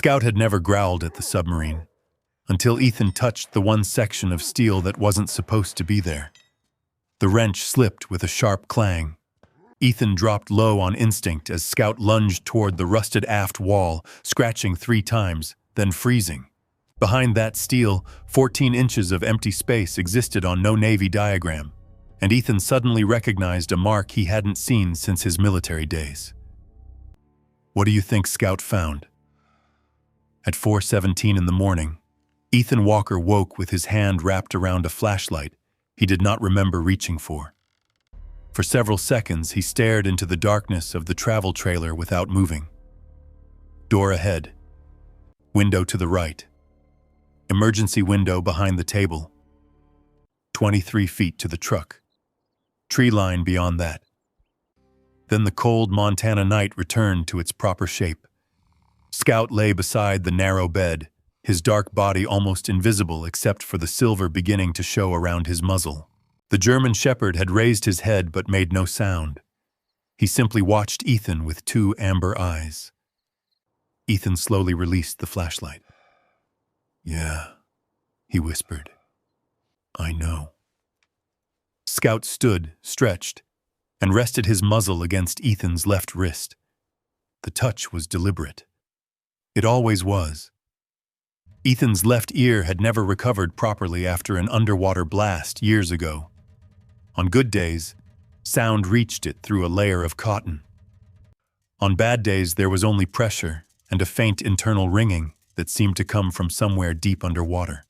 Scout had never growled at the submarine, until Ethan touched the one section of steel that wasn't supposed to be there. The wrench slipped with a sharp clang. Ethan dropped low on instinct as Scout lunged toward the rusted aft wall, scratching 3 times, then freezing. Behind that steel, 14 inches of empty space existed on no Navy diagram, and Ethan suddenly recognized a mark he hadn't seen since his military days. What do you think Scout found? At 4:17 in the morning, Ethan Walker woke with his hand wrapped around a flashlight he did not remember reaching for. For several seconds, he stared into the darkness of the travel trailer without moving. Door ahead. Window to the right. Emergency window behind the table. 23 feet to the truck. Tree line beyond that. Then the cold Montana night returned to its proper shape. Scout lay beside the narrow bed, his dark body almost invisible except for the silver beginning to show around his muzzle. The German shepherd had raised his head but made no sound. He simply watched Ethan with 2 amber eyes. Ethan slowly released the flashlight. "Yeah," he whispered. "I know." Scout stood, stretched, and rested his muzzle against Ethan's left wrist. The touch was deliberate. It always was. Ethan's left ear had never recovered properly after an underwater blast years ago. On good days, sound reached it through a layer of cotton. On bad days, there was only pressure and a faint internal ringing that seemed to come from somewhere deep underwater.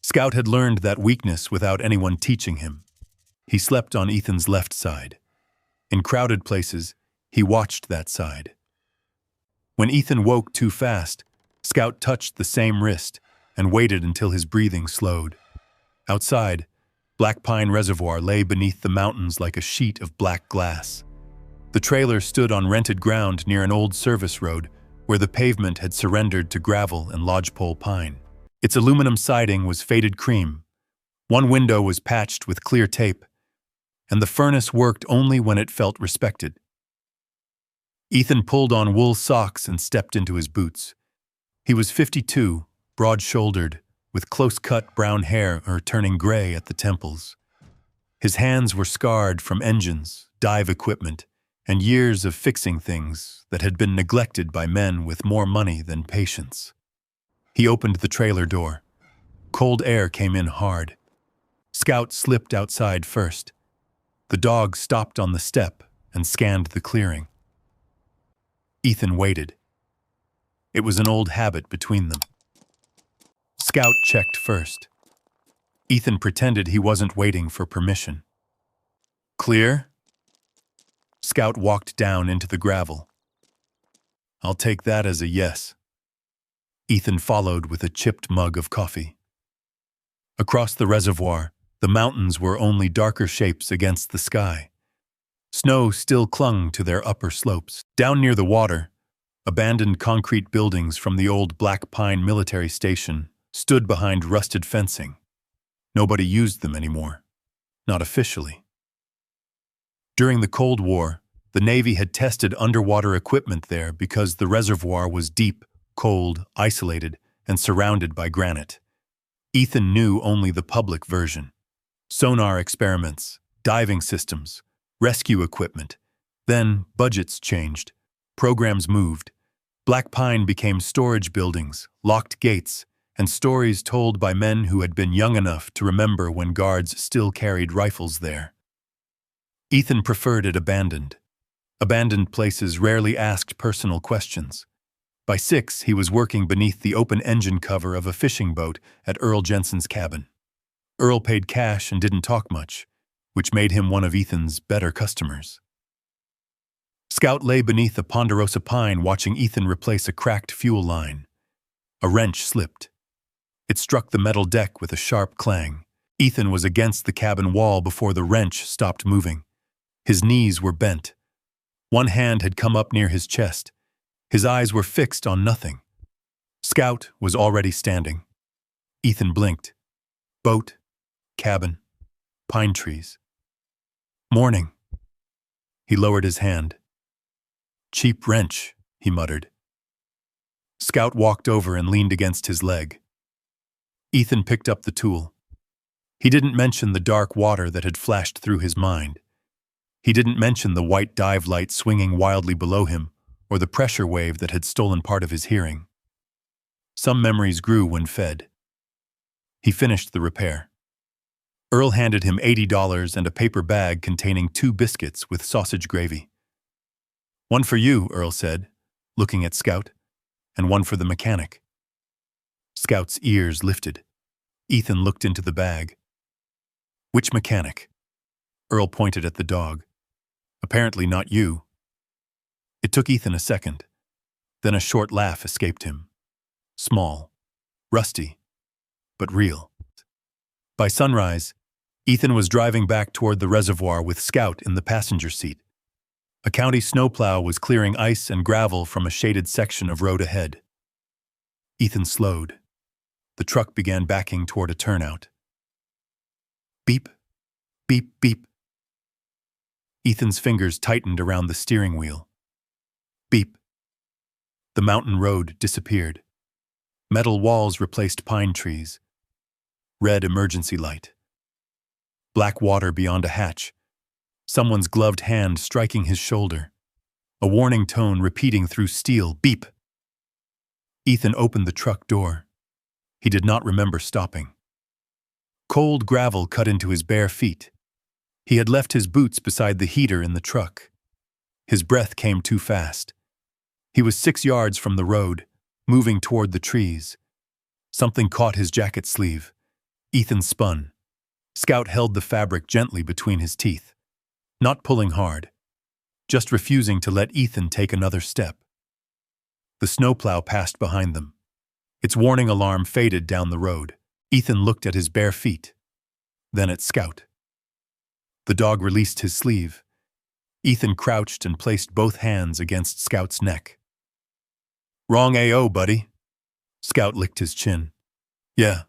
Scout had learned that weakness without anyone teaching him. He slept on Ethan's left side. In crowded places, he watched that side. When Ethan woke too fast, Scout touched the same wrist and waited until his breathing slowed. Outside, Black Pine Reservoir lay beneath the mountains like a sheet of black glass. The trailer stood on rented ground near an old service road where the pavement had surrendered to gravel and lodgepole pine. Its aluminum siding was faded cream. One window was patched with clear tape, and the furnace worked only when it felt respected. Ethan pulled on wool socks and stepped into his boots. He was 52, broad-shouldered, with close-cut brown hair turning gray at the temples. His hands were scarred from engines, dive equipment, and years of fixing things that had been neglected by men with more money than patience. He opened the trailer door. Cold air came in hard. Scout slipped outside first. The dog stopped on the step and scanned the clearing. Ethan waited. It was an old habit between them. Scout checked first. Ethan pretended he wasn't waiting for permission. "Clear?" Scout walked down into the gravel. "I'll take that as a yes." Ethan followed with a chipped mug of coffee. Across the reservoir, the mountains were only darker shapes against the sky. Snow still clung to their upper slopes. Down near the water, abandoned concrete buildings from the old Black Pine military station stood behind rusted fencing. Nobody used them anymore. Not officially. During the Cold War, the Navy had tested underwater equipment there because the reservoir was deep, cold, isolated, and surrounded by granite. Ethan knew only the public version. Sonar experiments, diving systems, rescue equipment. Then budgets changed. Programs moved. Black Pine became storage buildings, locked gates, and stories told by men who had been young enough to remember when guards still carried rifles there. Ethan preferred it abandoned. Abandoned places rarely asked personal questions. By 6, he was working beneath the open engine cover of a fishing boat at Earl Jensen's cabin. Earl paid cash and didn't talk much, which made him one of Ethan's better customers. Scout lay beneath a ponderosa pine watching Ethan replace a cracked fuel line. A wrench slipped. It struck the metal deck with a sharp clang. Ethan was against the cabin wall before the wrench stopped moving. His knees were bent. One hand had come up near his chest. His eyes were fixed on nothing. Scout was already standing. Ethan blinked. Boat, cabin, pine trees. "Morning." He lowered his hand. "Cheap wrench," he muttered. Scout walked over and leaned against his leg. Ethan picked up the tool. He didn't mention the dark water that had flashed through his mind. He didn't mention the white dive light swinging wildly below him, or the pressure wave that had stolen part of his hearing. Some memories grew when fed. He finished the repair. Earl handed him $80 and a paper bag containing 2 biscuits with sausage gravy. "One for you," Earl said, looking at Scout, "and one for the mechanic." Scout's ears lifted. Ethan looked into the bag. "Which mechanic?" Earl pointed at the dog. "Apparently not you." It took Ethan a second. Then a short laugh escaped him. Small, rusty, but real. By sunrise, Ethan was driving back toward the reservoir with Scout in the passenger seat. A county snowplow was clearing ice and gravel from a shaded section of road ahead. Ethan slowed. The truck began backing toward a turnout. Beep, beep, beep. Ethan's fingers tightened around the steering wheel. Beep. The mountain road disappeared. Metal walls replaced pine trees. Red emergency light. Black water beyond a hatch. Someone's gloved hand striking his shoulder. A warning tone repeating through steel. Beep. Ethan opened the truck door. He did not remember stopping. Cold gravel cut into his bare feet. He had left his boots beside the heater in the truck. His breath came too fast. He was 6 yards from the road, moving toward the trees. Something caught his jacket sleeve. Ethan spun. Scout held the fabric gently between his teeth. Not pulling hard, just refusing to let Ethan take another step. The snowplow passed behind them. Its warning alarm faded down the road. Ethan looked at his bare feet, then at Scout. The dog released his sleeve. Ethan crouched and placed both hands against Scout's neck. "Wrong AO, buddy." Scout licked his chin. "Yeah,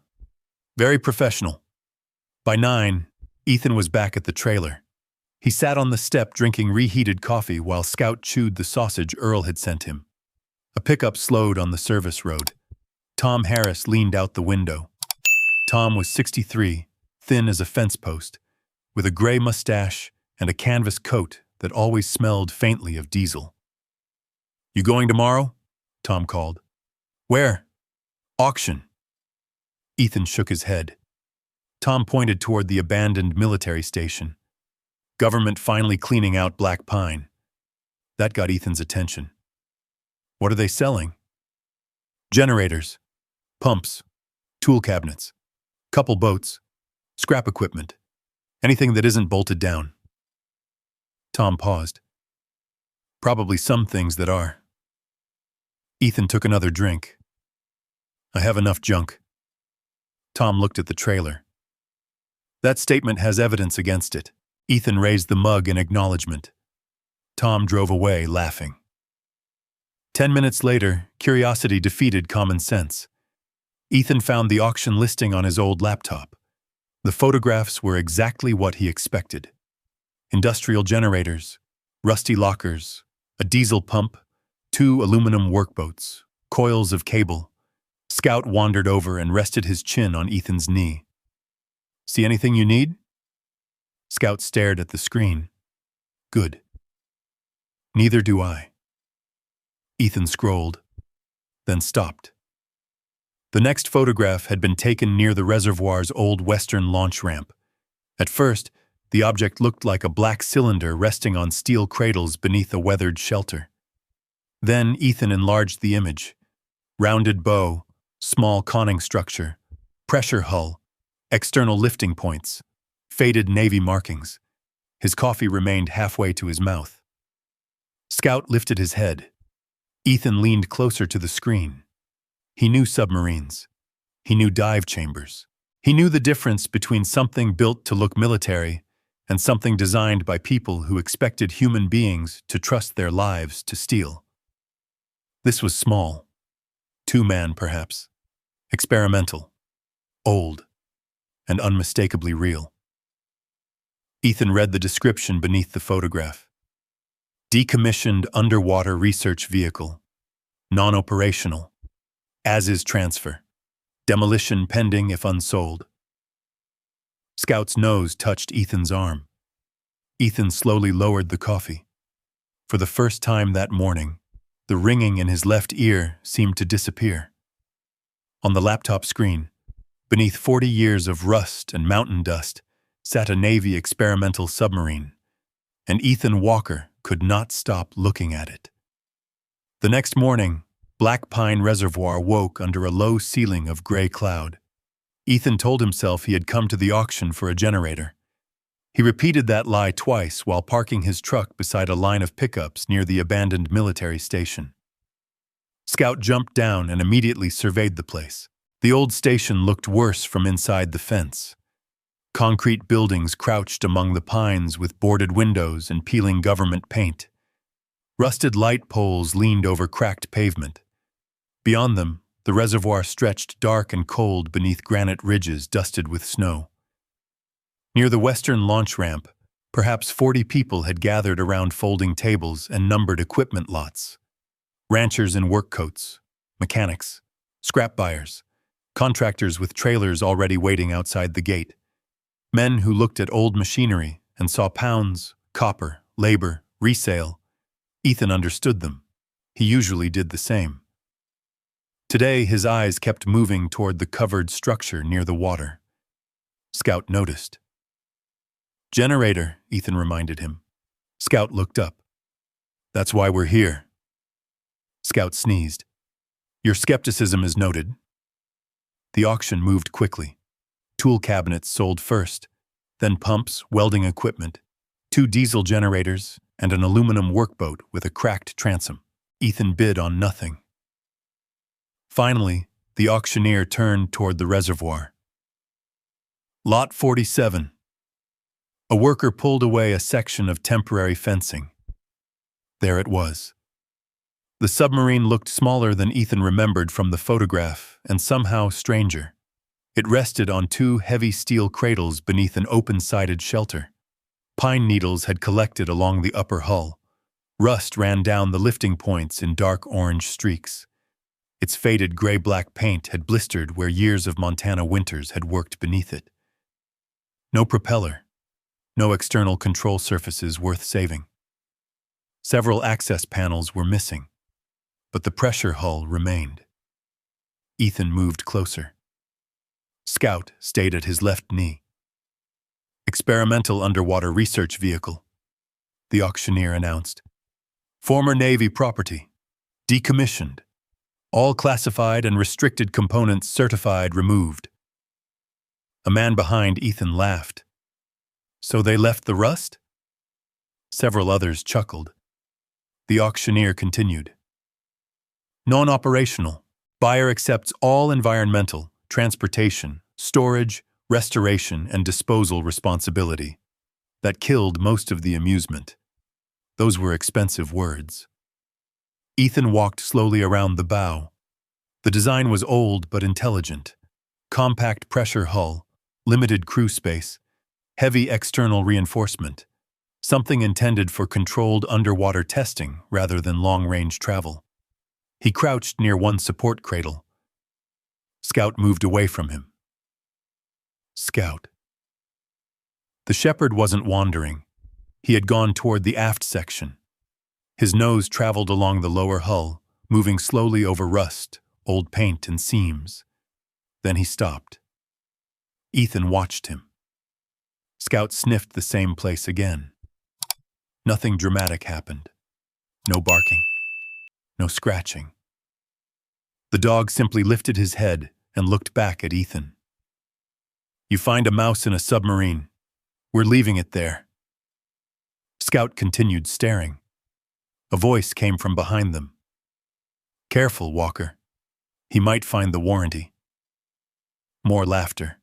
very professional." By 9, Ethan was back at the trailer. He sat on the step drinking reheated coffee while Scout chewed the sausage Earl had sent him. A pickup slowed on the service road. Tom Harris leaned out the window. Tom was 63, thin as a fence post, with a gray mustache and a canvas coat that always smelled faintly of diesel. "You going tomorrow?" Tom called. "Where?" "Auction." Ethan shook his head. Tom pointed toward the abandoned military station. Government finally cleaning out black pine. That got Ethan's attention. "What are they selling?" "Generators, pumps, tool cabinets, couple boats, scrap equipment, anything that isn't bolted down." Tom paused. "Probably some things that are." Ethan took another drink. "I have enough junk." Tom looked at the trailer. "That statement has evidence against it." Ethan raised the mug in acknowledgement. Tom drove away, laughing. 10 minutes later, curiosity defeated common sense. Ethan found the auction listing on his old laptop. The photographs were exactly what he expected. Industrial generators, rusty lockers, a diesel pump, 2 aluminum workboats, coils of cable. Scout wandered over and rested his chin on Ethan's knee. "See anything you need?" Scout stared at the screen. "Good." "Neither do I." Ethan scrolled, then stopped. The next photograph had been taken near the reservoir's old western launch ramp. At first, the object looked like a black cylinder resting on steel cradles beneath a weathered shelter. Then Ethan enlarged the image. Rounded bow, small conning structure, pressure hull, external lifting points, faded navy markings. His coffee remained halfway to his mouth. Scout lifted his head. Ethan leaned closer to the screen. He knew submarines. He knew dive chambers. He knew the difference between something built to look military and something designed by people who expected human beings to trust their lives to steel. This was small. 2-man, perhaps. Experimental. Old. And unmistakably real. Ethan read the description beneath the photograph. Decommissioned underwater research vehicle. Non-operational. As is transfer. Demolition pending if unsold. Scout's nose touched Ethan's arm. Ethan slowly lowered the coffee. For the first time that morning, the ringing in his left ear seemed to disappear. On the laptop screen, beneath 40 years of rust and mountain dust, sat a Navy experimental submarine, and Ethan Walker could not stop looking at it. The next morning, Black Pine Reservoir woke under a low ceiling of gray cloud. Ethan told himself he had come to the auction for a generator. He repeated that lie twice while parking his truck beside a line of pickups near the abandoned military station. Scout jumped down and immediately surveyed the place. The old station looked worse from inside the fence. Concrete buildings crouched among the pines with boarded windows and peeling government paint. Rusted light poles leaned over cracked pavement. Beyond them, the reservoir stretched dark and cold beneath granite ridges dusted with snow. Near the western launch ramp, perhaps 40 people had gathered around folding tables and numbered equipment lots. Ranchers in work coats, mechanics, scrap buyers, contractors with trailers already waiting outside the gate. Men who looked at old machinery and saw pounds, copper, labor, resale. Ethan understood them. He usually did the same. Today, his eyes kept moving toward the covered structure near the water. Scout noticed. "Generator," Ethan reminded him. Scout looked up. "That's why we're here." Scout sneezed. "Your skepticism is noted." The auction moved quickly. Tool cabinets sold first, then pumps, welding equipment, 2 diesel generators, and an aluminum workboat with a cracked transom. Ethan bid on nothing. Finally, the auctioneer turned toward the reservoir. "Lot 47. A worker pulled away a section of temporary fencing. There it was. The submarine looked smaller than Ethan remembered from the photograph, and somehow stranger. It rested on 2 heavy steel cradles beneath an open-sided shelter. Pine needles had collected along the upper hull. Rust ran down the lifting points in dark orange streaks. Its faded gray-black paint had blistered where years of Montana winters had worked beneath it. No propeller. No external control surfaces worth saving. Several access panels were missing, but the pressure hull remained. Ethan moved closer. Scout stayed at his left knee. "Experimental underwater research vehicle," the auctioneer announced. "Former Navy property. Decommissioned. All classified and restricted components certified removed." A man behind Ethan laughed. "So they left the rust?" Several others chuckled. The auctioneer continued. "Non-operational. Buyer accepts all environmental, transportation, storage, restoration, and disposal responsibility." That killed most of the amusement. Those were expensive words. Ethan walked slowly around the bow. The design was old but intelligent. Compact pressure hull, limited crew space, heavy external reinforcement, something intended for controlled underwater testing rather than long-range travel. He crouched near one support cradle. Scout moved away from him. Scout. The shepherd wasn't wandering. He had gone toward the aft section. His nose traveled along the lower hull, moving slowly over rust, old paint, and seams. Then he stopped. Ethan watched him. Scout sniffed the same place again. Nothing dramatic happened. No barking. No scratching. The dog simply lifted his head and looked back at Ethan. "You find a mouse in a submarine. We're leaving it there." Scout continued staring. A voice came from behind them. "Careful, Walker. He might find the warranty." More laughter.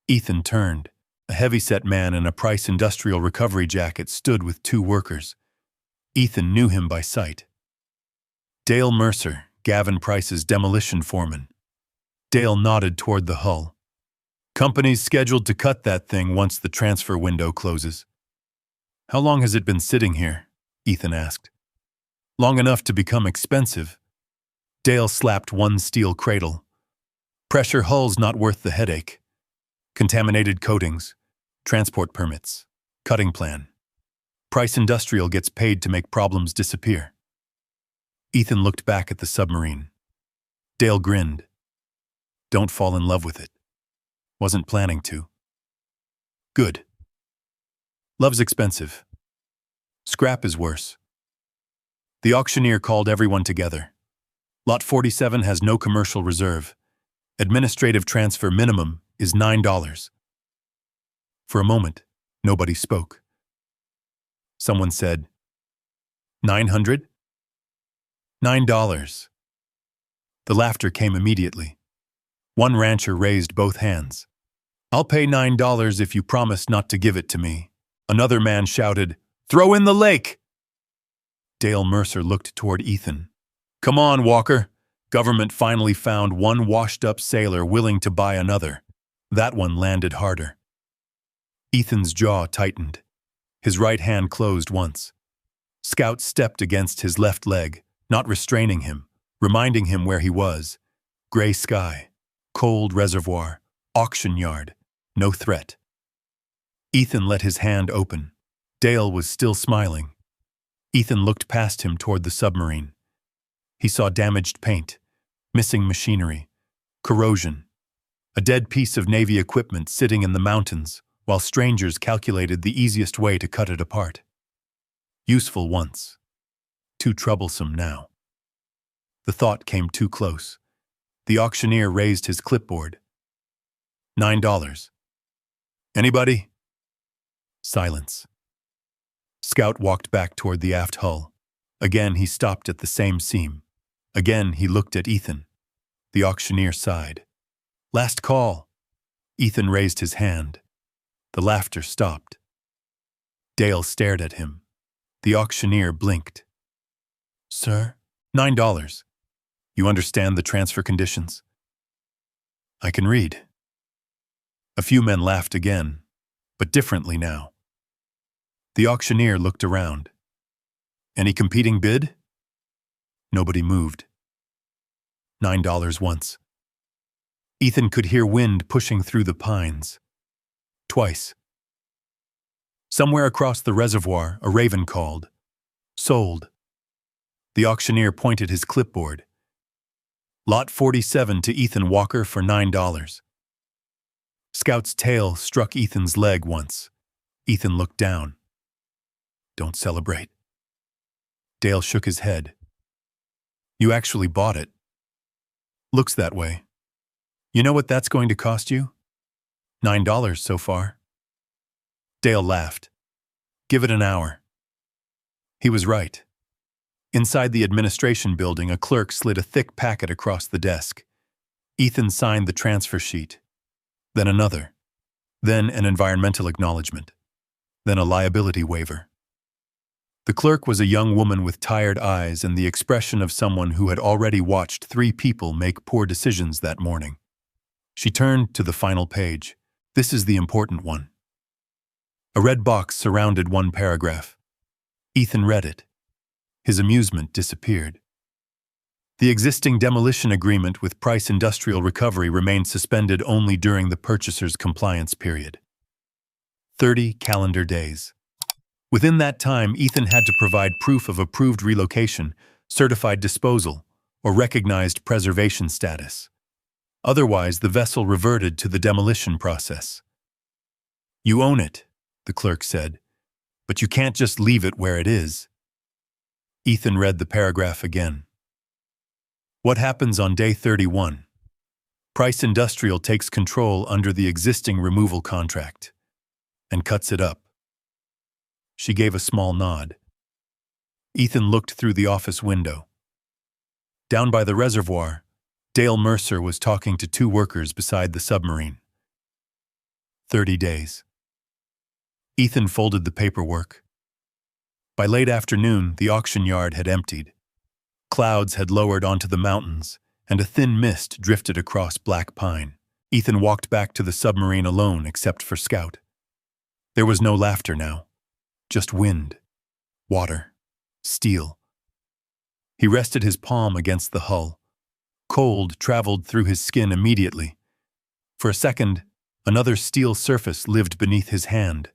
Ethan turned. A heavy-set man in a Price Industrial Recovery jacket stood with 2 workers. Ethan knew him by sight. Dale Mercer, Gavin Price's demolition foreman. Dale nodded toward the hull. "Company's scheduled to cut that thing once the transfer window closes." "How long has it been sitting here?" Ethan asked. "Long enough to become expensive." Dale slapped one steel cradle. Pressure hulls not worth the headache. Contaminated coatings, transport permits, cutting plan. Price Industrial gets paid to make problems disappear. Ethan looked back at the submarine. Dale grinned. Don't fall in love with it. Wasn't planning to. Good. Love's expensive. Scrap is worse. The auctioneer called everyone together. Lot 47 has no commercial reserve. Administrative transfer minimum is $9. For a moment, nobody spoke. Someone said, 900? $9. The laughter came immediately. One rancher raised both hands. I'll pay $9 if you promise not to give it to me. Another man shouted, throw in the lake! Dale Mercer looked toward Ethan. Come on, Walker. Government finally found one washed-up sailor willing to buy another. That one landed harder. Ethan's jaw tightened. His right hand closed once. Scout stepped against his left leg, not restraining him, reminding him where he was. Gray sky, cold reservoir, auction yard, no threat. Ethan let his hand open. Dale was still smiling. Ethan looked past him toward the submarine. He saw damaged paint, missing machinery, corrosion, a dead piece of Navy equipment sitting in the mountains while strangers calculated the easiest way to cut it apart. Useful once, too troublesome now. The thought came too close. The auctioneer raised his clipboard. $9. Anybody? Silence. Scout walked back toward the aft hull. Again he stopped at the same seam. Again he looked at Ethan. The auctioneer sighed. Last call. Ethan raised his hand. The laughter stopped. Dale stared at him. The auctioneer blinked. Sir? $9. You understand the transfer conditions? I can read. A few men laughed again, but differently now. The auctioneer looked around. Any competing bid? Nobody moved. $9 once. Ethan could hear wind pushing through the pines. Twice. Somewhere across the reservoir, a raven called. Sold. The auctioneer pointed his clipboard. Lot 47 to Ethan Walker for $9. Scout's tail struck Ethan's leg once. Ethan looked down. Don't celebrate. Dale shook his head. You actually bought it. Looks that way. You know what that's going to cost you? $9 so far. Dale laughed. Give it an hour. He was right. Inside the administration building, a clerk slid a thick packet across the desk. Ethan signed the transfer sheet. Then another. Then an environmental acknowledgement. Then a liability waiver. The clerk was a young woman with tired eyes and the expression of someone who had already watched 3 people make poor decisions that morning. She turned to the final page. This is the important one. A red box surrounded one paragraph. Ethan read it. His amusement disappeared. The existing demolition agreement with Price Industrial Recovery remained suspended only during the purchaser's compliance period. 30 calendar days. Within that time, Ethan had to provide proof of approved relocation, certified disposal, or recognized preservation status. Otherwise, the vessel reverted to the demolition process. You own it, the clerk said, but you can't just leave it where it is. Ethan read the paragraph again. What happens on day 31? Price Industrial takes control under the existing removal contract and cuts it up. She gave a small nod. Ethan looked through the office window. Down by the reservoir, Dale Mercer was talking to 2 workers beside the submarine. 30 days. Ethan folded the paperwork. By late afternoon, the auction yard had emptied. Clouds had lowered onto the mountains, and a thin mist drifted across black pine. Ethan walked back to the submarine alone except for Scout. There was no laughter now. Just wind, water, steel. He rested his palm against the hull, Cold traveled through his skin immediately. For a second, another steel surface lived beneath his hand.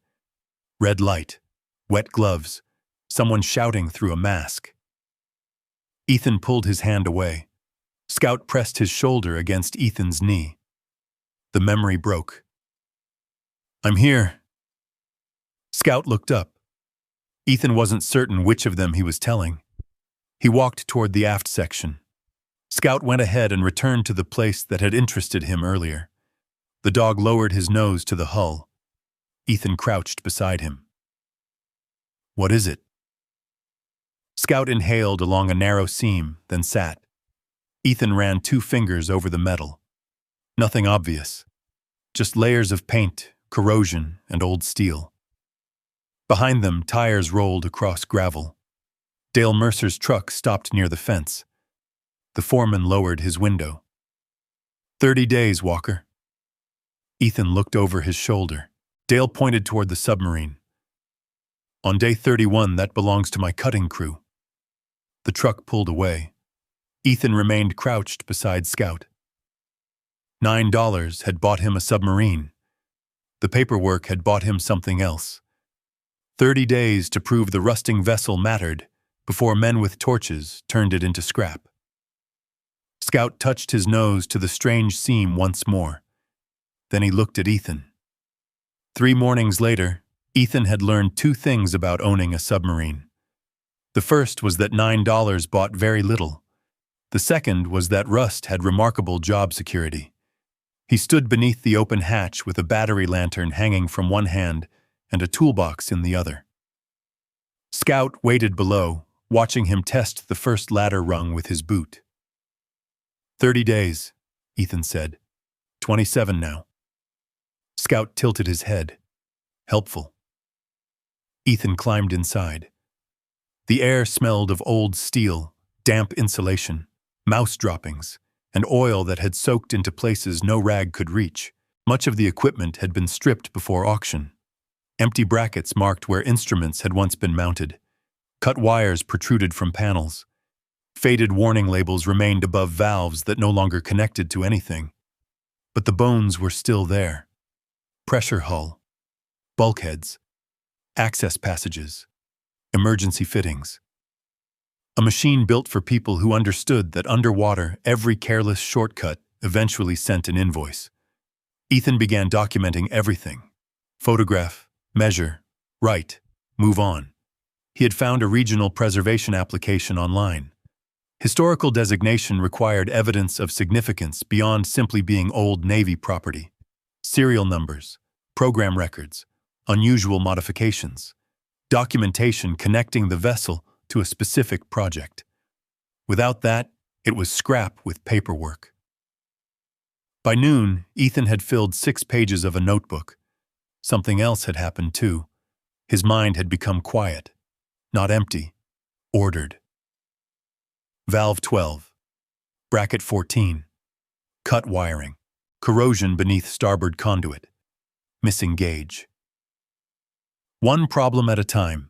Red light, wet gloves, someone shouting through a mask. Ethan pulled his hand away. Scout pressed his shoulder against Ethan's knee. The memory broke. "I'm here." Scout looked up. Ethan wasn't certain which of them he was telling. He walked toward the aft section. Scout went ahead and returned to the place that had interested him earlier. The dog lowered his nose to the hull. Ethan crouched beside him. "What is it?" Scout inhaled along a narrow seam, then sat. Ethan ran 2 fingers over the metal. Nothing obvious. Just layers of paint, corrosion, and old steel. Behind them, tires rolled across gravel. Dale Mercer's truck stopped near the fence. The foreman lowered his window. 30 days, Walker." Ethan looked over his shoulder. Dale pointed toward the submarine. "On day 31, that belongs to my cutting crew." The truck pulled away. Ethan remained crouched beside Scout. $9 had bought him a submarine. The paperwork had bought him something else. 30 days to prove the rusting vessel mattered before men with torches turned it into scrap. Scout touched his nose to the strange seam once more. Then he looked at Ethan. 3 mornings later, Ethan had learned 2 things about owning a submarine. The first was that $9 bought very little. The second was that rust had remarkable job security. He stood beneath the open hatch with a battery lantern hanging from one hand and a toolbox in the other. Scout waited below, watching him test the first ladder rung with his boot. 30 days, Ethan said. 27 now. Scout tilted his head. Helpful. Ethan climbed inside. The air smelled of old steel, damp insulation, mouse droppings, and oil that had soaked into places no rag could reach. Much of the equipment had been stripped before auction. Empty brackets marked where instruments had once been mounted. Cut wires protruded from panels. Faded warning labels remained above valves that no longer connected to anything. But the bones were still there. Pressure hull, bulkheads, access passages, emergency fittings. A machine built for people who understood that underwater every careless shortcut eventually sent an invoice. Ethan began documenting everything. Photograph, measure, write, move on. He had found a regional preservation application online. Historical designation required evidence of significance beyond simply being old Navy property. Serial numbers, program records, unusual modifications, documentation connecting the vessel to a specific project. Without that, it was scrap with paperwork. By noon, Ethan had filled 6 pages of a notebook. Something else had happened too. His mind had become quiet, not empty, ordered. Valve 12, bracket 14, cut wiring, corrosion beneath starboard conduit, missing gauge. One problem at a time.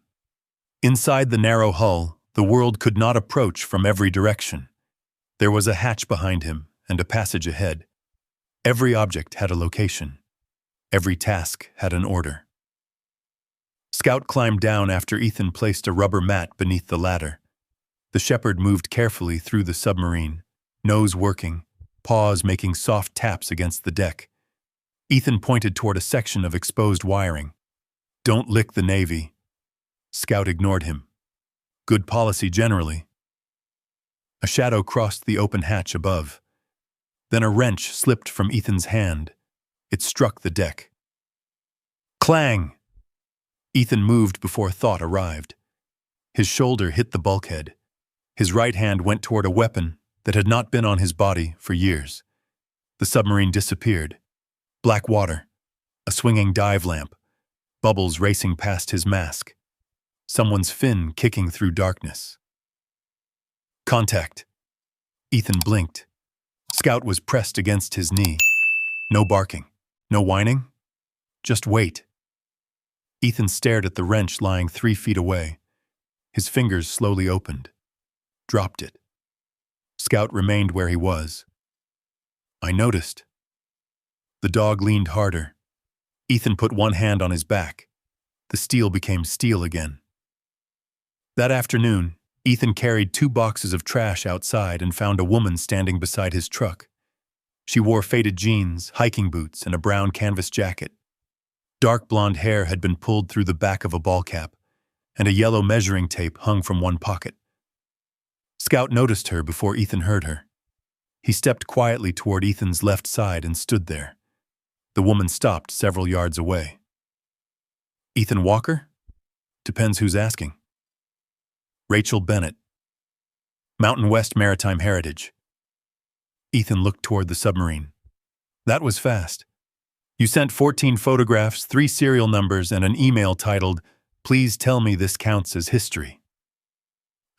Inside the narrow hull, the world could not approach from every direction. There was a hatch behind him and a passage ahead. Every object had a location. Every task had an order. Scout climbed down after Ethan placed a rubber mat beneath the ladder. The shepherd moved carefully through the submarine, nose working, paws making soft taps against the deck. Ethan pointed toward a section of exposed wiring. "Don't lick the Navy." Scout ignored him. "Good policy generally." A shadow crossed the open hatch above. Then a wrench slipped from Ethan's hand. It struck the deck. Clang! Ethan moved before thought arrived. His shoulder hit the bulkhead. His right hand went toward a weapon that had not been on his body for years. The submarine disappeared. Black water, a swinging dive lamp, bubbles racing past his mask. Someone's fin kicking through darkness. Contact. Ethan blinked. Scout was pressed against his knee. No barking. No whining. Just wait. Ethan stared at the wrench lying 3 feet away. His fingers slowly opened. Dropped it. Scout remained where he was. I noticed. The dog leaned harder. Ethan put one hand on his back. The steel became steel again. That afternoon, Ethan carried 2 boxes of trash outside and found a woman standing beside his truck. She wore faded jeans, hiking boots, and a brown canvas jacket. Dark blonde hair had been pulled through the back of a ball cap, and a yellow measuring tape hung from one pocket. Scout noticed her before Ethan heard her. He stepped quietly toward Ethan's left side and stood there. The woman stopped several yards away. Ethan Walker? Depends who's asking. Rachel Bennett. Mountain West Maritime Heritage. Ethan looked toward the submarine. That was fast. You sent 14 photographs, 3 serial numbers, and an email titled, "Please tell me this counts as history."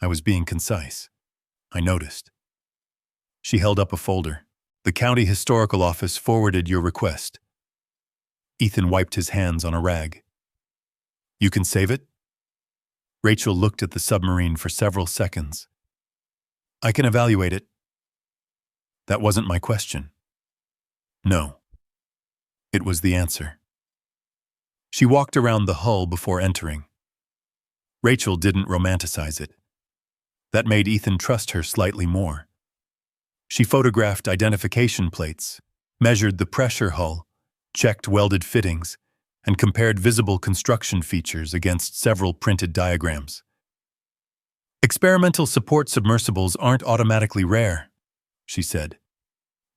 I was being concise. I noticed. She held up a folder. The county historical office forwarded your request. Ethan wiped his hands on a rag. You can save it? Rachel looked at the submarine for several seconds. I can evaluate it. That wasn't my question. No. It was the answer. She walked around the hull before entering. Rachel didn't romanticize it. That made Ethan trust her slightly more. She photographed identification plates, measured the pressure hull, checked welded fittings, and compared visible construction features against several printed diagrams. Experimental support submersibles aren't automatically rare, she said.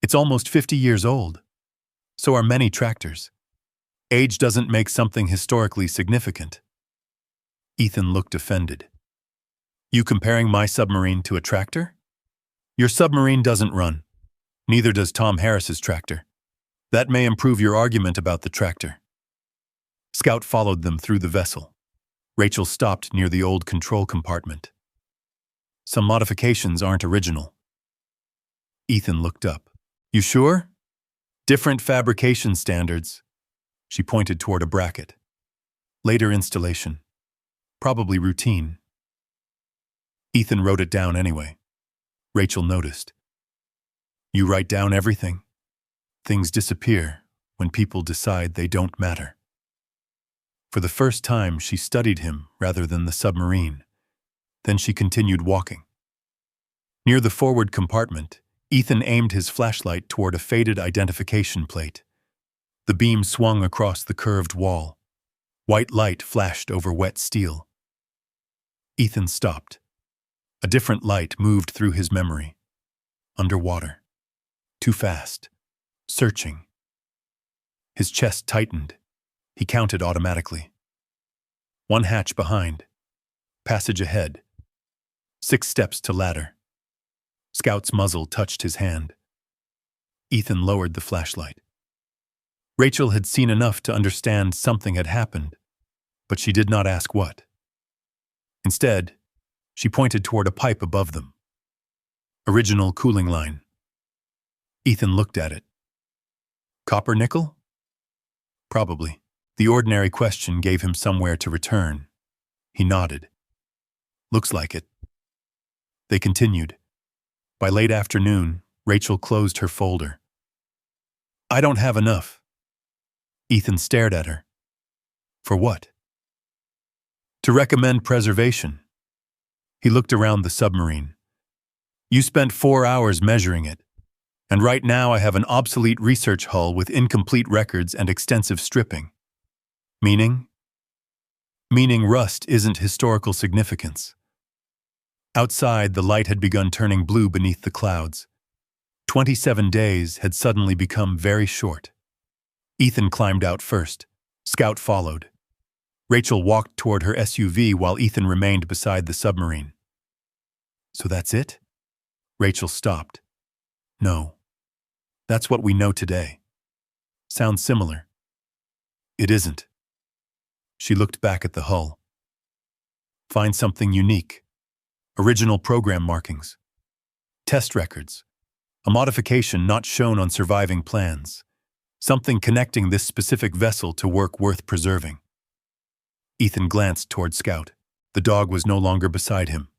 It's almost 50 years old. So are many tractors. Age doesn't make something historically significant. Ethan looked offended. You comparing my submarine to a tractor? Your submarine doesn't run. Neither does Tom Harris's tractor. That may improve your argument about the tractor. Scout followed them through the vessel. Rachel stopped near the old control compartment. Some modifications aren't original. Ethan looked up. You sure? Different fabrication standards. She pointed toward a bracket. Later installation. Probably routine. Ethan wrote it down anyway. Rachel noticed. You write down everything. Things disappear when people decide they don't matter. For the first time, she studied him rather than the submarine. Then she continued walking. Near the forward compartment, Ethan aimed his flashlight toward a faded identification plate. The beam swung across the curved wall. White light flashed over wet steel. Ethan stopped. A different light moved through his memory. Underwater. Too fast. Searching. His chest tightened. He counted automatically. 1 hatch behind. Passage ahead. 6 steps to ladder. Scout's muzzle touched his hand. Ethan lowered the flashlight. Rachel had seen enough to understand something had happened, but she did not ask what. Instead, she pointed toward a pipe above them. Original cooling line. Ethan looked at it. Copper nickel? Probably. The ordinary question gave him somewhere to return. He nodded. Looks like it. They continued. By late afternoon, Rachel closed her folder. I don't have enough. Ethan stared at her. For what? To recommend preservation. He looked around the submarine. You spent 4 hours measuring it, and right now I have an obsolete research hull with incomplete records and extensive stripping. Meaning? Meaning rust isn't historical significance. Outside, the light had begun turning blue beneath the clouds. 27 days had suddenly become very short. Ethan climbed out first. Scout followed. Rachel walked toward her SUV while Ethan remained beside the submarine. So that's it? Rachel stopped. No. That's what we know today. Sounds similar. It isn't. She looked back at the hull. Find something unique. Original program markings. Test records. A modification not shown on surviving plans. Something connecting this specific vessel to work worth preserving. Ethan glanced toward Scout. The dog was no longer beside him.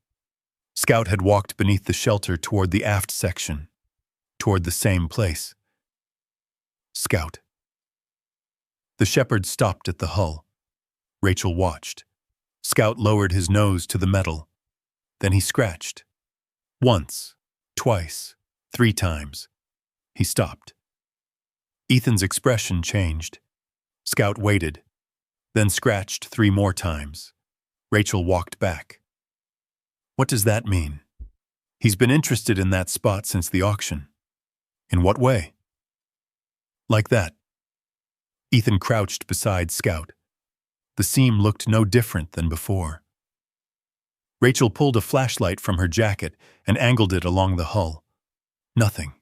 Scout had walked beneath the shelter toward the aft section, toward the same place. Scout. The shepherd stopped at the hull. Rachel watched. Scout lowered his nose to the metal. Then he scratched. Once, twice, 3 times. He stopped. Ethan's expression changed. Scout waited, then scratched 3 more times. Rachel walked back. What does that mean? He's been interested in that spot since the auction. In what way? Like that. Ethan crouched beside Scout. The seam looked no different than before. Rachel pulled a flashlight from her jacket and angled it along the hull. Nothing.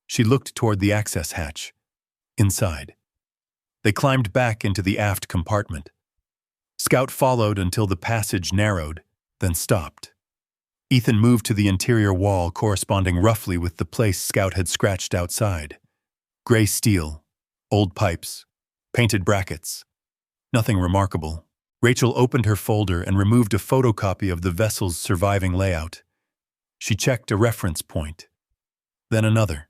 She looked toward the access hatch. Inside. They climbed back into the aft compartment. Scout followed until the passage narrowed, then stopped. Ethan moved to the interior wall corresponding roughly with the place Scout had scratched outside. Gray steel, old pipes, painted brackets. Nothing remarkable. Rachel opened her folder and removed a photocopy of the vessel's surviving layout. She checked a reference point. Then another.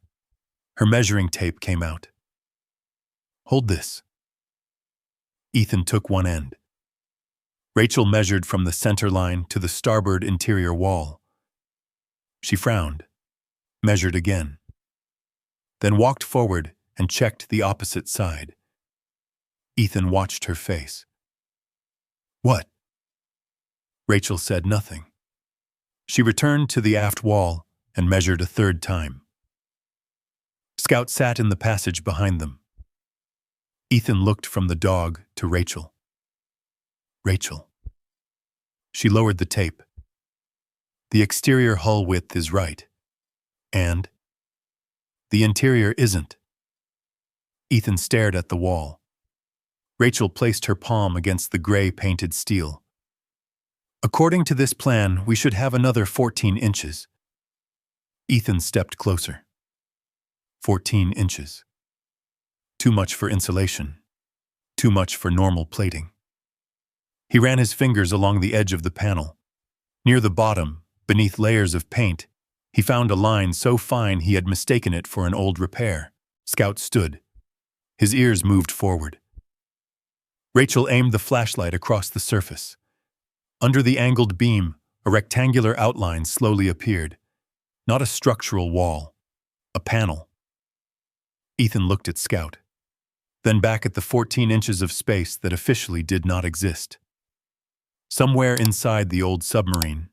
Her measuring tape came out. Hold this. Ethan took one end. Rachel measured from the center line to the starboard interior wall. She frowned, measured again, then walked forward and checked the opposite side. Ethan watched her face. What? Rachel said nothing. She returned to the aft wall and measured a 3rd time. Scout sat in the passage behind them. Ethan looked from the dog to Rachel. Rachel. She lowered the tape. The exterior hull width is right. And? The interior isn't. Ethan stared at the wall. Rachel placed her palm against the gray painted steel. According to this plan, we should have another 14 inches. Ethan stepped closer. 14 inches. Too much for insulation. Too much for normal plating. He ran his fingers along the edge of the panel. Near the bottom, beneath layers of paint, he found a line so fine he had mistaken it for an old repair. Scout stood. His ears moved forward. Rachel aimed the flashlight across the surface. Under the angled beam, a rectangular outline slowly appeared. Not a structural wall. A panel. Ethan looked at Scout, then back at the 14 inches of space that officially did not exist. Somewhere inside the old submarine,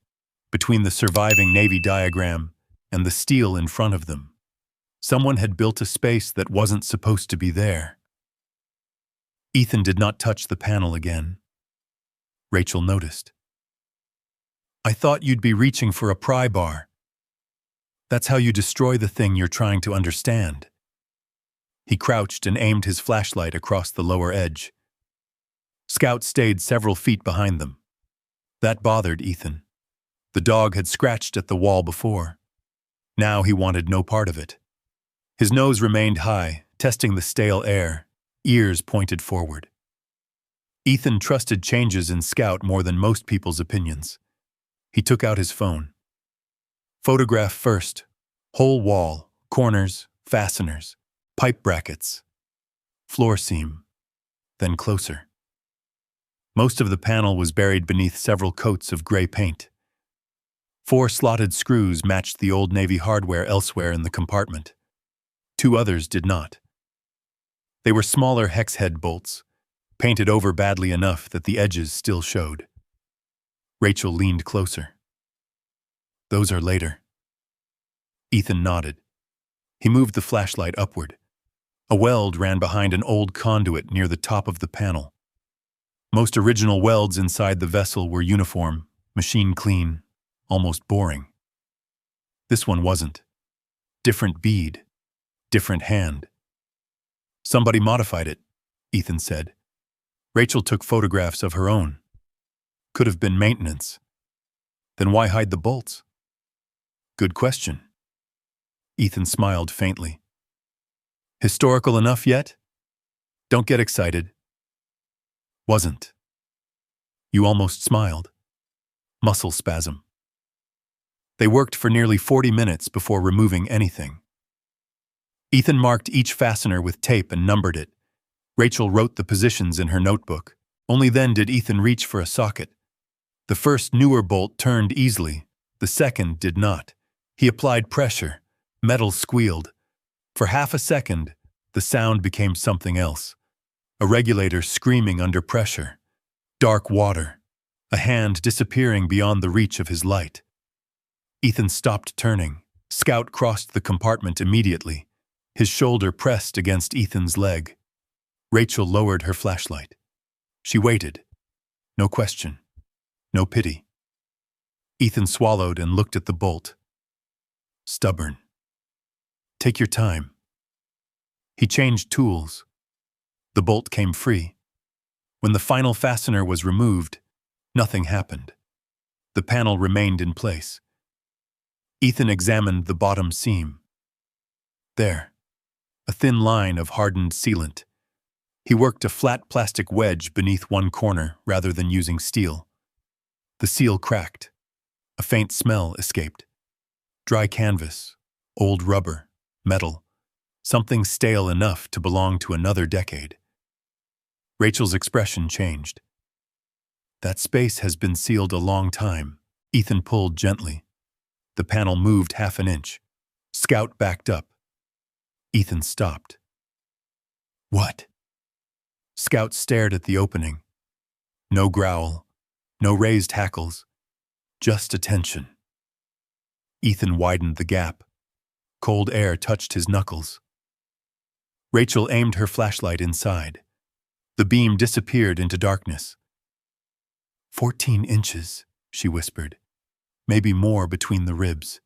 between the surviving Navy diagram and the steel in front of them, someone had built a space that wasn't supposed to be there. Ethan did not touch the panel again. Rachel noticed. I thought you'd be reaching for a pry bar. That's how you destroy the thing you're trying to understand. He crouched and aimed his flashlight across the lower edge. Scout stayed several feet behind them. That bothered Ethan. The dog had scratched at the wall before. Now he wanted no part of it. His nose remained high, testing the stale air, ears pointed forward. Ethan trusted changes in Scout more than most people's opinions. He took out his phone. Photograph first. Whole wall, corners, fasteners, pipe brackets, floor seam, then closer. Most of the panel was buried beneath several coats of gray paint. 4 slotted screws matched the old Navy hardware elsewhere in the compartment. 2 others did not. They were smaller hex head bolts, painted over badly enough that the edges still showed. Rachel leaned closer. Those are later. Ethan nodded. He moved the flashlight upward. A weld ran behind an old conduit near the top of the panel. Most original welds inside the vessel were uniform, machine clean, almost boring. This one wasn't. Different bead, different hand. Somebody modified it, Ethan said. Rachel took photographs of her own. Could have been maintenance. Then why hide the bolts? Good question. Ethan smiled faintly. Historical enough yet? Don't get excited. Wasn't. You almost smiled. Muscle spasm. They worked for nearly 40 minutes before removing anything. Ethan marked each fastener with tape and numbered it. Rachel wrote the positions in her notebook. Only then did Ethan reach for a socket. The first newer bolt turned easily. The second did not. He applied pressure. Metal squealed. For half a second, the sound became something else. A regulator screaming under pressure. Dark water. A hand disappearing beyond the reach of his light. Ethan stopped turning. Scout crossed the compartment immediately. His shoulder pressed against Ethan's leg. Rachel lowered her flashlight. She waited. No question. No pity. Ethan swallowed and looked at the bolt. Stubborn. Take your time. He changed tools. The bolt came free. When the final fastener was removed, nothing happened. The panel remained in place. Ethan examined the bottom seam. There, a thin line of hardened sealant. He worked a flat plastic wedge beneath one corner rather than using steel. The seal cracked. A faint smell escaped. Dry canvas, old rubber, metal, something stale enough to belong to another decade. Rachel's expression changed. That space has been sealed a long time. Ethan pulled gently. The panel moved half an inch. Scout backed up. Ethan stopped. What? Scout stared at the opening. No growl, no raised hackles, just attention. Ethan widened the gap. Cold air touched his knuckles. Rachel aimed her flashlight inside. The beam disappeared into darkness. 14 inches, she whispered, maybe more between the ribs.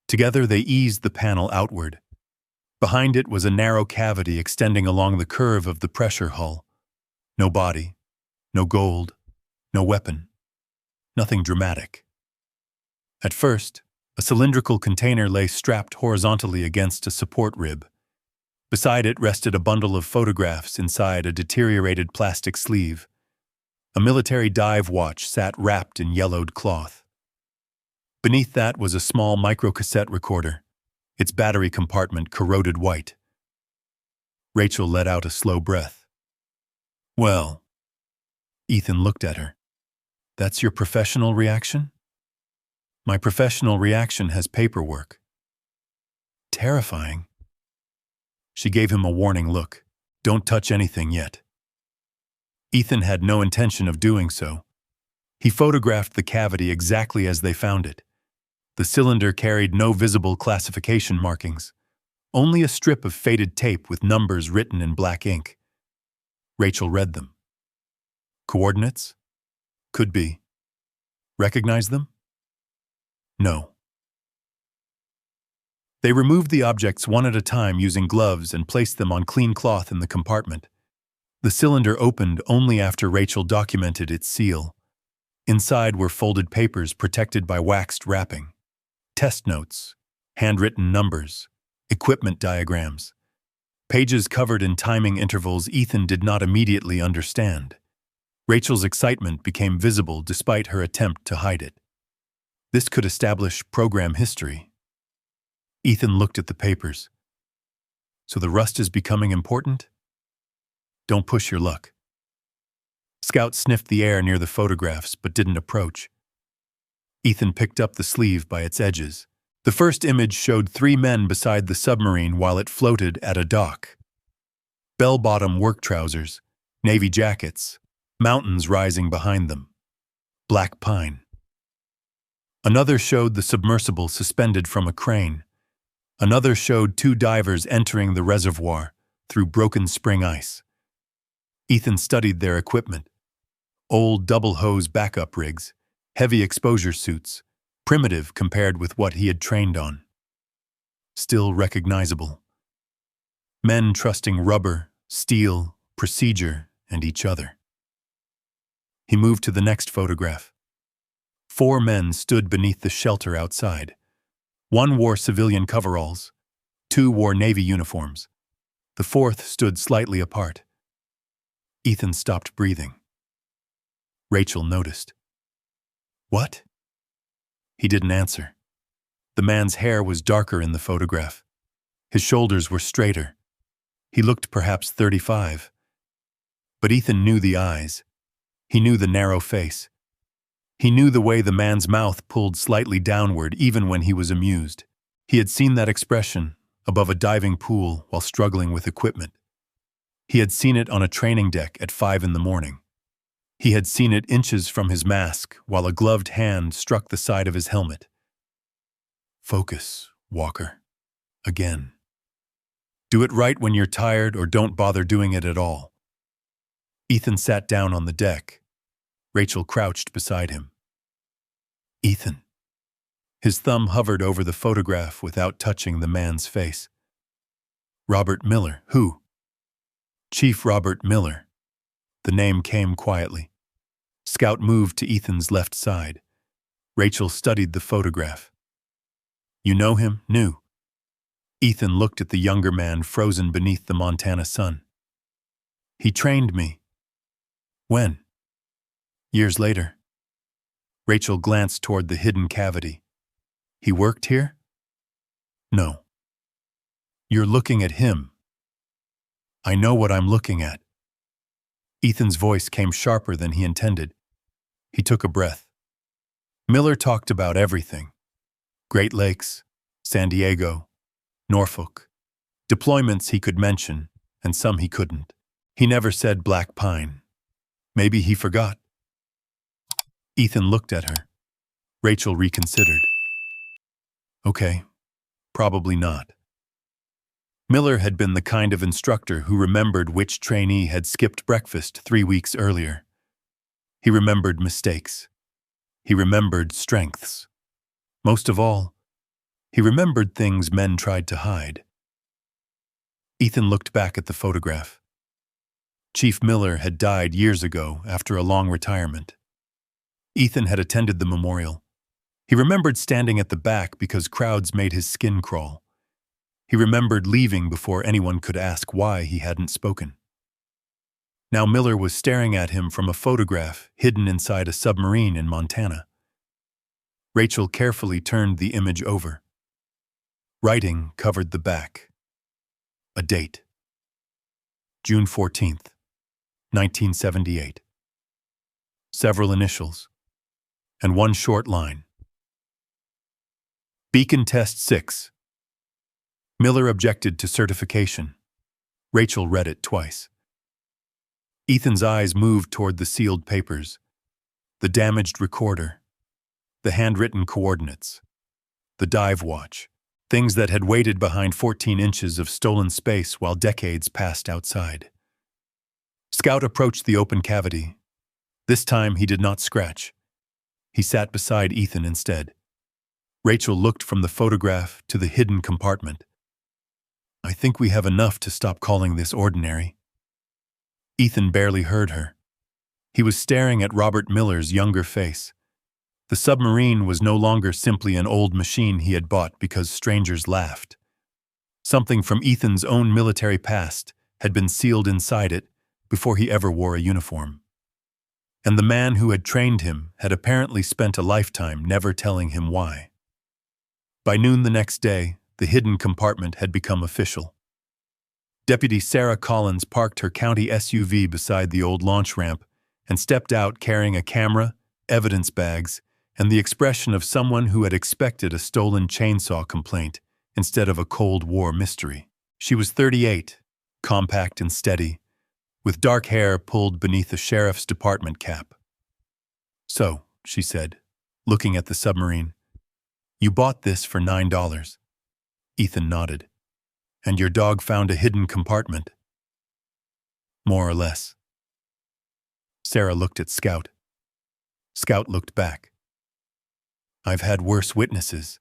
Together they eased the panel outward. Behind it was a narrow cavity extending along the curve of the pressure hull. No body, no gold, no weapon, nothing dramatic. At first, a cylindrical container lay strapped horizontally against a support rib. Beside it rested a bundle of photographs inside a deteriorated plastic sleeve. A military dive watch sat wrapped in yellowed cloth. Beneath that was a small microcassette recorder, its battery compartment corroded white. Rachel let out a slow breath. Well, Ethan looked at her. That's your professional reaction? My professional reaction has paperwork. Terrifying. She gave him a warning look. Don't touch anything yet. Ethan had no intention of doing so. He photographed the cavity exactly as they found it. The cylinder carried no visible classification markings, only a strip of faded tape with numbers written in black ink. Rachel read them. Coordinates? Could be. Recognize them? No. They removed the objects one at a time using gloves and placed them on clean cloth in the compartment. The cylinder opened only after Rachel documented its seal. Inside were folded papers protected by waxed wrapping. Test notes, handwritten numbers, equipment diagrams. Pages covered in timing intervals Ethan did not immediately understand. Rachel's excitement became visible despite her attempt to hide it. This could establish program history. Ethan looked at the papers. So the rust is becoming important? Don't push your luck. Scout sniffed the air near the photographs but didn't approach. Ethan picked up the sleeve by its edges. The first image showed 3 men beside the submarine while it floated at a dock. Bell-bottom work trousers, navy jackets, mountains rising behind them. Black pine. Another showed the submersible suspended from a crane. Another showed 2 divers entering the reservoir through broken spring ice. Ethan studied their equipment. Old double-hose backup rigs, heavy exposure suits, primitive compared with what he had trained on. Still recognizable. Men trusting rubber, steel, procedure, and each other. He moved to the next photograph. 4 men stood beneath the shelter outside. 1 wore civilian coveralls. 2 wore Navy uniforms. The 4th stood slightly apart. Ethan stopped breathing. Rachel noticed. What? He didn't answer. The man's hair was darker in the photograph. His shoulders were straighter. He looked perhaps 35. But Ethan knew the eyes. He knew the narrow face. He knew the way the man's mouth pulled slightly downward even when he was amused. He had seen that expression above a diving pool while struggling with equipment. He had seen it on a training deck at 5 in the morning. He had seen it inches from his mask while a gloved hand struck the side of his helmet. Focus, Walker. Again. Do it right when you're tired or don't bother doing it at all. Ethan sat down on the deck. Rachel crouched beside him. Ethan. His thumb hovered over the photograph without touching the man's face. Robert Miller. Who? Chief Robert Miller. The name came quietly. Scout moved to Ethan's left side. Rachel studied the photograph. You know him? Knew. Ethan looked at the younger man frozen beneath the Montana sun. He trained me. When? Years later. Rachel glanced toward the hidden cavity. He worked here? No. You're looking at him. I know what I'm looking at. Ethan's voice came sharper than he intended. He took a breath. Miller talked about everything. Great Lakes, San Diego, Norfolk. Deployments he could mention, and some he couldn't. He never said Black Pine. Maybe he forgot. Ethan looked at her. Rachel reconsidered. Okay, probably not. Miller had been the kind of instructor who remembered which trainee had skipped breakfast 3 weeks earlier. He remembered mistakes. He remembered strengths. Most of all, he remembered things men tried to hide. Ethan looked back at the photograph. Chief Miller had died years ago after a long retirement. Ethan had attended the memorial. He remembered standing at the back because crowds made his skin crawl. He remembered leaving before anyone could ask why he hadn't spoken. Now Miller was staring at him from a photograph hidden inside a submarine in Montana. Rachel carefully turned the image over. Writing covered the back. A date. June 14th, 1978. Several initials. And one short line. Beacon Test 6. Miller objected to certification. Rachel read it twice. Ethan's eyes moved toward the sealed papers, the damaged recorder, the handwritten coordinates, the dive watch, things that had waited behind 14 inches of stolen space while decades passed outside. Scout approached the open cavity. This time he did not scratch. He sat beside Ethan instead. Rachel looked from the photograph to the hidden compartment. I think we have enough to stop calling this ordinary. Ethan barely heard her. He was staring at Robert Miller's younger face. The submarine was no longer simply an old machine he had bought because strangers laughed. Something from Ethan's own military past had been sealed inside it before he ever wore a uniform. And the man who had trained him had apparently spent a lifetime never telling him why. By noon the next day, the hidden compartment had become official. Deputy Sarah Collins parked her county SUV beside the old launch ramp and stepped out carrying a camera, evidence bags, and the expression of someone who had expected a stolen chainsaw complaint instead of a Cold War mystery. She was 38, compact and steady, with dark hair pulled beneath a sheriff's department cap. So, she said, looking at the submarine, you bought this for $9. Ethan nodded. And your dog found a hidden compartment? More or less. Sarah looked at Scout. Scout looked back. I've had worse witnesses.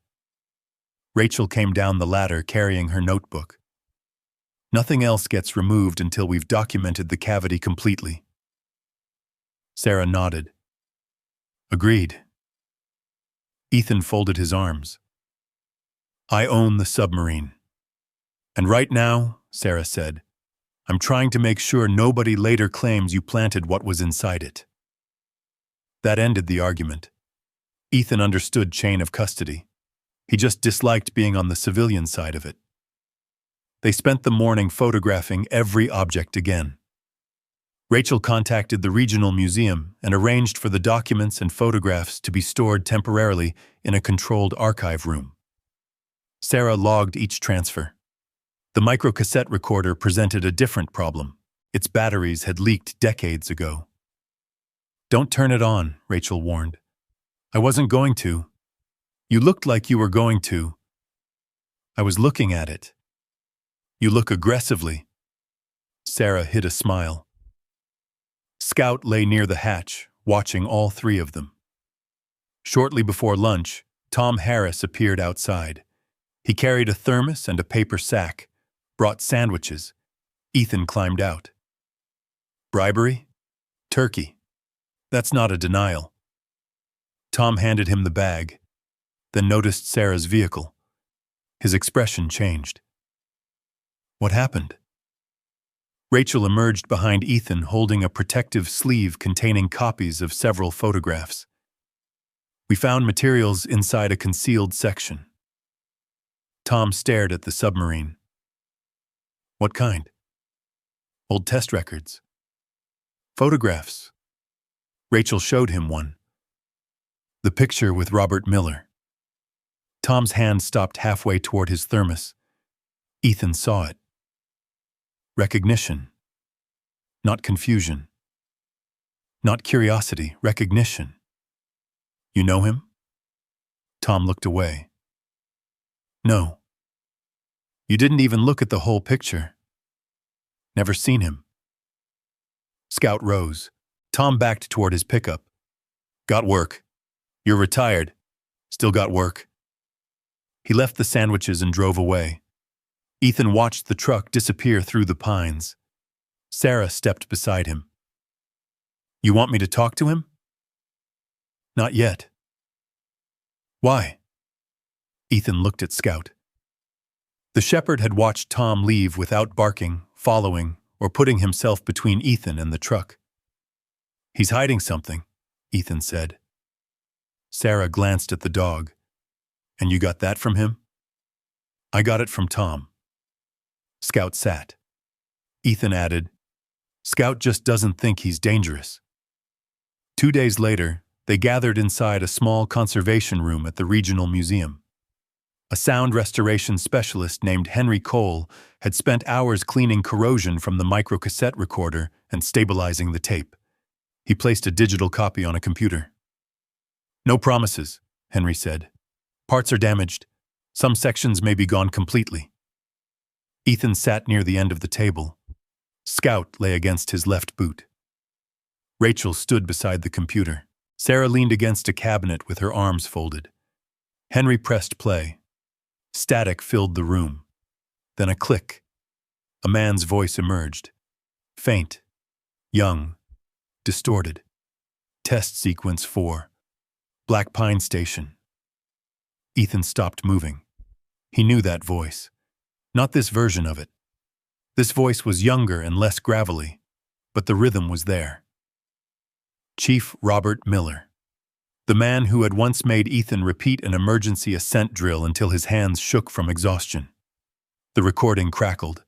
Rachel came down the ladder carrying her notebook. Nothing else gets removed until we've documented the cavity completely. Sarah nodded. Agreed. Ethan folded his arms. I own the submarine. And right now, Sarah said, I'm trying to make sure nobody later claims you planted what was inside it. That ended the argument. Ethan understood chain of custody. He just disliked being on the civilian side of it. They spent the morning photographing every object again. Rachel contacted the regional museum and arranged for the documents and photographs to be stored temporarily in a controlled archive room. Sarah logged each transfer. The microcassette recorder presented a different problem. Its batteries had leaked decades ago. "Don't turn it on," Rachel warned. "I wasn't going to. You looked like you were going to." "I was looking at it." "You look aggressively." Sarah hid a smile. Scout lay near the hatch, watching all three of them. Shortly before lunch, Tom Harris appeared outside. He carried a thermos and a paper sack, brought sandwiches. Ethan climbed out. "Bribery? Turkey. That's not a denial." Tom handed him the bag, then noticed Sarah's vehicle. His expression changed. "What happened?" Rachel emerged behind Ethan holding a protective sleeve containing copies of several photographs. "We found materials inside a concealed section." Tom stared at the submarine. "What kind?" "Old test records." "Photographs." Rachel showed him one. The picture with Robert Miller. Tom's hand stopped halfway toward his thermos. Ethan saw it. Recognition. Not confusion. Not curiosity, recognition. "You know him?" Tom looked away. "No." "You didn't even look at the whole picture?" "Never seen him." Scout rose. Tom backed toward his pickup. "Got work. You're retired. Still got work." He left the sandwiches and drove away. Ethan watched the truck disappear through the pines. Sarah stepped beside him. "You want me to talk to him?" "Not yet." "Why?" Ethan looked at Scout. The shepherd had watched Tom leave without barking, following, or putting himself between Ethan and the truck. "He's hiding something," Ethan said. Sarah glanced at the dog. "And you got that from him?" "I got it from Tom." Scout sat. Ethan added, "Scout just doesn't think he's dangerous." 2 days later, they gathered inside a small conservation room at the regional museum. A sound restoration specialist named Henry Cole had spent hours cleaning corrosion from the microcassette recorder and stabilizing the tape. He placed a digital copy on a computer. "No promises," Henry said. "Parts are damaged. Some sections may be gone completely." Ethan sat near the end of the table. Scout lay against his left boot. Rachel stood beside the computer. Sarah leaned against a cabinet with her arms folded. Henry pressed play. Static filled the room. Then a click. A man's voice emerged. Faint. Young. Distorted. "Test sequence 4. Black Pine Station." Ethan stopped moving. He knew that voice. Not this version of it. This voice was younger and less gravelly, but the rhythm was there. Chief Robert Miller. The man who had once made Ethan repeat an emergency ascent drill until his hands shook from exhaustion. The recording crackled.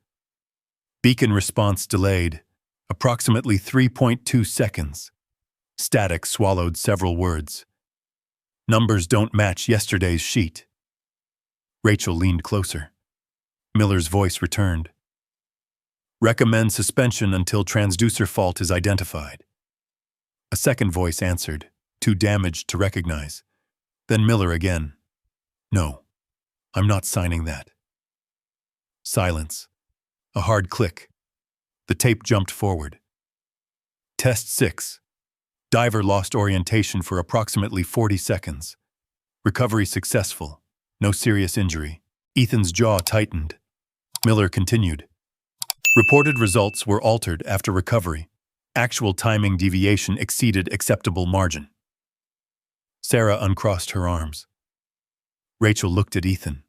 Beacon response delayed, approximately 3.2 seconds. Static swallowed several words. "Numbers don't match yesterday's sheet." Rachel leaned closer. Miller's voice returned. "Recommend suspension until transducer fault is identified." A second voice answered, too damaged to recognize. Then Miller again. "No, I'm not signing that." Silence. A hard click. The tape jumped forward. Test 6. Diver lost orientation for approximately 40 seconds. Recovery successful. No serious injury. Ethan's jaw tightened. Miller continued. Reported results were altered after recovery. Actual timing deviation exceeded acceptable margin. Sarah uncrossed her arms. Rachel looked at Ethan.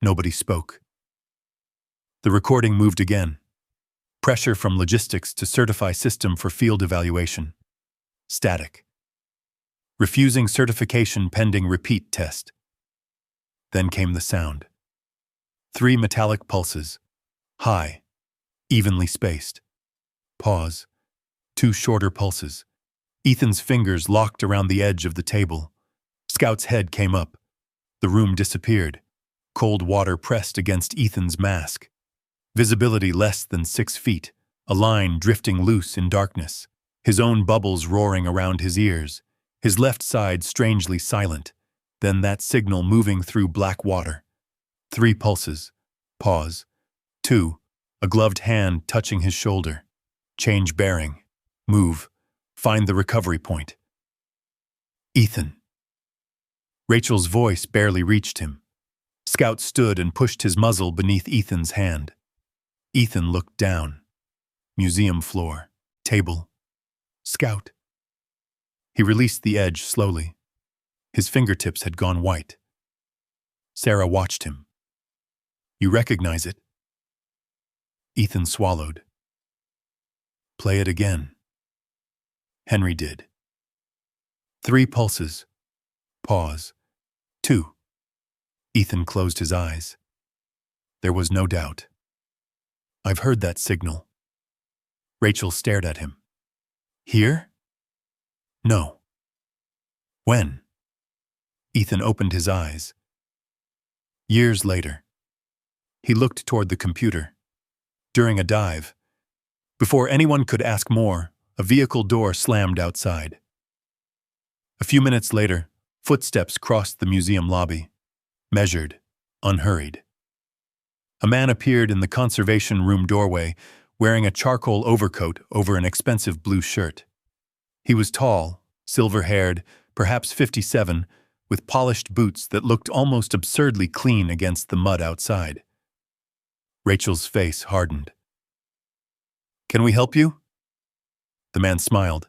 Nobody spoke. The recording moved again. Pressure from logistics to certify system for field evaluation. Static. refusing certification pending repeat test. Then came the sound. 3 metallic pulses, high, evenly spaced. Pause. 2 shorter pulses. Ethan's fingers locked around the edge of the table. Scout's head came up. The room disappeared. Cold water pressed against Ethan's mask. Visibility less than 6 feet, a line drifting loose in darkness, his own bubbles roaring around his ears, his left side strangely silent, then that signal moving through black water. 3 pulses. Pause. 2. A gloved hand touching his shoulder. Change bearing. Move. Find the recovery point. Ethan. Rachel's voice barely reached him. Scout stood and pushed his muzzle beneath Ethan's hand. Ethan looked down. Museum floor. Table. Scout. He released the edge slowly. His fingertips had gone white. Sarah watched him. You recognize it? Ethan swallowed. Play it again. Henry did. 3 pulses. Pause. 2. Ethan closed his eyes. There was no doubt. I've heard that signal. Rachel stared at him. Here? No. When? Ethan opened his eyes. Years later. He looked toward the computer. During a dive. Before anyone could ask more, a vehicle door slammed outside. A few minutes later, footsteps crossed the museum lobby. Measured, unhurried. A man appeared in the conservation room doorway, wearing a charcoal overcoat over an expensive blue shirt. He was tall, silver-haired, perhaps 57, with polished boots that looked almost absurdly clean against the mud outside. Rachel's face hardened. Can we help you? The man smiled.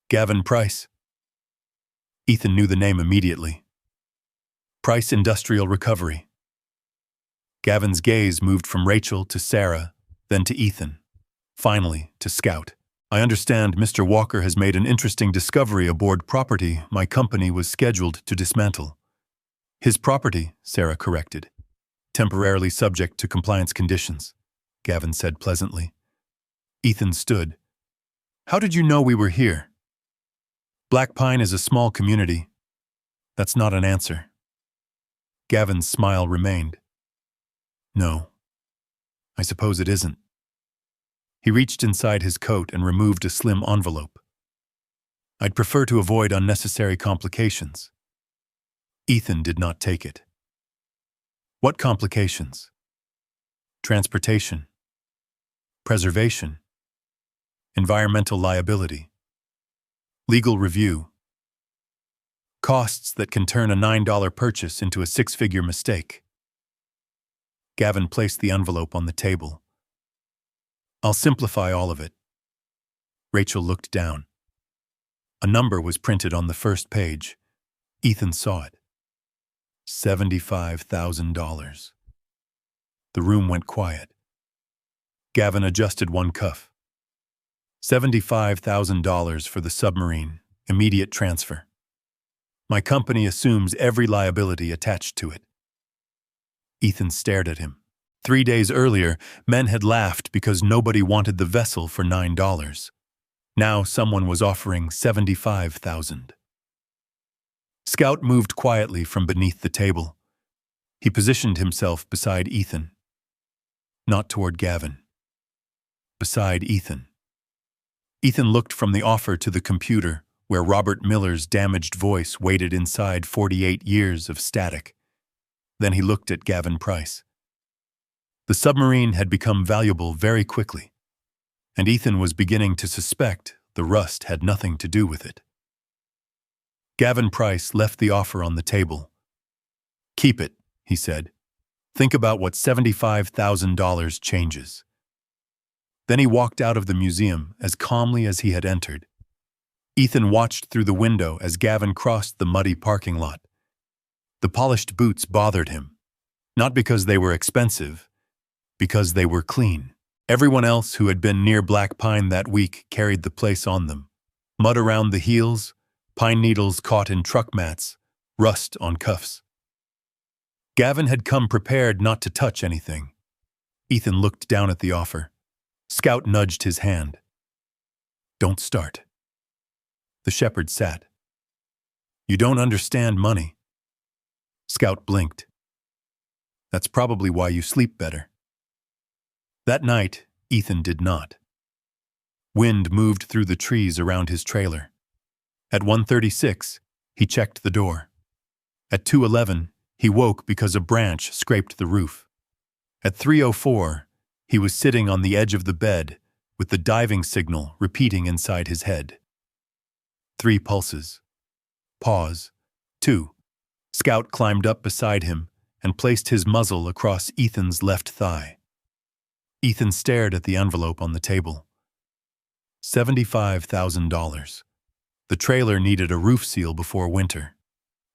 Gavin Price. Ethan knew the name immediately. Price Industrial Recovery. Gavin's gaze moved from Rachel to Sarah, then to Ethan, finally to Scout. I understand Mr. Walker has made an interesting discovery aboard property my company was scheduled to dismantle. His property, Sarah corrected. Temporarily subject to compliance conditions, Gavin said pleasantly. Ethan stood. How did you know we were here? Black Pine is a small community. That's not an answer. Gavin's smile remained. No. I suppose it isn't. He reached inside his coat and removed a slim envelope. I'd prefer to avoid unnecessary complications. Ethan did not take it. What complications? Transportation. Preservation. Environmental liability. Legal review. Costs that can turn a $9 purchase into a 6-figure mistake. Gavin placed the envelope on the table. I'll simplify all of it. Rachel looked down. A number was printed on the first page. Ethan saw it. $75,000. The room went quiet. Gavin adjusted one cuff. $75,000 for the submarine, immediate transfer. My company assumes every liability attached to it. Ethan stared at him. 3 days earlier, men had laughed because nobody wanted the vessel for $9. Now someone was offering $75,000. Scout moved quietly from beneath the table. He positioned himself beside Ethan. Not toward Gavin. Beside Ethan. Ethan looked from the offer to the computer, where Robert Miller's damaged voice waited inside 48 years of static. Then he looked at Gavin Price. The submarine had become valuable very quickly, and Ethan was beginning to suspect the rust had nothing to do with it. Gavin Price left the offer on the table. Keep it, he said. Think about what $75,000 changes. Then he walked out of the museum as calmly as he had entered. Ethan watched through the window as Gavin crossed the muddy parking lot. The polished boots bothered him, not because they were expensive, because they were clean. Everyone else who had been near Black Pine that week carried the place on them. Mud around the heels, pine needles caught in truck mats, rust on cuffs. Gavin had come prepared not to touch anything. Ethan looked down at the offer. Scout nudged his hand. "Don't start." The shepherd sat. "You don't understand money." Scout blinked. "That's probably why you sleep better." That night, Ethan did not. Wind moved through the trees around his trailer. At 1:36, he checked the door. At 2:11, he woke because a branch scraped the roof. At 3:04, he was sitting on the edge of the bed with the diving signal repeating inside his head. 3 pulses. Pause. 2. Scout climbed up beside him and placed his muzzle across Ethan's left thigh. Ethan stared at the envelope on the table. $75,000. The trailer needed a roof seal before winter.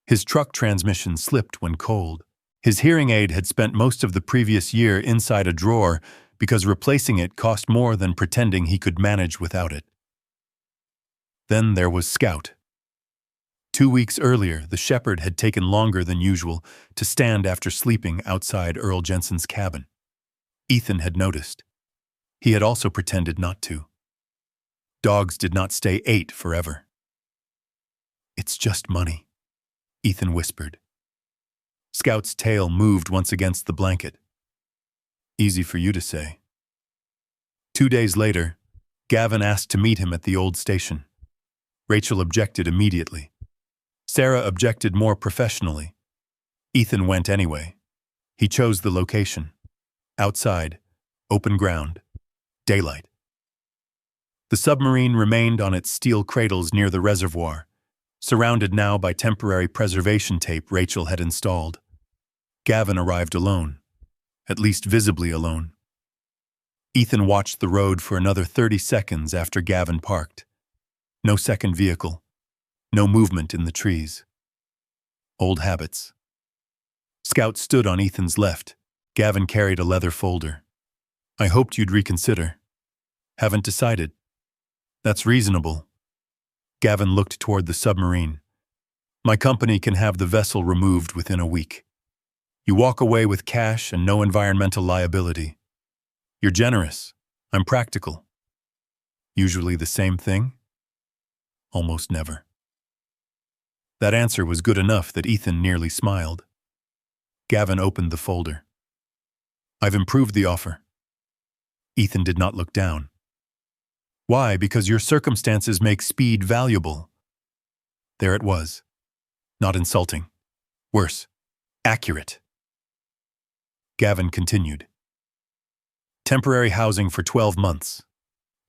His truck transmission slipped when cold. His hearing aid had spent most of the previous year inside a drawer because replacing it cost more than pretending he could manage without it. Then there was Scout. 2 weeks earlier, the shepherd had taken longer than usual to stand after sleeping outside Earl Jensen's cabin. Ethan had noticed. He had also pretended not to. Dogs did not stay 8 forever. "It's just money," Ethan whispered. Scout's tail moved once against the blanket. "Easy for you to say." 2 days later, Gavin asked to meet him at the old station. Rachel objected immediately. Sarah objected more professionally. Ethan went anyway. He chose the location. Outside, open ground, daylight. The submarine remained on its steel cradles near the reservoir, surrounded now by temporary preservation tape Rachel had installed. Gavin arrived alone, at least visibly alone. Ethan watched the road for another 30 seconds after Gavin parked. No second vehicle, no movement in the trees. Old habits. Scout stood on Ethan's left. Gavin carried a leather folder. "I hoped you'd reconsider." "Haven't decided." "That's reasonable." Gavin looked toward the submarine. "My company can have the vessel removed within a week. You walk away with cash and no environmental liability. You're generous. I'm practical." "Usually the same thing?" "Almost never." That answer was good enough that Ethan nearly smiled. Gavin opened the folder. "I've improved the offer." Ethan did not look down. "Why? Because your circumstances make speed valuable." There it was. Not insulting. Worse. Accurate. Gavin continued. "Temporary housing for 12 months.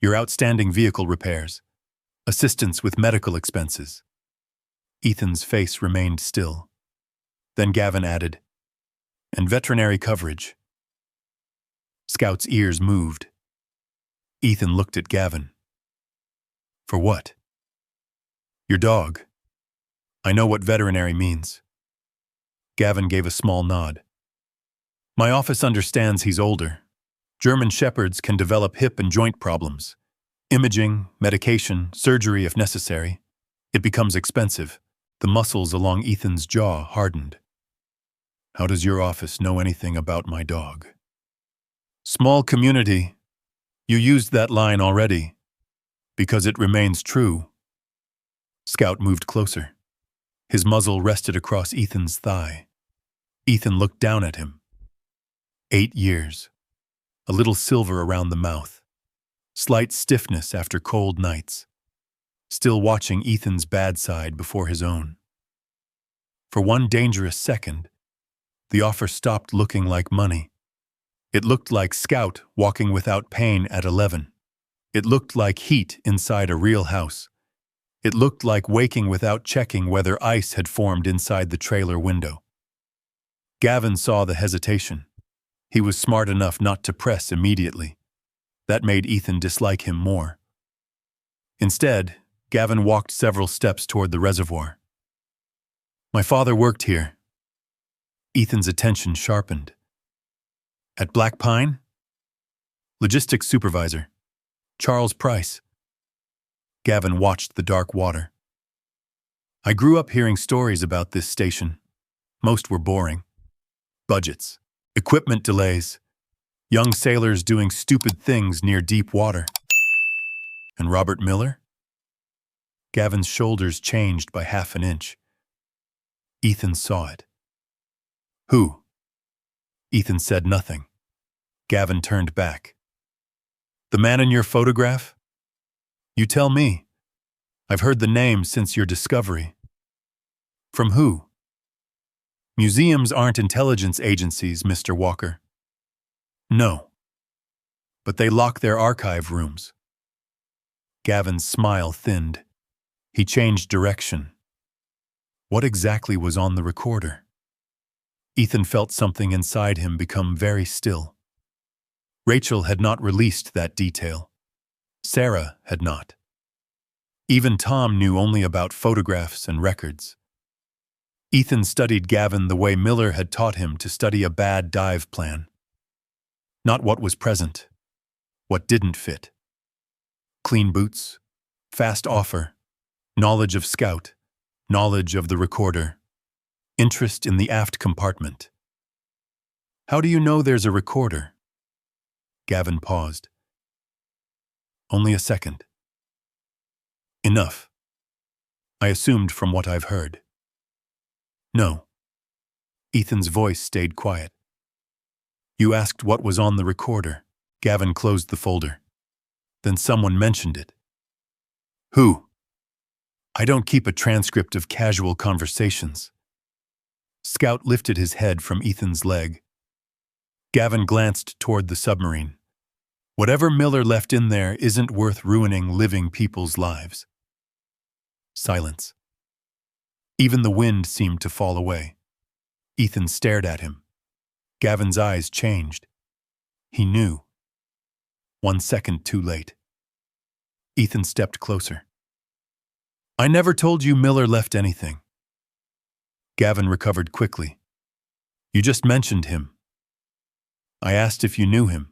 Your outstanding vehicle repairs. Assistance with medical expenses." Ethan's face remained still. Then Gavin added, "And veterinary coverage." Scout's ears moved. Ethan looked at Gavin. "For what?" "Your dog. I know what veterinary means." Gavin gave a small nod. "My office understands he's older. German shepherds can develop hip and joint problems. Imaging, medication, surgery if necessary. It becomes expensive." The muscles along Ethan's jaw hardened. "How does your office know anything about my dog?" "Small community. You used that line already. Because it remains true." Scout moved closer. His muzzle rested across Ethan's thigh. Ethan looked down at him. 8 years. A little silver around the mouth. Slight stiffness after cold nights. Still watching Ethan's bad side before his own. For one dangerous second, the offer stopped looking like money. It looked like Scout walking without pain at 11. It looked like heat inside a real house. It looked like waking without checking whether ice had formed inside the trailer window. Gavin saw the hesitation. He was smart enough not to press immediately. That made Ethan dislike him more. Instead, Gavin walked several steps toward the reservoir. "My father worked here." Ethan's attention sharpened. "At Black Pine?" "Logistics supervisor. Charles Price." Gavin watched the dark water. I grew up hearing stories about this station. Most were boring. Budgets, equipment delays, young sailors doing stupid things near deep water. And Robert Miller? Gavin's shoulders changed by half an inch. Ethan saw it. Who? Ethan said nothing. Gavin turned back. The man in your photograph? You tell me. I've heard the name since your discovery. From who? Museums aren't intelligence agencies, Mr. Walker. No. But they lock their archive rooms. Gavin's smile thinned. He changed direction. What exactly was on the recorder? Ethan felt something inside him become very still. Rachel had not released that detail. Sarah had not. Even Tom knew only about photographs and records. Ethan studied Gavin the way Miller had taught him to study a bad dive plan. Not what was present, what didn't fit. Clean boots, fast offer, knowledge of Scout, knowledge of the recorder, interest in the aft compartment. How do you know there's a recorder? Gavin paused. Only a second. Enough. I assumed from what I've heard. No. Ethan's voice stayed quiet. You asked what was on the recorder. Gavin closed the folder. Then someone mentioned it. Who? I don't keep a transcript of casual conversations. Scout lifted his head from Ethan's leg. Gavin glanced toward the submarine. Whatever Miller left in there isn't worth ruining living people's lives. Silence. Even the wind seemed to fall away. Ethan stared at him. Gavin's eyes changed. He knew. 1 second too late. Ethan stepped closer. I never told you Miller left anything. Gavin recovered quickly. You just mentioned him. I asked if you knew him.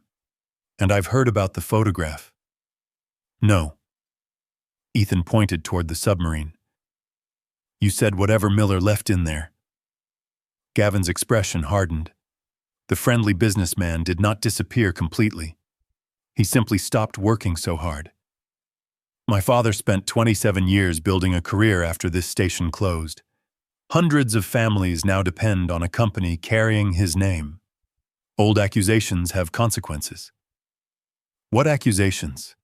And I've heard about the photograph. No. Ethan pointed toward the submarine. You said whatever Miller left in there. Gavin's expression hardened. The friendly businessman did not disappear completely. He simply stopped working so hard. My father spent 27 years building a career after this station closed. Hundreds of families now depend on a company carrying his name. Old accusations have consequences. What accusations?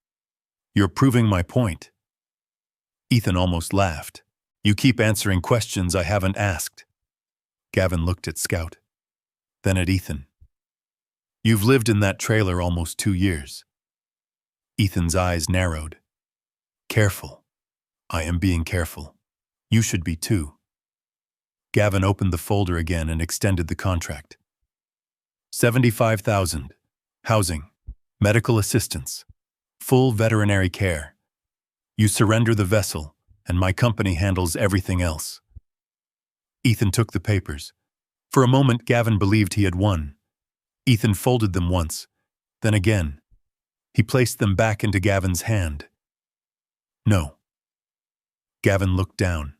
You're proving my point. Ethan almost laughed. You keep answering questions I haven't asked. Gavin looked at Scout, then at Ethan. You've lived in that trailer almost 2 years. Ethan's eyes narrowed. Careful. I am being careful. You should be too. Gavin opened the folder again and extended the contract. 75,000. Housing. Medical assistance. Full veterinary care. You surrender the vessel, and my company handles everything else. Ethan took the papers. For a moment, Gavin believed he had won. Ethan folded them once, then again. He placed them back into Gavin's hand. No. Gavin looked down.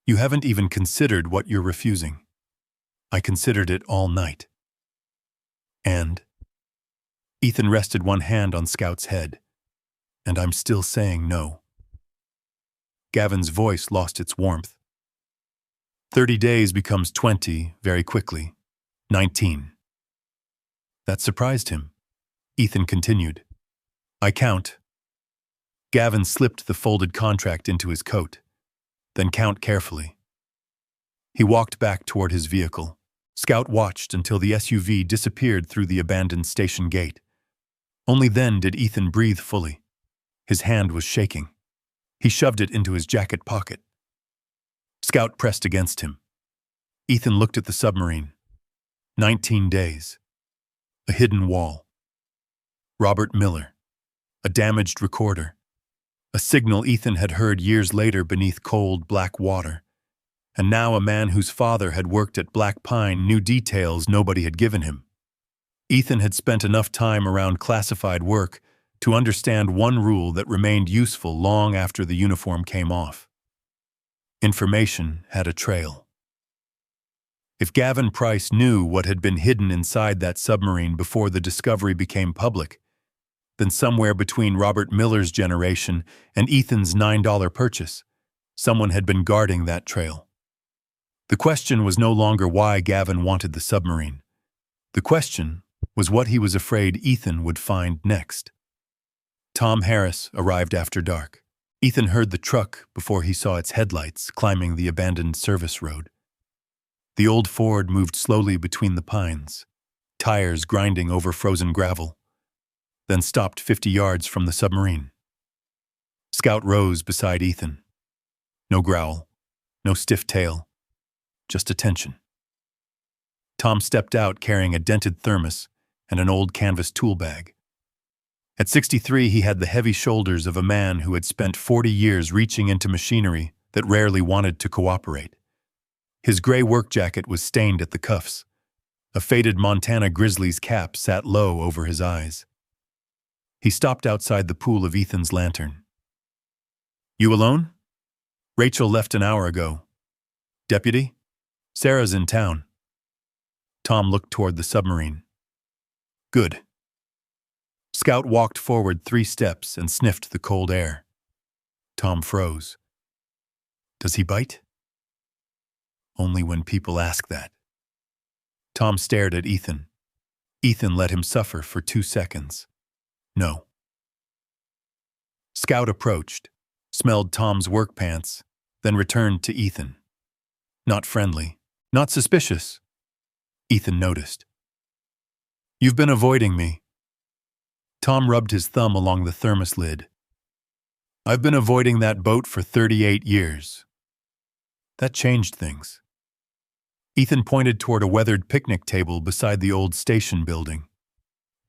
You haven't even considered what you're refusing. I considered it all night. And? Ethan rested one hand on Scout's head. And I'm still saying no. Gavin's voice lost its warmth. 30 days becomes 20 very quickly. 19. That surprised him. Ethan continued. I count. Gavin slipped the folded contract into his coat. Then count carefully. He walked back toward his vehicle. Scout watched until the SUV disappeared through the abandoned station gate. Only then did Ethan breathe fully. His hand was shaking. He shoved it into his jacket pocket. Scout pressed against him. Ethan looked at the submarine. 19 days. A hidden wall. Robert Miller. A damaged recorder. A signal Ethan had heard years later beneath cold, black water. And now a man whose father had worked at Black Pine knew details nobody had given him. Ethan had spent enough time around classified work to understand one rule that remained useful long after the uniform came off. Information had a trail. If Gavin Price knew what had been hidden inside that submarine before the discovery became public, then somewhere between Robert Miller's generation and Ethan's $9 purchase, someone had been guarding that trail. The question was no longer why Gavin wanted the submarine. The question was what he was afraid Ethan would find next. Tom Harris arrived after dark. Ethan heard the truck before he saw its headlights climbing the abandoned service road. The old Ford moved slowly between the pines, tires grinding over frozen gravel, then stopped 50 yards from the submarine. Scout rose beside Ethan. No growl, no stiff tail, just attention. Tom stepped out carrying a dented thermos and an old canvas tool bag. At 63, he had the heavy shoulders of a man who had spent 40 years reaching into machinery that rarely wanted to cooperate. His gray work jacket was stained at the cuffs. A faded Montana Grizzlies cap sat low over his eyes. He stopped outside the pool of Ethan's lantern. "You alone?" "Rachel left an hour ago." "Deputy?" "Sarah's in town." Tom looked toward the submarine. "Good." Scout walked forward 3 steps and sniffed the cold air. Tom froze. "Does he bite?" "Only when people ask that." Tom stared at Ethan. Ethan let him suffer for 2 seconds. "No." Scout approached, smelled Tom's work pants, then returned to Ethan. Not friendly, not suspicious. Ethan noticed. "You've been avoiding me." Tom rubbed his thumb along the thermos lid. "I've been avoiding that boat for 38 years. That changed things." Ethan pointed toward a weathered picnic table beside the old station building.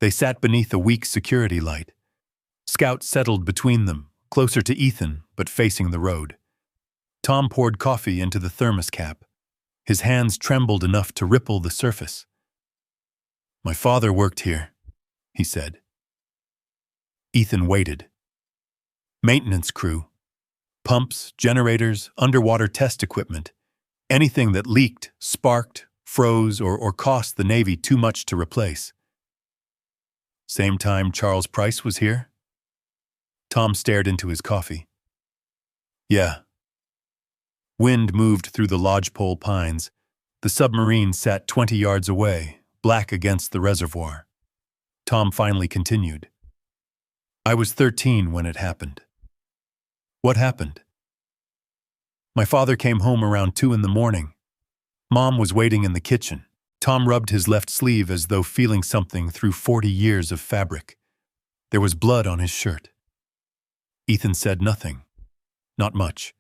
They sat beneath a weak security light. Scout settled between them, closer to Ethan, but facing the road. Tom poured coffee into the thermos cap. His hands trembled enough to ripple the surface. "My father worked here," he said. Ethan waited. Maintenance crew. Pumps, generators, underwater test equipment. Anything that leaked, sparked, froze, or cost the Navy too much to replace. "Same time Charles Price was here?" Tom stared into his coffee. "Yeah." Wind moved through the lodgepole pines. The submarine sat 20 yards away, black against the reservoir. Tom finally continued. "I was 13 when it happened." "What happened?" "My father came home around 2 in the morning. Mom was waiting in the kitchen." Tom rubbed his left sleeve as though feeling something through 40 years of fabric. There was blood on his shirt. Ethan said nothing. Not much.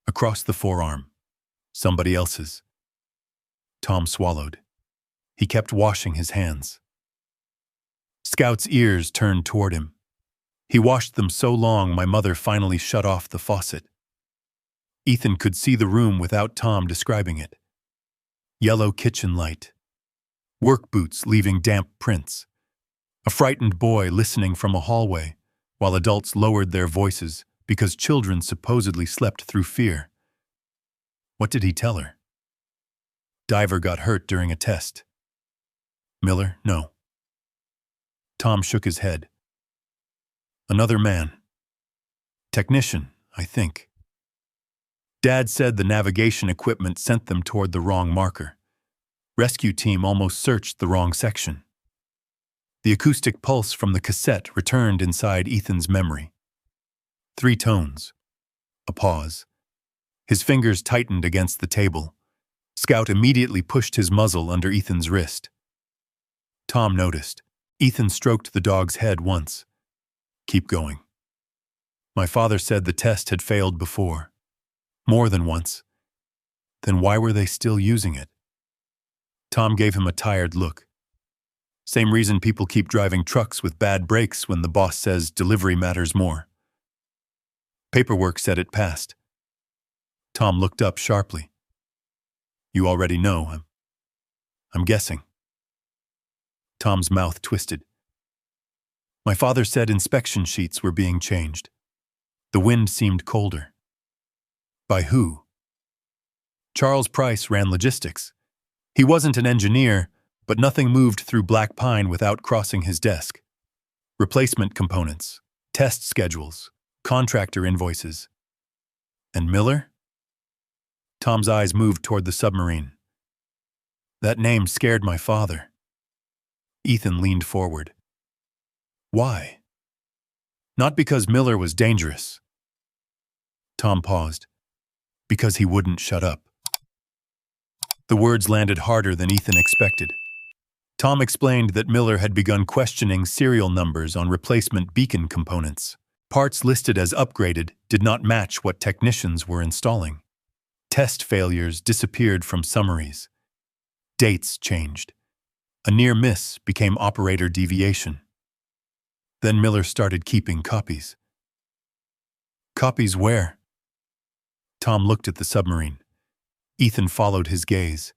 Across the forearm. Somebody else's. Tom swallowed. He kept washing his hands. Scout's ears turned toward him. "He washed them so long my mother finally shut off the faucet." Ethan could see the room without Tom describing it. Yellow kitchen light. Work boots leaving damp prints. A frightened boy listening from a hallway, while adults lowered their voices because children supposedly slept through fear. What did he tell her? Diver got hurt during a test. Miller? No. Tom shook his head. Another man. Technician, I think. Dad said the navigation equipment sent them toward the wrong marker. Rescue team almost searched the wrong section. The acoustic pulse from the cassette returned inside Ethan's memory. 3 tones. A pause. His fingers tightened against the table. Scout immediately pushed his muzzle under Ethan's wrist. Tom noticed. Ethan stroked the dog's head once. "Keep going." "My father said the test had failed before. More than once. Then why were they still using it?" Tom gave him a tired look. "Same reason people keep driving trucks with bad brakes when the boss says delivery matters more." "Paperwork said it passed." Tom looked up sharply. "You already know, I'm guessing." Tom's mouth twisted. "My father said inspection sheets were being changed." The wind seemed colder. "By who?" Charles Price ran logistics. He wasn't an engineer, but nothing moved through Black Pine without crossing his desk. Replacement components, test schedules, contractor invoices. And Miller? Tom's eyes moved toward the submarine. That name scared my father. Ethan leaned forward. Why? Not because Miller was dangerous. Tom paused. Because he wouldn't shut up. The words landed harder than Ethan expected. Tom explained that Miller had begun questioning serial numbers on replacement beacon components. Parts listed as upgraded did not match what technicians were installing. Test failures disappeared from summaries. Dates changed. A near miss became operator deviation. Then Miller started keeping copies. Copies where? Tom looked at the submarine. Ethan followed his gaze.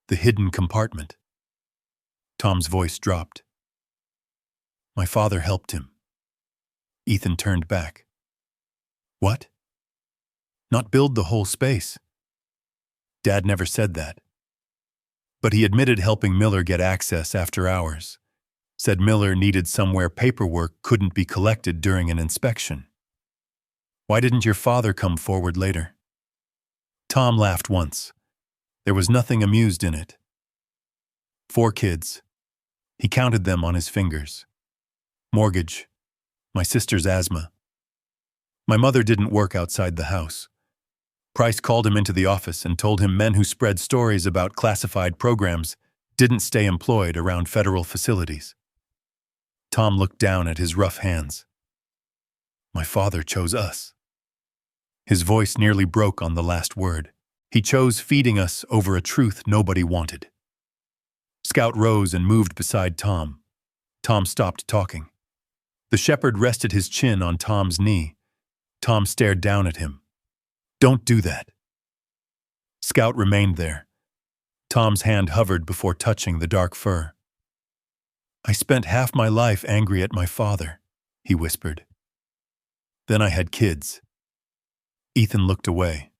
The hidden compartment. Tom's voice dropped. My father helped him. Ethan turned back. What? Not build the whole space. Dad never said that. But he admitted helping Miller get access after hours. Said Miller needed somewhere paperwork couldn't be collected during an inspection. Why didn't your father come forward later? Tom laughed once. There was nothing amused in it. 4 kids. He counted them on his fingers. Mortgage. My sister's asthma. My mother didn't work outside the house. Price called him into the office and told him men who spread stories about classified programs didn't stay employed around federal facilities. Tom looked down at his rough hands. My father chose us. His voice nearly broke on the last word. He chose feeding us over a truth nobody wanted. Scout rose and moved beside Tom. Tom stopped talking. The shepherd rested his chin on Tom's knee. Tom stared down at him. Don't do that. Scout remained there. Tom's hand hovered before touching the dark fur. I spent half my life angry at my father, he whispered. Then I had kids. Ethan looked away.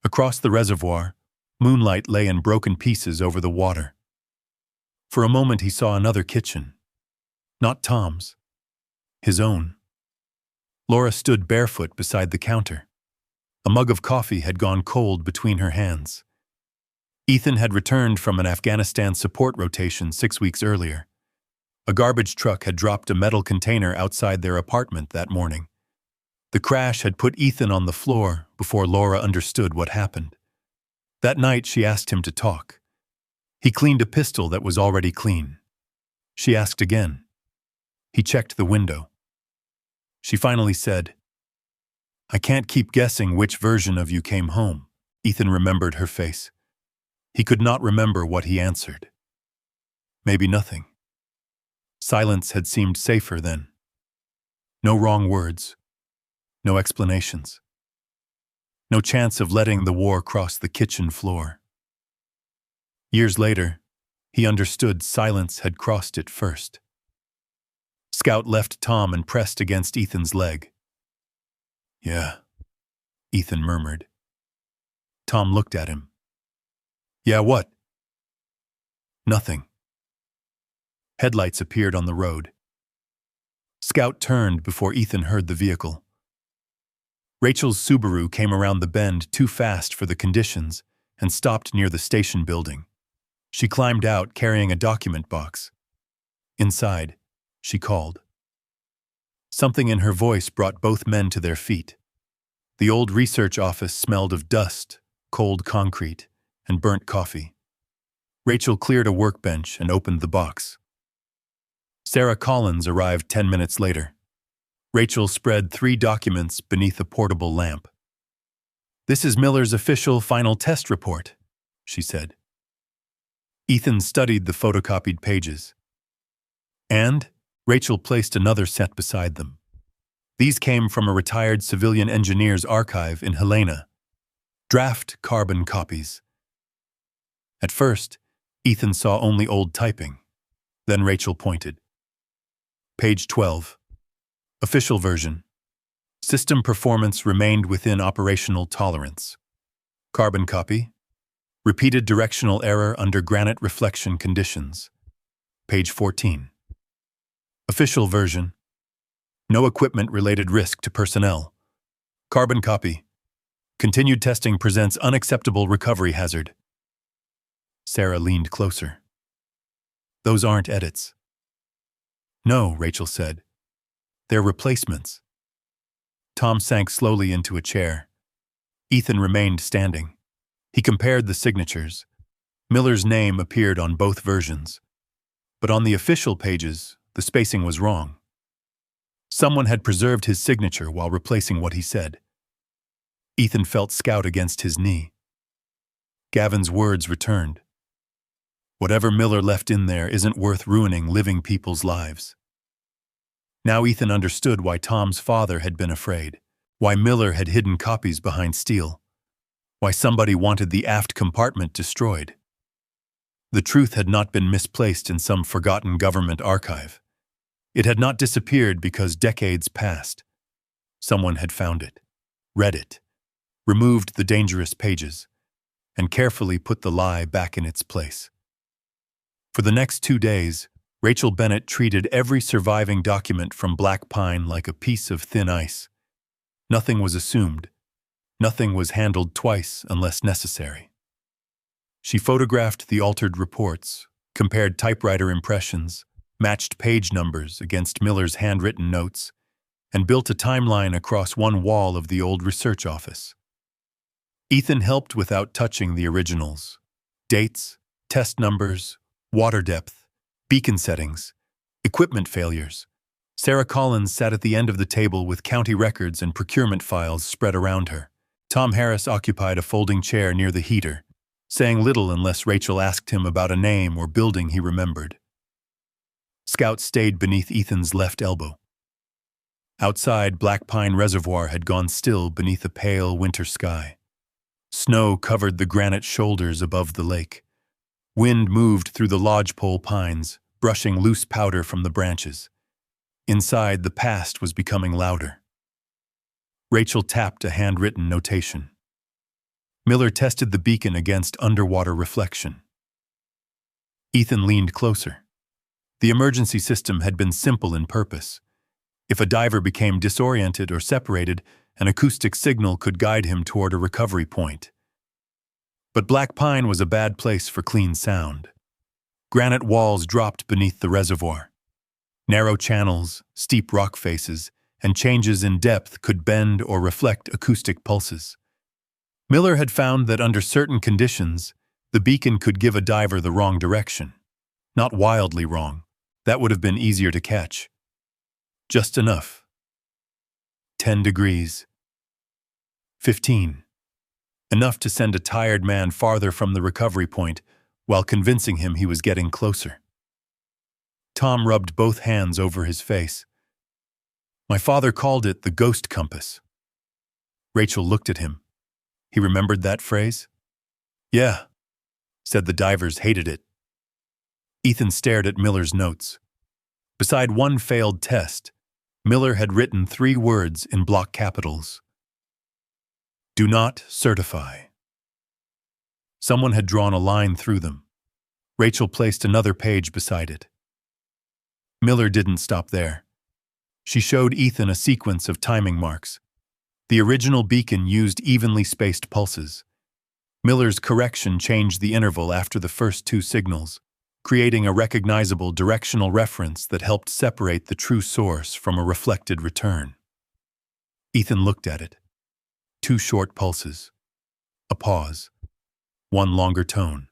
Across the reservoir, moonlight lay in broken pieces over the water. For a moment he saw another kitchen. Not Tom's. His own. Laura stood barefoot beside the counter. A mug of coffee had gone cold between her hands. Ethan had returned from an Afghanistan support rotation 6 weeks earlier. A garbage truck had dropped a metal container outside their apartment that morning. The crash had put Ethan on the floor before Laura understood what happened. That night she asked him to talk. He cleaned a pistol that was already clean. She asked again. He checked the window. She finally said, I can't keep guessing which version of you came home. Ethan remembered her face. He could not remember what he answered. Maybe nothing. Silence had seemed safer then. No wrong words. No explanations. No chance of letting the war cross the kitchen floor. Years later, he understood silence had crossed it first. Scout left Tom and pressed against Ethan's leg. Yeah, Ethan murmured. Tom looked at him. Yeah, what? Nothing. Headlights appeared on the road. Scout turned before Ethan heard the vehicle. Rachel's Subaru came around the bend too fast for the conditions and stopped near the station building. She climbed out carrying a document box. Inside, she called. Something in her voice brought both men to their feet. The old research office smelled of dust, cold concrete, and burnt coffee. Rachel cleared a workbench and opened the box. Sarah Collins arrived 10 minutes later. Rachel spread 3 documents beneath a portable lamp. This is Miller's official final test report, she said. Ethan studied the photocopied pages. And Rachel placed another set beside them. These came from a retired civilian engineer's archive in Helena. Draft carbon copies. At first, Ethan saw only old typing. Then Rachel pointed. Page 12. Official version. System performance remained within operational tolerance. Carbon copy. Repeated directional error under granite reflection conditions. Page 14. Official version. No equipment-related risk to personnel. Carbon copy. Continued testing presents unacceptable recovery hazard. Sarah leaned closer. Those aren't edits. No, Rachel said. They're replacements. Tom sank slowly into a chair. Ethan remained standing. He compared the signatures. Miller's name appeared on both versions. But on the official pages, the spacing was wrong. Someone had preserved his signature while replacing what he said. Ethan felt Scout against his knee. Gavin's words returned. Whatever Miller left in there isn't worth ruining living people's lives. Now Ethan understood why Tom's father had been afraid, why Miller had hidden copies behind steel, why somebody wanted the aft compartment destroyed. The truth had not been misplaced in some forgotten government archive. It had not disappeared because decades passed. Someone had found it, read it, removed the dangerous pages, and carefully put the lie back in its place. For the next 2 days, Rachel Bennett treated every surviving document from Black Pine like a piece of thin ice. Nothing was assumed. Nothing was handled twice unless necessary. She photographed the altered reports, compared typewriter impressions, matched page numbers against Miller's handwritten notes, and built a timeline across one wall of the old research office. Ethan helped without touching the originals. Dates, test numbers, water depth, beacon settings, equipment failures. Sarah Collins sat at the end of the table with county records and procurement files spread around her. Tom Harris occupied a folding chair near the heater, saying little unless Rachel asked him about a name or building he remembered. Scout stayed beneath Ethan's left elbow. Outside, Black Pine Reservoir had gone still beneath a pale winter sky. Snow covered the granite shoulders above the lake. Wind moved through the lodgepole pines, brushing loose powder from the branches. Inside, the past was becoming louder. Rachel tapped a handwritten notation. Miller tested the beacon against underwater reflection. Ethan leaned closer. The emergency system had been simple in purpose. If a diver became disoriented or separated, an acoustic signal could guide him toward a recovery point. But Black Pine was a bad place for clean sound. Granite walls dropped beneath the reservoir. Narrow channels, steep rock faces, and changes in depth could bend or reflect acoustic pulses. Miller had found that under certain conditions, the beacon could give a diver the wrong direction. Not wildly wrong. That would have been easier to catch. Just enough. 10 degrees. 15. Enough to send a tired man farther from the recovery point while convincing him he was getting closer. Tom rubbed both hands over his face. My father called it the ghost compass. Rachel looked at him. He remembered that phrase? Yeah, said the divers hated it. Ethan stared at Miller's notes. Beside one failed test, Miller had written 3 words in block capitals. Do not certify. Someone had drawn a line through them. Rachel placed another page beside it. Miller didn't stop there. She showed Ethan a sequence of timing marks. The original beacon used evenly spaced pulses. Miller's correction changed the interval after the first 2 signals, creating a recognizable directional reference that helped separate the true source from a reflected return. Ethan looked at it. 2 short pulses. A pause. 1 longer tone.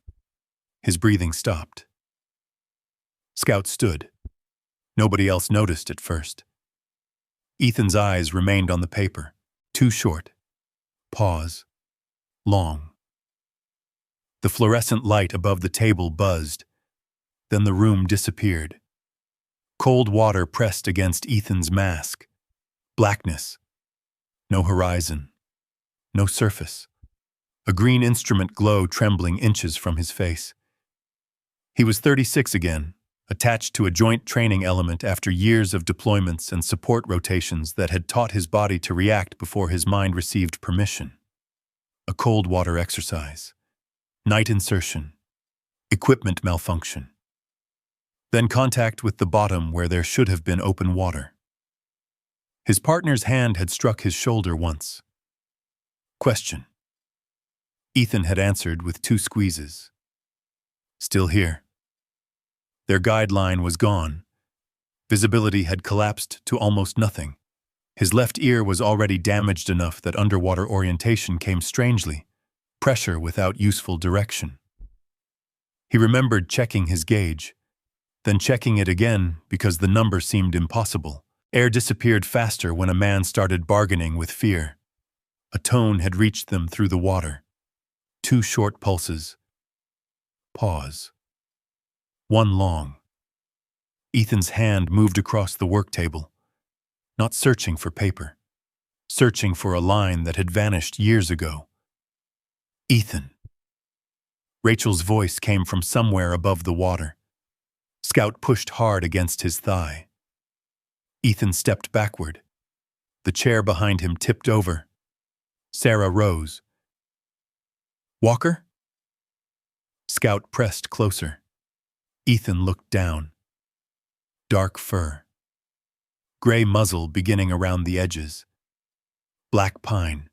His breathing stopped. Scout stood. Nobody else noticed at first. Ethan's eyes remained on the paper. 2 short. Pause. Long. The fluorescent light above the table buzzed. Then the room disappeared. Cold water pressed against Ethan's mask. Blackness. No horizon. No surface. A green instrument glow trembling inches from his face. He was 36 again, attached to a joint training element after years of deployments and support rotations that had taught his body to react before his mind received permission. a cold water exercise, night insertion, equipment malfunction. Then contact with the bottom where there should have been open water. His partner's hand had struck his shoulder once. Question. Ethan had answered with 2 squeezes. Still here. Their guideline was gone. Visibility had collapsed to almost nothing. His left ear was already damaged enough that underwater orientation came strangely, pressure without useful direction. He remembered checking his gauge, then checking it again because the number seemed impossible. Air disappeared faster when a man started bargaining with fear. A tone had reached them through the water. 2 short pulses. Pause. 1 long. Ethan's hand moved across the work table, not searching for paper, searching for a line that had vanished years ago. Ethan. Rachel's voice came from somewhere above the water. Scout pushed hard against his thigh. Ethan stepped backward. The chair behind him tipped over. Sarah rose. Walker? Scout pressed closer. Ethan looked down. Dark fur. Gray muzzle beginning around the edges. Black pine.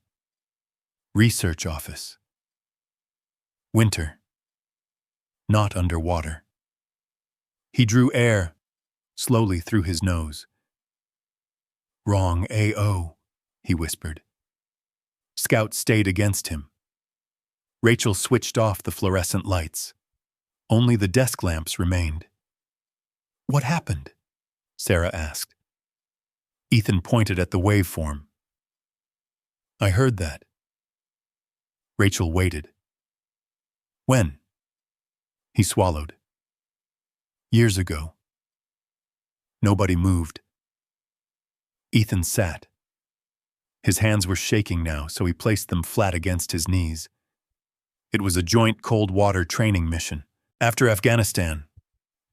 Research office. Winter. Not underwater. He drew air slowly through his nose. Wrong AO, he whispered. Scout stayed against him. Rachel switched off the fluorescent lights. Only the desk lamps remained. What happened? Sarah asked. Ethan pointed at the waveform. I heard that. Rachel waited. When? He swallowed. Years ago. Nobody moved. Ethan sat. His hands were shaking now, so he placed them flat against his knees. It was a joint cold water training mission. After Afghanistan,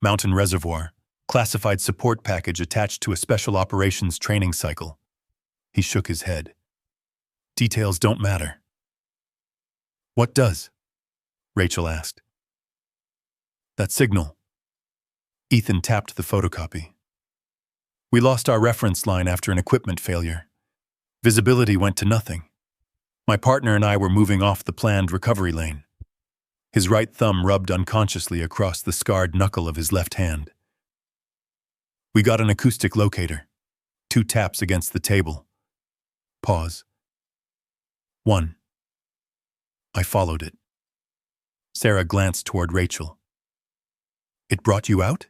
Mountain Reservoir, classified support package attached to a special operations training cycle. He shook his head. Details don't matter. What does? Rachel asked. That signal. Ethan tapped the photocopy. We lost our reference line after an equipment failure. Visibility went to nothing. My partner and I were moving off the planned recovery lane. His right thumb rubbed unconsciously across the scarred knuckle of his left hand. We got an acoustic locator. 2 taps against the table. Pause. 1. I followed it. Sarah glanced toward Rachel. It brought you out?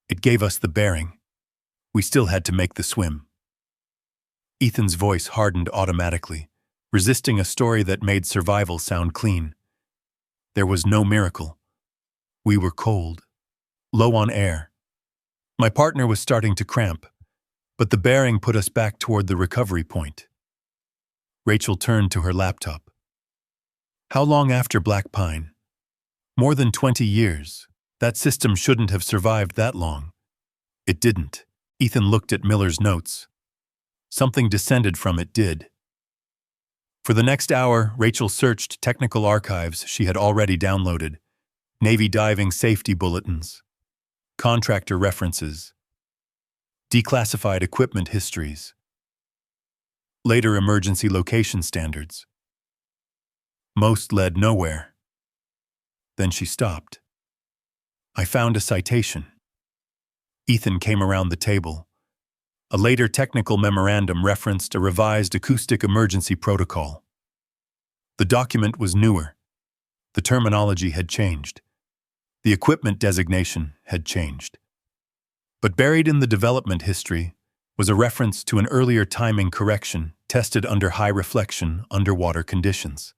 It gave us the bearing. We still had to make the swim. Ethan's voice hardened automatically, resisting a story that made survival sound clean. There was no miracle. We were cold, low on air. My partner was starting to cramp, but the bearing put us back toward the recovery point. Rachel turned to her laptop. How long after Black Pine? More than 20 years. That system shouldn't have survived that long. It didn't. Ethan looked at Miller's notes. Something descended from it did. For the next hour, Rachel searched technical archives she had already downloaded, Navy diving safety bulletins, contractor references, declassified equipment histories, later emergency location standards. Most led nowhere. Then she stopped. I found a citation. Ethan came around the table. A later technical memorandum referenced a revised acoustic emergency protocol. The document was newer. The terminology had changed. The equipment designation had changed. But buried in the development history was a reference to an earlier timing correction tested under high reflection underwater conditions.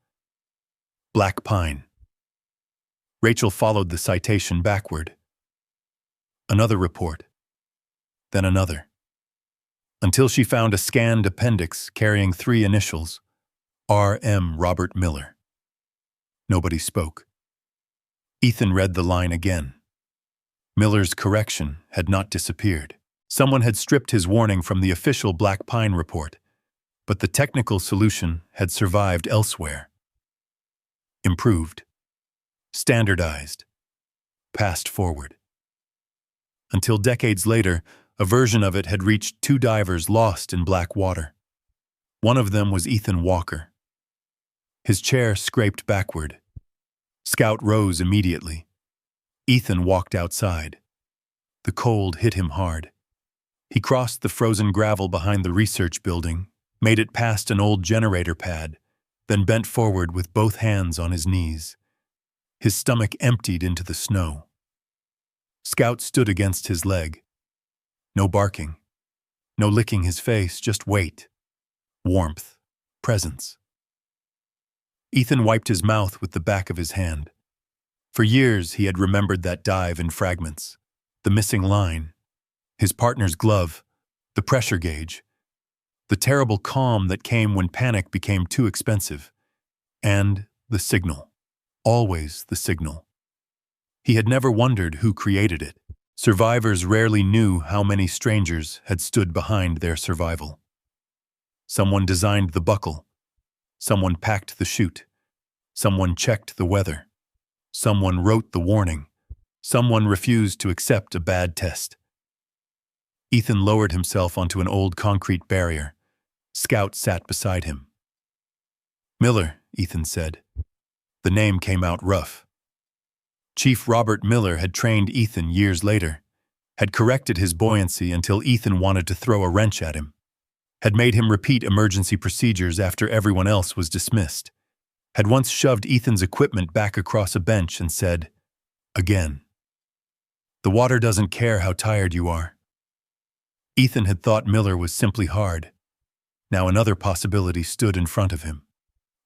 Black Pine. Rachel followed the citation backward. Another report. Then another. Until she found a scanned appendix carrying 3 initials, R.M. Robert Miller. Nobody spoke. Ethan read the line again. Miller's correction had not disappeared. Someone had stripped his warning from the official Black Pine report, But the technical solution had survived elsewhere. Improved. Standardized. Passed forward. Until decades later, a version of it had reached two divers lost in black water. One of them was Ethan Walker. His chair scraped backward. Scout rose immediately. Ethan walked outside. The cold hit him hard. He crossed the frozen gravel behind the research building, made it past an old generator pad, then bent forward with both hands on his knees. His stomach emptied into the snow. Scout stood against his leg. No barking. No licking his face, just weight. Warmth. Presence. Ethan wiped his mouth with the back of his hand. For years he had remembered that dive in fragments. The missing line. His partner's glove. The pressure gauge. The terrible calm that came when panic became too expensive. And the signal. Always the signal. He had never wondered who created it. Survivors rarely knew how many strangers had stood behind their survival. Someone designed the buckle. Someone packed the chute. Someone checked the weather. Someone wrote the warning. Someone refused to accept a bad test. Ethan lowered himself onto an old concrete barrier. Scout sat beside him. "Miller," Ethan said. The name came out rough. Chief Robert Miller had trained Ethan years later, had corrected his buoyancy until Ethan wanted to throw a wrench at him, had made him repeat emergency procedures after everyone else was dismissed, had once shoved Ethan's equipment back across a bench and said, "Again. The water doesn't care how tired you are." Ethan had thought Miller was simply hard. Now another possibility stood in front of him.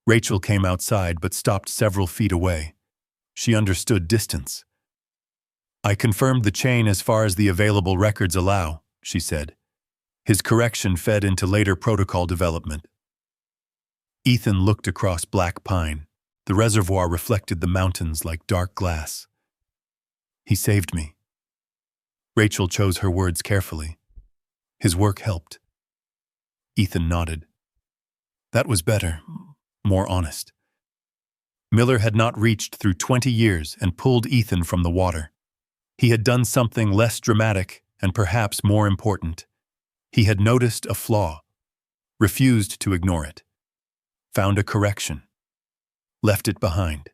Rachel came outside but stopped several feet away. She understood distance. "I confirmed the chain as far as the available records allow," she said. His correction fed into later protocol development. Ethan looked across black pine. The reservoir reflected the mountains like dark glass. "He saved me." Rachel chose her words carefully. "His work helped." Ethan nodded. That was better, more honest. Miller had not reached through 20 years and pulled Ethan from the water. He had done something less dramatic and perhaps more important. He had noticed a flaw, refused to ignore it, found a correction, left it behind.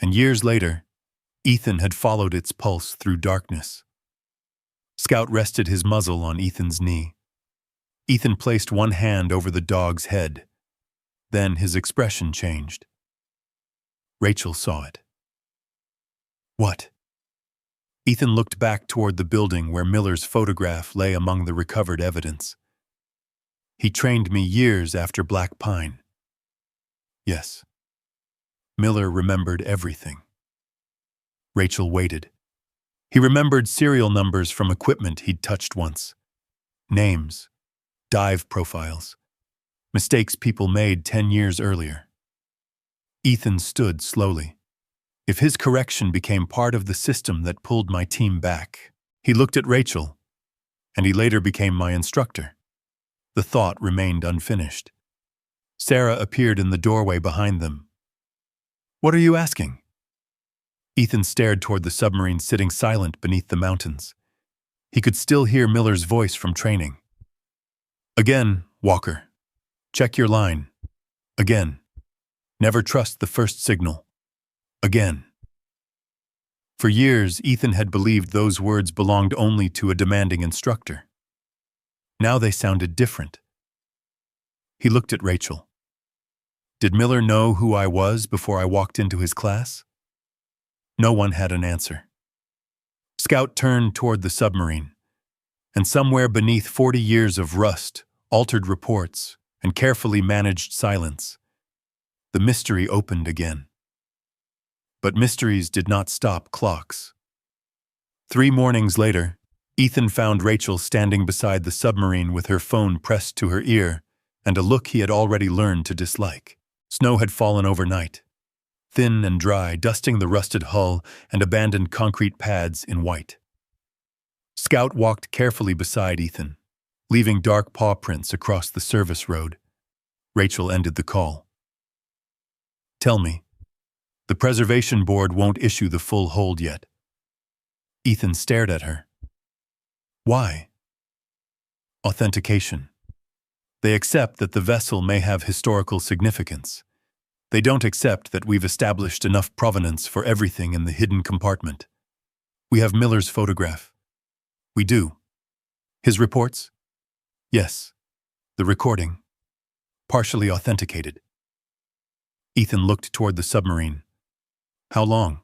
And years later, Ethan had followed its pulse through darkness. Scout rested his muzzle on Ethan's knee. Ethan placed one hand over the dog's head. Then his expression changed. Rachel saw it. "What?" Ethan looked back toward the building where Miller's photograph lay among the recovered evidence. "He trained me years after Black Pine." Yes. Miller remembered everything. Rachel waited. He remembered serial numbers from equipment he'd touched once. Names. Dive profiles. Mistakes people made 10 years earlier. Ethan stood slowly. If his correction became part of the system that pulled my team back, he looked at Rachel, and he later became my instructor. The thought remained unfinished. Sarah appeared in the doorway behind them. "What are you asking?" Ethan stared toward the submarine sitting silent beneath the mountains. He could still hear Miller's voice from training. "Again, Walker. Check your line. Again. Never trust the first signal. Again." For years, Ethan had believed those words belonged only to a demanding instructor. Now they sounded different. He looked at Rachel. Did Miller know who I was before I walked into his class? No one had an answer. Scout turned toward the submarine, and somewhere beneath 40 years of rust, altered reports, and carefully managed silence, the mystery opened again. But mysteries did not stop clocks. 3 mornings later, Ethan found Rachel standing beside the submarine with her phone pressed to her ear and a look he had already learned to dislike. Snow had fallen overnight, thin and dry, dusting the rusted hull and abandoned concrete pads in white. Scout walked carefully beside Ethan, leaving dark paw prints across the service road. Rachel ended the call. Tell me, the preservation board won't issue the full hold yet. Ethan stared at her. Why? Authentication. They accept that the vessel may have historical significance. They don't accept that we've established enough provenance for everything in the hidden compartment. We have Miller's photograph. We do. His reports? Yes. The recording. Partially authenticated. Ethan looked toward the submarine. How long?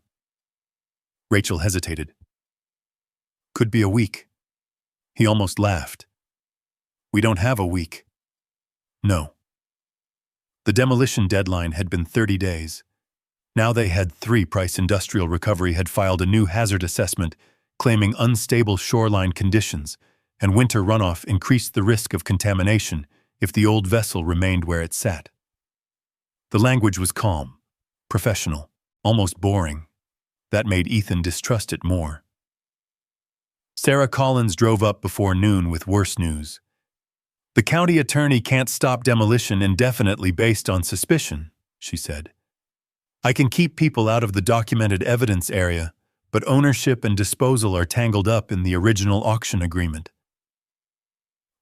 Rachel hesitated. Could be a week. He almost laughed. We don't have a week. No. The demolition deadline had been 30 days. Now they had 3. Price Industrial Recovery had filed a new hazard assessment claiming unstable shoreline conditions, and winter runoff increased the risk of contamination if the old vessel remained where it sat. The language was calm, professional, almost boring. That made Ethan distrust it more. Sarah Collins drove up before noon with worse news. The county attorney can't stop demolition indefinitely based on suspicion, she said. I can keep people out of the documented evidence area, but ownership and disposal are tangled up in the original auction agreement.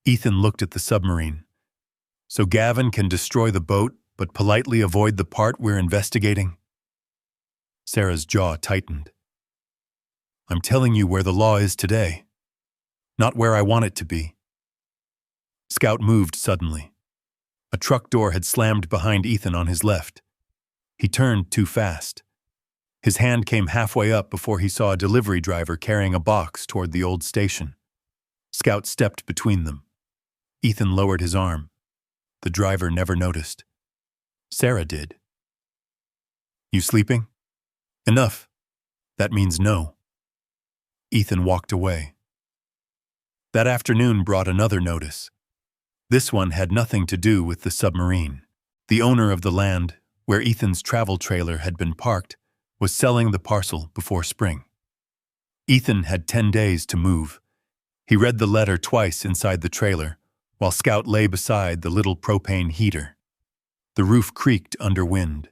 Ethan looked at the submarine. So Gavin can destroy the boat, but politely avoid the part we're investigating? Sarah's jaw tightened. I'm telling you where the law is today, not where I want it to be. Scout moved suddenly. A truck door had slammed behind Ethan on his left. He turned too fast. His hand came halfway up before he saw a delivery driver carrying a box toward the old station. Scout stepped between them. Ethan lowered his arm. The driver never noticed. Sarah did. You sleeping? Enough. That means no. Ethan walked away. That afternoon brought another notice. This one had nothing to do with the submarine. The owner of the land, where Ethan's travel trailer had been parked, was selling the parcel before spring. Ethan had 10 days to move. He read the letter twice inside the trailer, while Scout lay beside the little propane heater. The roof creaked under wind.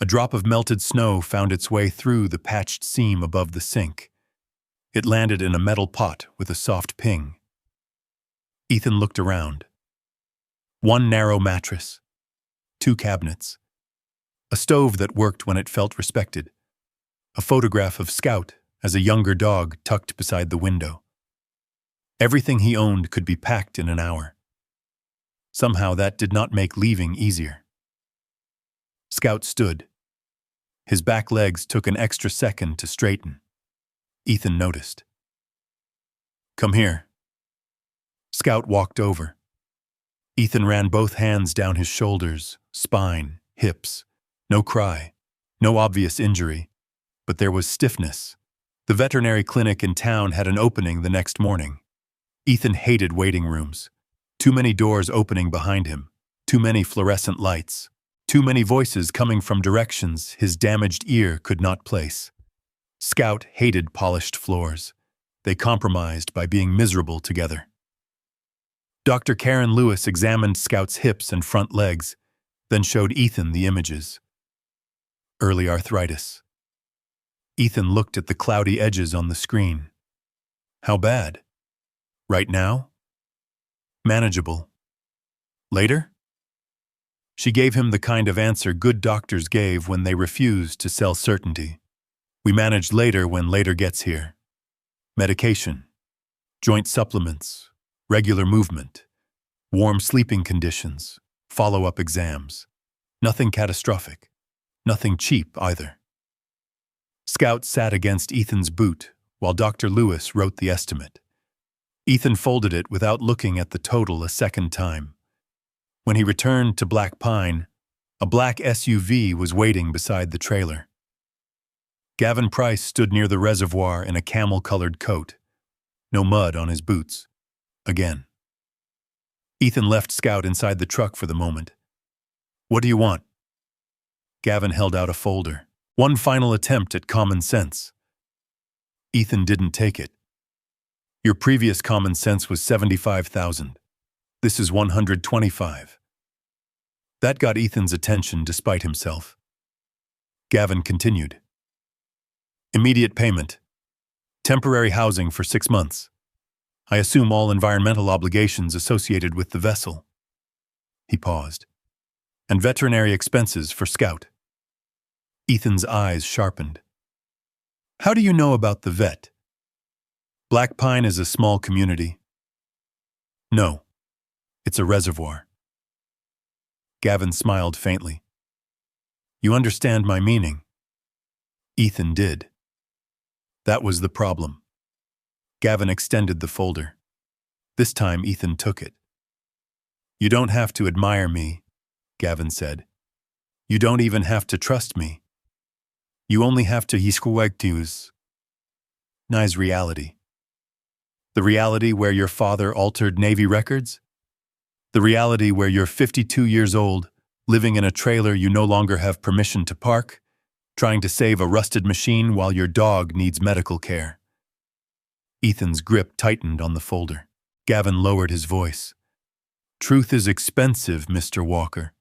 A drop of melted snow found its way through the patched seam above the sink. It landed in a metal pot with a soft ping. Ethan looked around. 1 narrow mattress, 2 cabinets, a stove that worked when it felt respected, a photograph of Scout as a younger dog tucked beside the window. Everything he owned could be packed in an hour. Somehow that did not make leaving easier. Scout stood. His back legs took an extra second to straighten. Ethan noticed. Come here. Scout walked over. Ethan ran both hands down his shoulders, spine, hips. No cry, no obvious injury, but there was stiffness. The veterinary clinic in town had an opening the next morning. Ethan hated waiting rooms. Too many doors opening behind him, too many fluorescent lights, too many voices coming from directions his damaged ear could not place. Scout hated polished floors. They compromised by being miserable together. Dr. Karen Lewis examined Scout's hips and front legs, then showed Ethan the images. Early arthritis. Ethan looked at the cloudy edges on the screen. How bad? Right now? Manageable. Later? She gave him the kind of answer good doctors gave when they refused to sell certainty. We manage later when later gets here. Medication, joint supplements, regular movement, warm sleeping conditions, follow-up exams. Nothing catastrophic. Nothing cheap either. Scout sat against Ethan's boot while Dr. Lewis wrote the estimate. Ethan folded it without looking at the total a second time. When he returned to Black Pine, a black SUV was waiting beside the trailer. Gavin Price stood near the reservoir in a camel-colored coat. No mud on his boots. Again. Ethan left Scout inside the truck for the moment. What do you want? Gavin held out a folder. One final attempt at common sense. Ethan didn't take it. Your previous common sense was 75,000. This is 125. That got Ethan's attention despite himself. Gavin continued. Immediate payment. Temporary housing for 6 months. I assume all environmental obligations associated with the vessel. He paused. And veterinary expenses for Scout. Ethan's eyes sharpened. How do you know about the vet? Black Pine is a small community. No, it's a reservoir. Gavin smiled faintly. You understand my meaning. Ethan did. That was the problem. Gavin extended the folder. This time Ethan took it. You don't have to admire me, Gavin said. You don't even have to trust me. You only have to use nice reality. The reality where your father altered Navy records? The reality where you're 52 years old, living in a trailer you no longer have permission to park, trying to save a rusted machine while your dog needs medical care. Ethan's grip tightened on the folder. Gavin lowered his voice. Truth is expensive, Mr. Walker.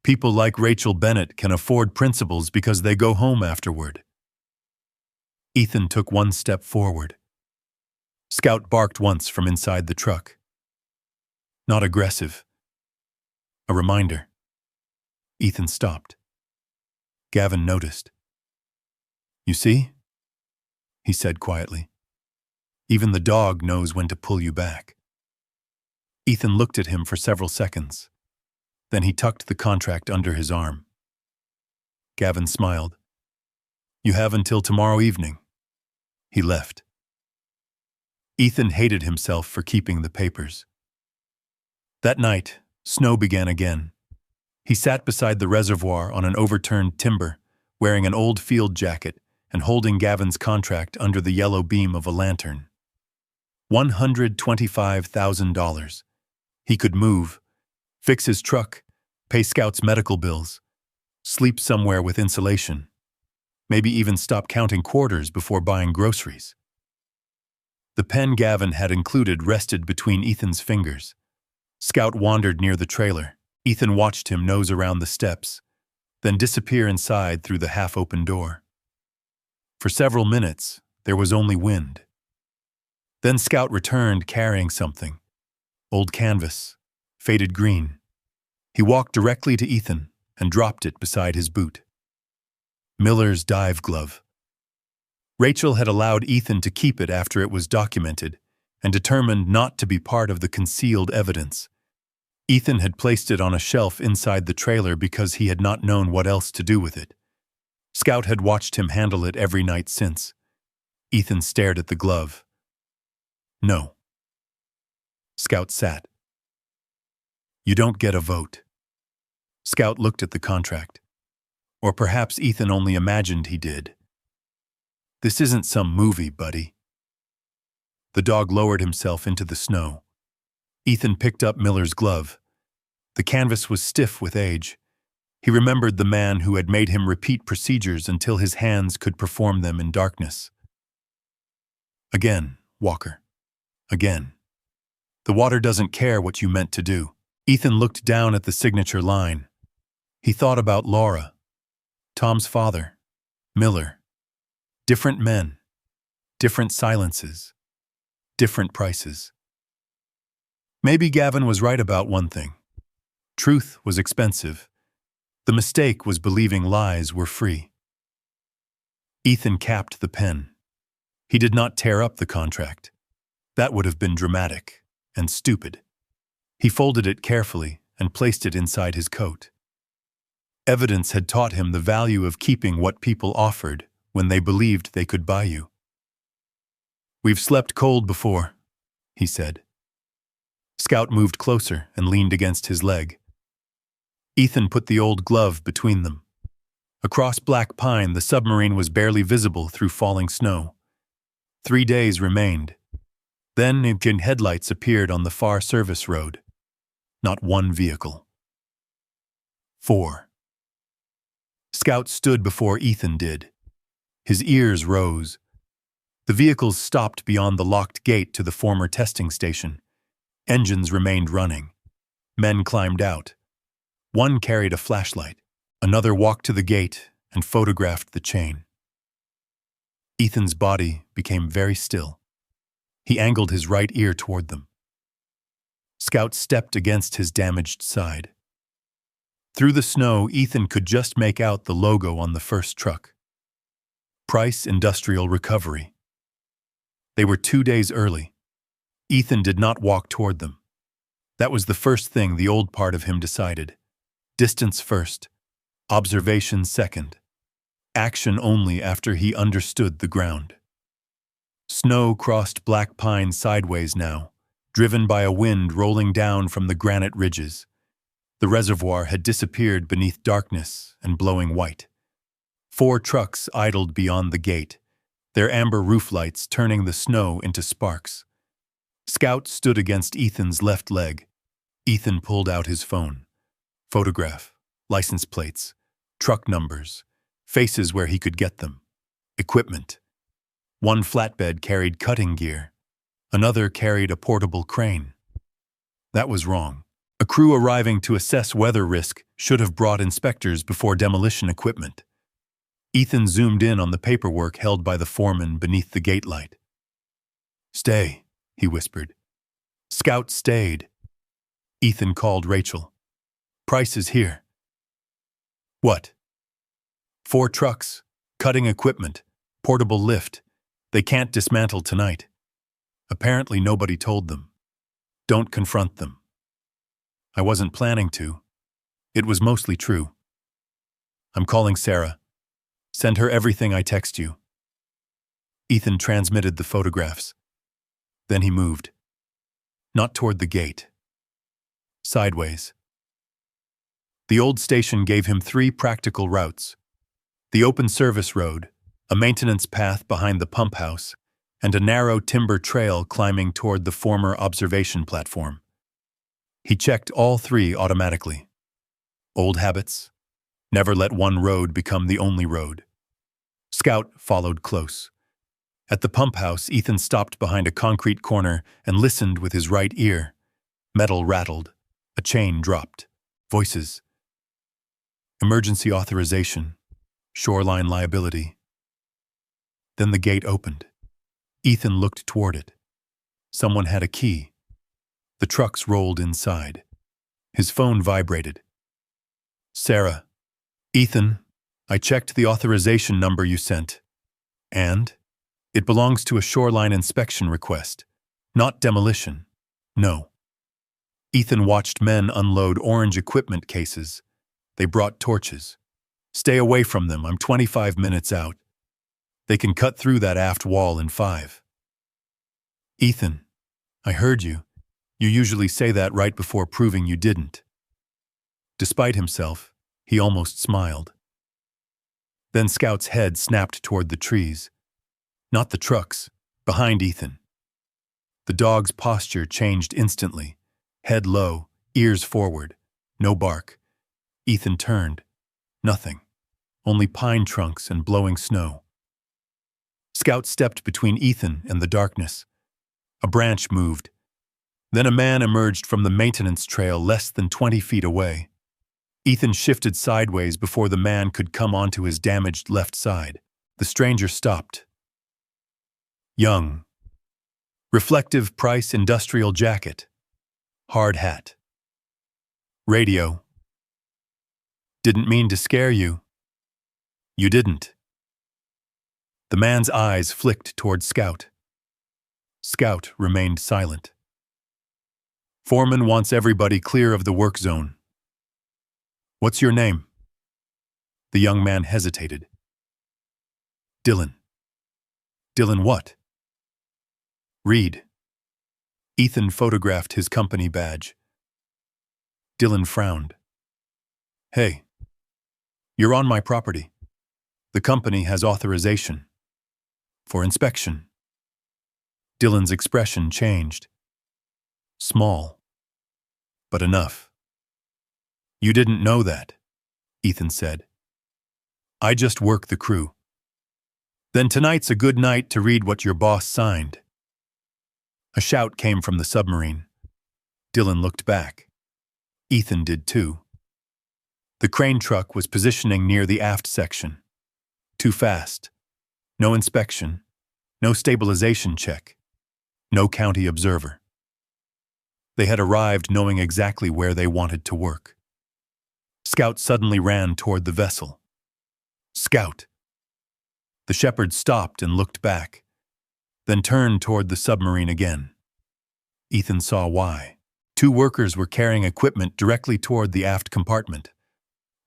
People like Rachel Bennett can afford principles because they go home afterward. Ethan took one step forward. Scout barked once from inside the truck. Not aggressive. A reminder. Ethan stopped. Gavin noticed. You see? He said quietly. Even the dog knows when to pull you back. Ethan looked at him for several seconds. Then he tucked the contract under his arm. Gavin smiled. You have until tomorrow evening. He left. Ethan hated himself for keeping the papers. That night, snow began again. He sat beside the reservoir on an overturned timber, wearing an old field jacket and holding Gavin's contract under the yellow beam of a lantern. $125,000. He could move, fix his truck, pay Scout's medical bills, sleep somewhere with insulation, maybe even stop counting quarters before buying groceries. The pen Gavin had included rested between Ethan's fingers. Scout wandered near the trailer. Ethan watched him nose around the steps, then disappear inside through the half-open door. For several minutes, there was only wind. Then Scout returned carrying something. Old canvas, faded green. He walked directly to Ethan and dropped it beside his boot. Miller's dive glove. Rachel had allowed Ethan to keep it after it was documented and determined not to be part of the concealed evidence. Ethan had placed it on a shelf inside the trailer because he had not known what else to do with it. Scout had watched him handle it every night since. Ethan stared at the glove. No. Scout sat. You don't get a vote. Scout looked at the contract. Or perhaps Ethan only imagined he did. This isn't some movie, buddy. The dog lowered himself into the snow. Ethan picked up Miller's glove. The canvas was stiff with age. He remembered the man who had made him repeat procedures until his hands could perform them in darkness. Again, Walker. Again. The water doesn't care what you meant to do. Ethan looked down at the signature line. He thought about Laura, Tom's father, Miller. Different men, different silences, different prices. Maybe Gavin was right about one thing. Truth was expensive. The mistake was believing lies were free. Ethan capped the pen. He did not tear up the contract. That would have been dramatic and stupid. He folded it carefully and placed it inside his coat. Evidence had taught him the value of keeping what people offered when they believed they could buy you. We've slept cold before, he said. Scout moved closer and leaned against his leg. Ethan put the old glove between them. Across Black Pine, the submarine was barely visible through falling snow. 3 days remained. Then engine headlights appeared on the far service road. Not one vehicle. 4. Scout stood before Ethan did. His ears rose. The vehicles stopped beyond the locked gate to the former testing station. Engines remained running. Men climbed out. One carried a flashlight. Another walked to the gate and photographed the chain. Ethan's body became very still. He angled his right ear toward them. Scout stepped against his damaged side. Through the snow, Ethan could just make out the logo on the first truck. Price Industrial Recovery. They were 2 days early. Ethan did not walk toward them. That was the first thing the old part of him decided. Distance first, observation second, action only after he understood the ground. Snow crossed black pine sideways now, driven by a wind rolling down from the granite ridges. The reservoir had disappeared beneath darkness and blowing white. 4 trucks idled beyond the gate, their amber roof lights turning the snow into sparks. Scout stood against Ethan's left leg. Ethan pulled out his phone. Photograph, license plates, truck numbers, faces where he could get them, equipment. One flatbed carried cutting gear. Another carried a portable crane. That was wrong. A crew arriving to assess weather risk should have brought inspectors before demolition equipment. Ethan zoomed in on the paperwork held by the foreman beneath the gate light. "Stay," he whispered. Scout stayed. Ethan called Rachel. "Price is here." "What?" 4 trucks, cutting equipment, portable lift. They can't dismantle tonight. Apparently nobody told them. Don't confront them. I wasn't planning to. It was mostly true. I'm calling Sarah. Send her everything I text you. Ethan transmitted the photographs. Then he moved. Not toward the gate. Sideways. The old station gave him 3 practical routes. The open service road, a maintenance path behind the pump house, and a narrow timber trail climbing toward the former observation platform. He checked all 3 automatically. Old habits. Never let one road become the only road. Scout followed close. At the pump house, Ethan stopped behind a concrete corner and listened with his right ear. Metal rattled. A chain dropped. Voices. Emergency authorization. Shoreline liability. Then the gate opened. Ethan looked toward it. Someone had a key. The trucks rolled inside. His phone vibrated. "Sarah." "Ethan, I checked the authorization number you sent. And? It belongs to a shoreline inspection request. Not demolition. No." Ethan watched men unload orange equipment cases. They brought torches. "Stay away from them. I'm 25 minutes out. They can cut through that aft wall in 5. "Ethan, I heard you. You usually say that right before proving you didn't." Despite himself, he almost smiled. Then Scout's head snapped toward the trees. Not the trucks, behind Ethan. The dog's posture changed instantly. Head low, ears forward. No bark. Ethan turned. Nothing. Only pine trunks and blowing snow. Scout stepped between Ethan and the darkness. A branch moved. Then a man emerged from the maintenance trail less than 20 feet away. Ethan shifted sideways before the man could come onto his damaged left side. The stranger stopped. Young. Reflective Price industrial jacket. Hard hat. Radio. "Didn't mean to scare you." "You didn't." The man's eyes flicked toward Scout. Scout remained silent. "Foreman wants everybody clear of the work zone." "What's your name?" The young man hesitated. "Dylan." "Dylan what?" "Reed." Ethan photographed his company badge. Dylan frowned. "Hey, you're on my property. The company has authorization. For inspection." Dylan's expression changed. Small. But enough. "You didn't know that," Ethan said. "I just work the crew." Then tonight's a good night to read what your boss signed. A shout came from the submarine. Dylan looked back. Ethan did too. The crane truck was positioning near the aft section. Too fast. No inspection. No stabilization check. No county observer. They had arrived knowing exactly where they wanted to work. Scout suddenly ran toward the vessel. Scout! The shepherd stopped and looked back, then turned toward the submarine again. Ethan saw why. 2 workers were carrying equipment directly toward the aft compartment.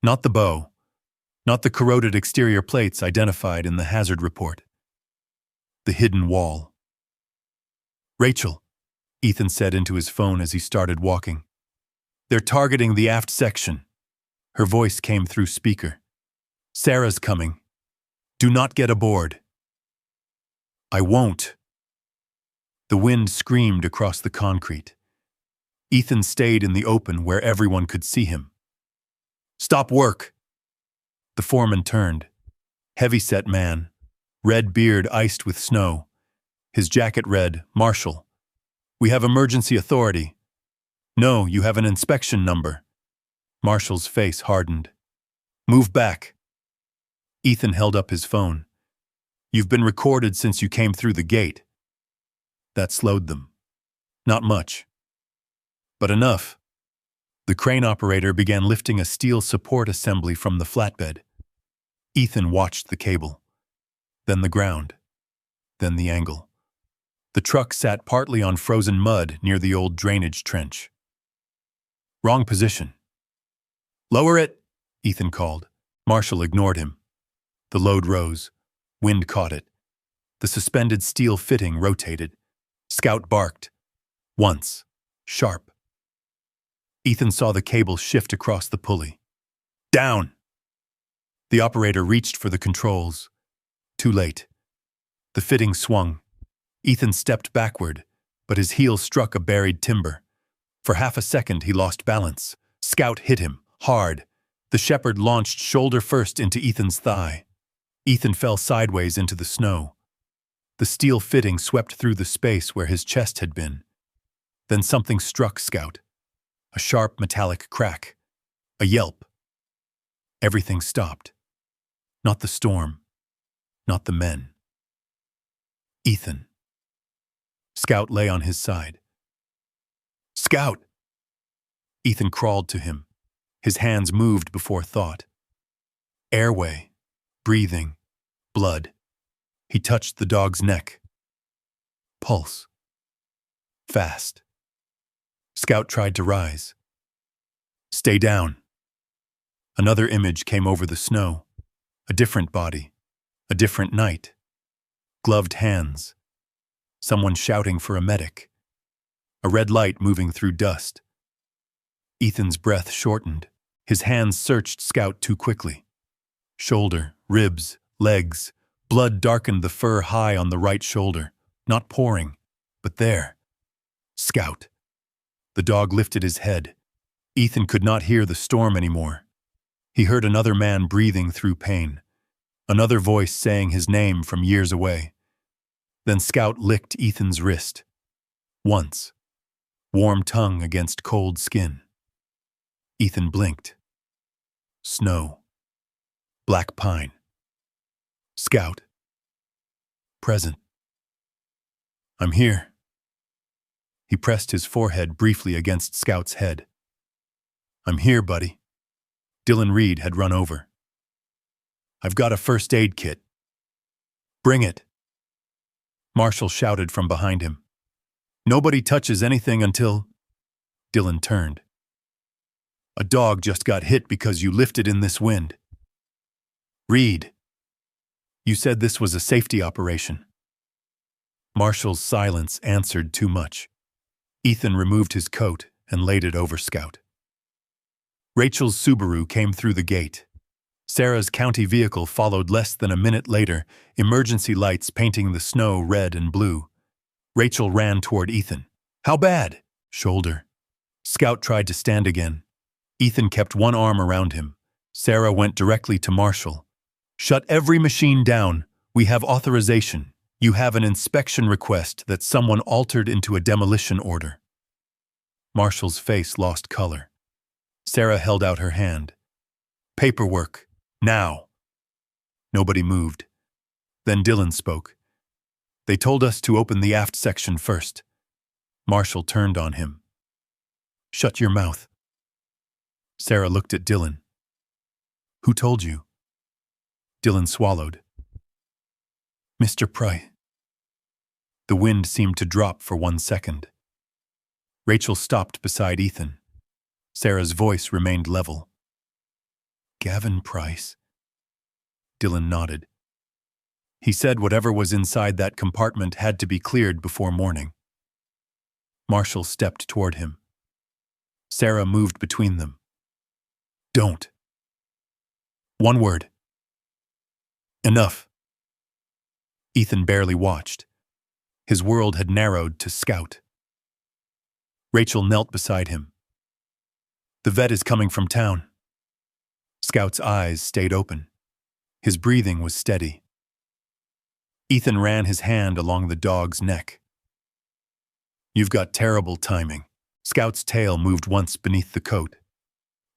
Not the bow, not the corroded exterior plates identified in the hazard report. The hidden wall. Rachel, Ethan said into his phone as he started walking. They're targeting the aft section. Her voice came through speaker. Sarah's coming. Do not get aboard. I won't. The wind screamed across the concrete. Ethan stayed in the open where everyone could see him. Stop work. The foreman turned. Heavy-set man, red beard iced with snow. His jacket read, Marshal. We have emergency authority. No, you have an inspection number. Marshal's face hardened. Move back. Ethan held up his phone. You've been recorded since you came through the gate. That slowed them. Not much. But enough. The crane operator began lifting a steel support assembly from the flatbed. Ethan watched the cable. Then the ground. Then the angle. The truck sat partly on frozen mud near the old drainage trench. Wrong position. Lower it, Ethan called. Marshall ignored him. The load rose. Wind caught it. The suspended steel fitting rotated. Scout barked. Once. Sharp. Ethan saw the cable shift across the pulley. Down! The operator reached for the controls. Too late. The fitting swung. Ethan stepped backward, but his heel struck a buried timber. For half a second, he lost balance. Scout hit him, hard. The shepherd launched shoulder first into Ethan's thigh. Ethan fell sideways into the snow. The steel fitting swept through the space where his chest had been. Then something struck Scout. A sharp metallic crack. A yelp. Everything stopped. Not the storm. Not the men. Ethan. Scout lay on his side. Scout! Ethan crawled to him. His hands moved before thought. Airway. Breathing. Blood. He touched the dog's neck. Pulse. Fast. Scout tried to rise. Stay down. Another image came over the snow. A different body. A different night. Gloved hands. Someone shouting for a medic. A red light moving through dust. Ethan's breath shortened. His hands searched Scout too quickly. Shoulder, ribs, legs. Blood darkened the fur high on the right shoulder. Not pouring, but there. Scout. The dog lifted his head. Ethan could not hear the storm anymore. He heard another man breathing through pain. Another voice saying his name from years away. Then Scout licked Ethan's wrist. Once. Warm tongue against cold skin. Ethan blinked. Snow. Black pine. Scout. Present. I'm here. He pressed his forehead briefly against Scout's head. I'm here, buddy. Dylan Reed had run over. I've got a first aid kit. Bring it. Marshall shouted from behind him. Nobody touches anything until... Dylan turned. A dog just got hit because you lifted in this wind. Reed. You said this was a safety operation. Marshall's silence answered too much. Ethan removed his coat and laid it over Scout. Rachel's Subaru came through the gate. Sarah's county vehicle followed less than a minute later, emergency lights painting the snow red and blue. Rachel ran toward Ethan. How bad? Shoulder. Scout tried to stand again. Ethan kept one arm around him. Sarah went directly to Marshall. Shut every machine down. We have authorization. You have an inspection request that someone altered into a demolition order. Marshall's face lost color. Sarah held out her hand. Paperwork. Now. Nobody moved. Then Dylan spoke. They told us to open the aft section first. Marshall turned on him. Shut your mouth. Sarah looked at Dylan. Who told you? Dylan swallowed. Mr. Price. The wind seemed to drop for 1 second. Rachel stopped beside Ethan. Sarah's voice remained level. Gavin Price. Dylan nodded. He said whatever was inside that compartment had to be cleared before morning. Marshall stepped toward him. Sarah moved between them. Don't. One word. Enough. Ethan barely watched. His world had narrowed to Scout. Rachel knelt beside him. The vet is coming from town. Scout's eyes stayed open. His breathing was steady. Ethan ran his hand along the dog's neck. You've got terrible timing. Scout's tail moved once beneath the coat.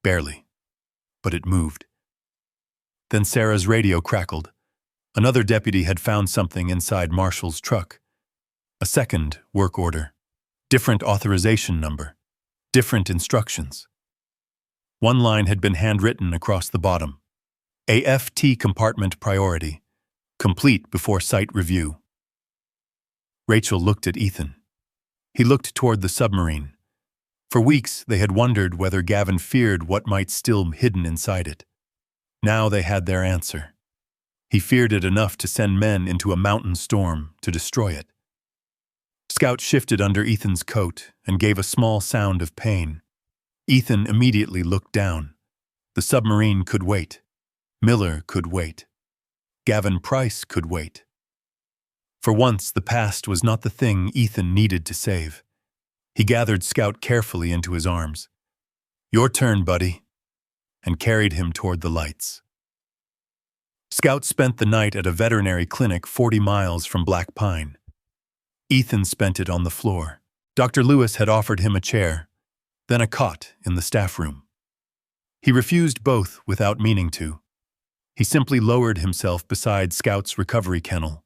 Barely. But it moved. Then Sarah's radio crackled. Another deputy had found something inside Marshall's truck. A second work order. Different authorization number. Different instructions. One line had been handwritten across the bottom. AFT compartment priority. Complete before site review. Rachel looked at Ethan. He looked toward the submarine. For weeks, they had wondered whether Gavin feared what might still be hidden inside it. Now they had their answer. He feared it enough to send men into a mountain storm to destroy it. Scout shifted under Ethan's coat and gave a small sound of pain. Ethan immediately looked down. The submarine could wait. Miller could wait. Gavin Price could wait. For once, the past was not the thing Ethan needed to save. He gathered Scout carefully into his arms. Your turn, buddy, and carried him toward the lights. Scout spent the night at a veterinary clinic 40 miles from Black Pine. Ethan spent it on the floor. Dr. Lewis had offered him a chair, then a cot in the staff room. He refused both without meaning to. He simply lowered himself beside Scout's recovery kennel,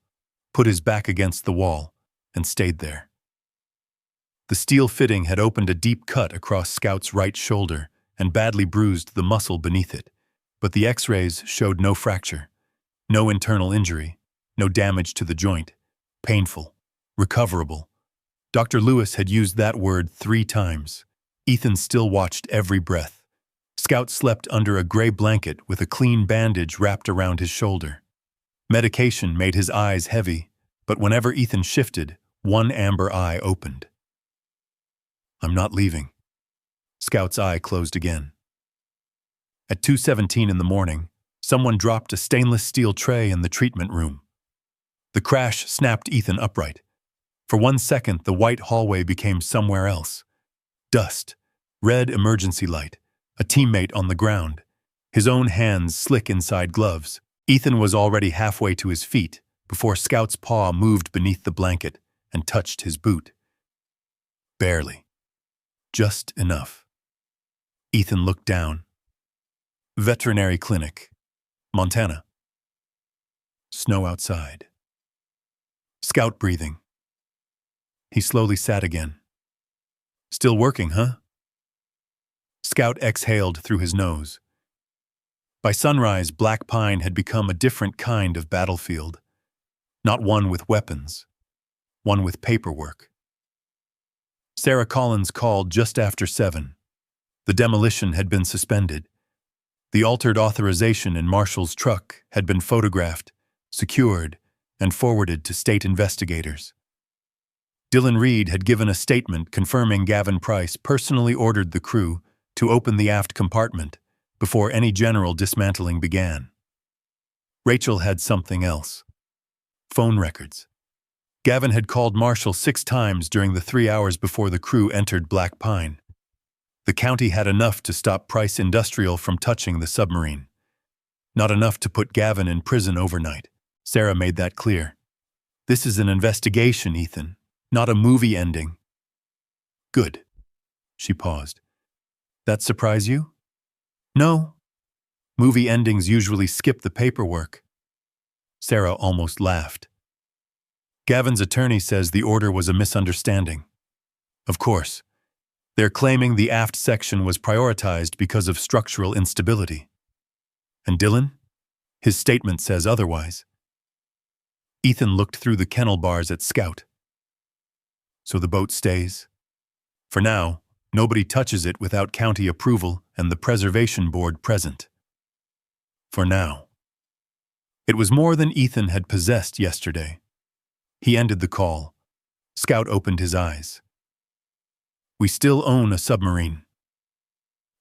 put his back against the wall, and stayed there. The steel fitting had opened a deep cut across Scout's right shoulder and badly bruised the muscle beneath it, but the X-rays showed no fracture, no internal injury, no damage to the joint. Painful, recoverable. Dr. Lewis had used that word 3 times. Ethan still watched every breath. Scout slept under a gray blanket with a clean bandage wrapped around his shoulder. Medication made his eyes heavy, but whenever Ethan shifted, one amber eye opened. I'm not leaving. Scout's eye closed again. At 2:17 in the morning, someone dropped a stainless steel tray in the treatment room. The crash snapped Ethan upright. For 1 second, the white hallway became somewhere else. Dust, red emergency light, a teammate on the ground, his own hands slick inside gloves. Ethan was already halfway to his feet before Scout's paw moved beneath the blanket and touched his boot. Barely. Just enough. Ethan looked down. Veterinary clinic, Montana. Snow outside. Scout breathing. He slowly sat again. Still working, huh? Scout exhaled through his nose. By sunrise, Black Pine had become a different kind of battlefield. Not one with weapons, one with paperwork. Sarah Collins called just after 7. The demolition had been suspended. The altered authorization in Marshall's truck had been photographed, secured, and forwarded to state investigators. Dylan Reed had given a statement confirming Gavin Price personally ordered the crew to open the aft compartment before any general dismantling began. Rachel had something else. Phone records. Gavin had called Marshall 6 times during the 3 hours before the crew entered Black Pine. The county had enough to stop Price Industrial from touching the submarine. Not enough to put Gavin in prison overnight. Sarah made that clear. This is an investigation, Ethan, not a movie ending. Good. She paused. That surprise you? No. Movie endings usually skip the paperwork. Sarah almost laughed. Gavin's attorney says the order was a misunderstanding. Of course. They're claiming the aft section was prioritized because of structural instability. And Dylan? His statement says otherwise. Ethan looked through the kennel bars at Scout. So the boat stays? For now, nobody touches it without county approval and the preservation board present. For now. It was more than Ethan had possessed yesterday. He ended the call. Scout opened his eyes. We still own a submarine.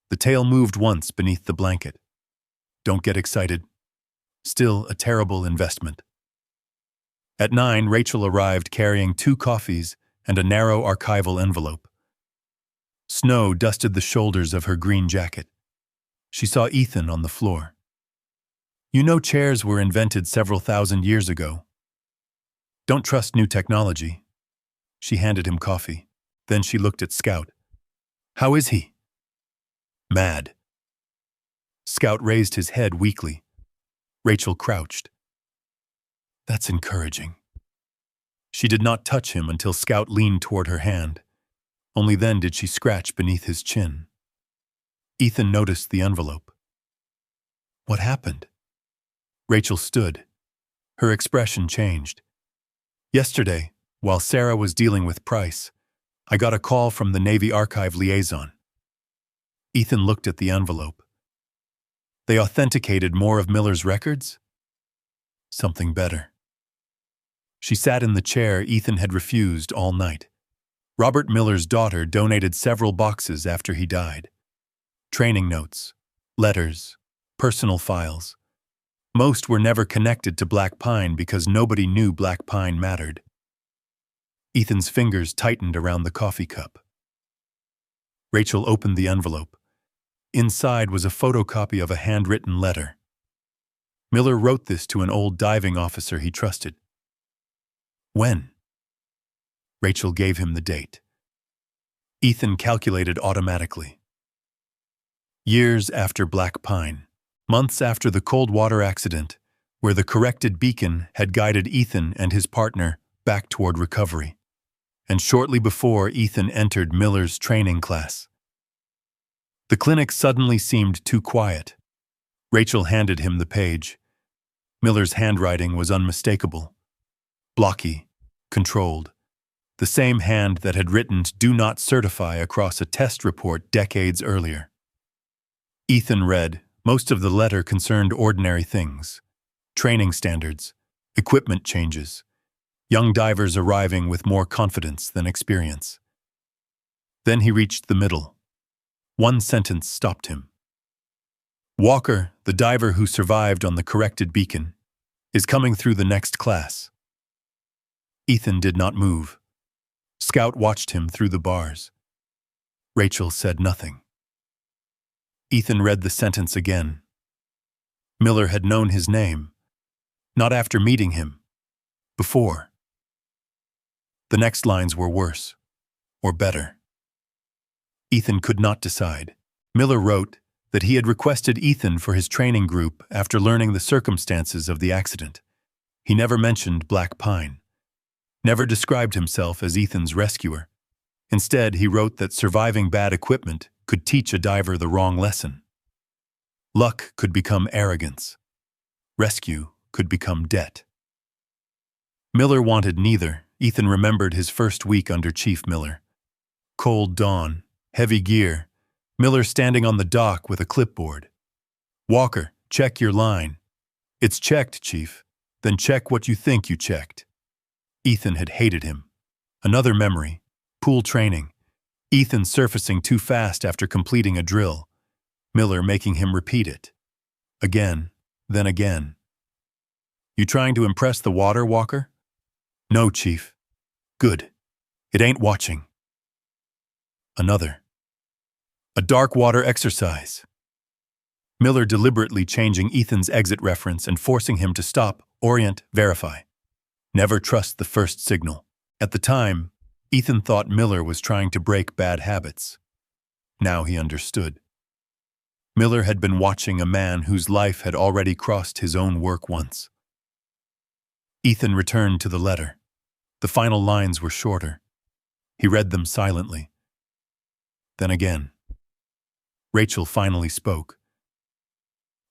The tail moved once beneath the blanket. Don't get excited. Still a terrible investment. At 9, Rachel arrived carrying 2 coffees and a narrow archival envelope. Snow dusted the shoulders of her green jacket. She saw Ethan on the floor. You know chairs were invented several thousand years ago. Don't trust new technology. She handed him coffee. Then she looked at Scout. How is he? Mad. Scout raised his head weakly. Rachel crouched. That's encouraging. She did not touch him until Scout leaned toward her hand. Only then did she scratch beneath his chin. Ethan noticed the envelope. What happened? Rachel stood. Her expression changed. Yesterday, while Sarah was dealing with Price, I got a call from the Navy Archive liaison. Ethan looked at the envelope. They authenticated more of Miller's records? Something better. She sat in the chair Ethan had refused all night. Robert Miller's daughter donated several boxes after he died. Training notes, letters, personal files. Most were never connected to Black Pine because nobody knew Black Pine mattered. Ethan's fingers tightened around the coffee cup. Rachel opened the envelope. Inside was a photocopy of a handwritten letter. Miller wrote this to an old diving officer he trusted. When? Rachel gave him the date. Ethan calculated automatically. Years after Black Pine, months after the cold water accident, where the corrected beacon had guided Ethan and his partner back toward recovery, and shortly before Ethan entered Miller's training class. The clinic suddenly seemed too quiet. Rachel handed him the page. Miller's handwriting was unmistakable. Blocky, controlled. The same hand that had written "Do not certify" across a test report decades earlier. Ethan read. Most of the letter concerned ordinary things. Training standards, equipment changes, young divers arriving with more confidence than experience. Then he reached the middle. One sentence stopped him. Walker, the diver who survived on the corrected beacon, is coming through the next class. Ethan did not move. Scout watched him through the bars. Rachel said nothing. Ethan read the sentence again. Miller had known his name. Not after meeting him. Before. The next lines were worse. Or better. Ethan could not decide. Miller wrote that he had requested Ethan for his training group after learning the circumstances of the accident. He never mentioned Black Pine. Never described himself as Ethan's rescuer. Instead, he wrote that surviving bad equipment could teach a diver the wrong lesson. Luck could become arrogance. Rescue could become debt. Miller wanted neither. Ethan remembered his first week under Chief Miller. Cold dawn, heavy gear, Miller standing on the dock with a clipboard. Walker, check your line. It's checked, Chief. Then check what you think you checked. Ethan had hated him. Another memory. Pool training. Ethan surfacing too fast after completing a drill. Miller making him repeat it. Again, then again. You trying to impress the water, Walker? No, Chief. Good. It ain't watching. Another. A dark water exercise. Miller deliberately changing Ethan's exit reference and forcing him to stop, orient, verify. Never trust the first signal. At the time, Ethan thought Miller was trying to break bad habits. Now he understood. Miller had been watching a man whose life had already crossed his own work once. Ethan returned to the letter. The final lines were shorter. He read them silently. Then again. Rachel finally spoke.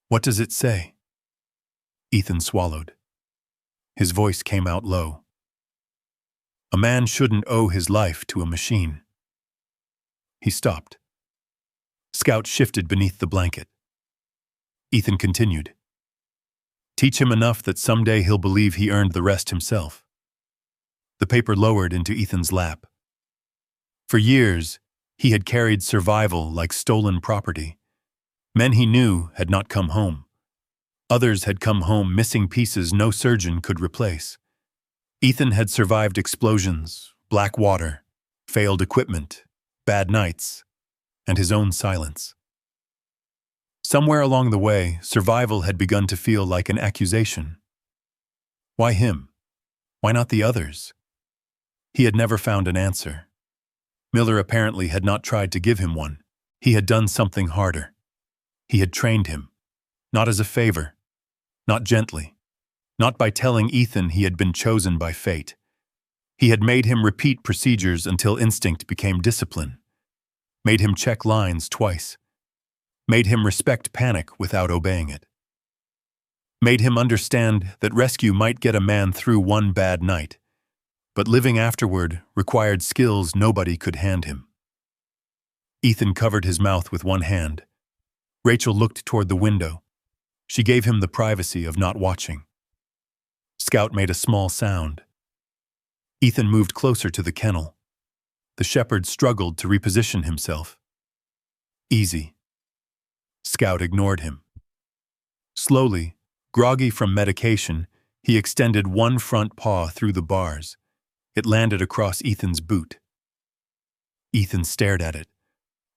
"What does it say?" Ethan swallowed. His voice came out low. "A man shouldn't owe his life to a machine." He stopped. Scout shifted beneath the blanket. Ethan continued. "Teach him enough that someday he'll believe he earned the rest himself." The paper lowered into Ethan's lap. For years, he had carried survival like stolen property. Men he knew had not come home. Others had come home missing pieces no surgeon could replace. Ethan had survived explosions, black water, failed equipment, bad nights, and his own silence. Somewhere along the way, survival had begun to feel like an accusation. Why him? Why not the others? He had never found an answer. Miller apparently had not tried to give him one. He had done something harder. He had trained him, not as a favor, not gently, not by telling Ethan he had been chosen by fate. He had made him repeat procedures until instinct became discipline, made him check lines twice, made him respect panic without obeying it, made him understand that rescue might get a man through one bad night, but living afterward required skills nobody could hand him. Ethan covered his mouth with one hand. Rachel looked toward the window. She gave him the privacy of not watching. Scout made a small sound. Ethan moved closer to the kennel. The shepherd struggled to reposition himself. "Easy." Scout ignored him. Slowly, groggy from medication, he extended one front paw through the bars. It landed across Ethan's boot. Ethan stared at it.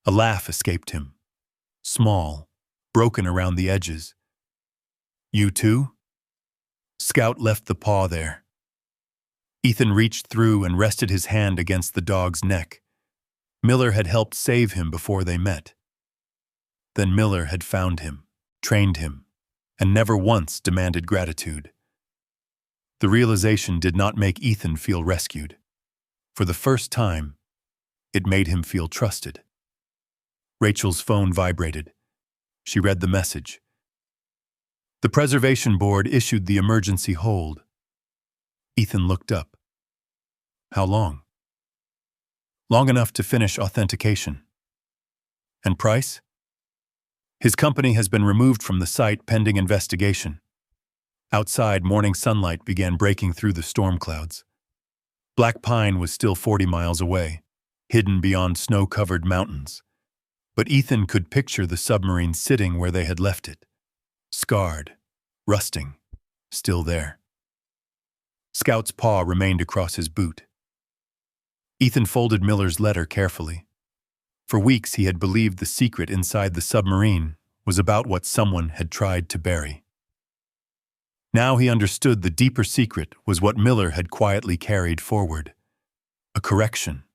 A laugh escaped him. Small, broken around the edges. "You too?" Scout left the paw there. Ethan reached through and rested his hand against the dog's neck. Miller had helped save him before they met. Then Miller had found him, trained him, and never once demanded gratitude. The realization did not make Ethan feel rescued. For the first time, it made him feel trusted. Rachel's phone vibrated. She read the message. The preservation board issued the emergency hold. Ethan looked up. How long? Long enough to finish authentication. And price? His company has been removed from the site pending investigation. Outside, morning sunlight began breaking through the storm clouds. Black Pine was still 40 miles away, hidden beyond snow-covered mountains. But Ethan could picture the submarine sitting where they had left it. Scarred, rusting, still there. Scout's paw remained across his boot. Ethan folded Miller's letter carefully. For weeks he had believed the secret inside the submarine was about what someone had tried to bury. Now he understood the deeper secret was what Miller had quietly carried forward. A correction,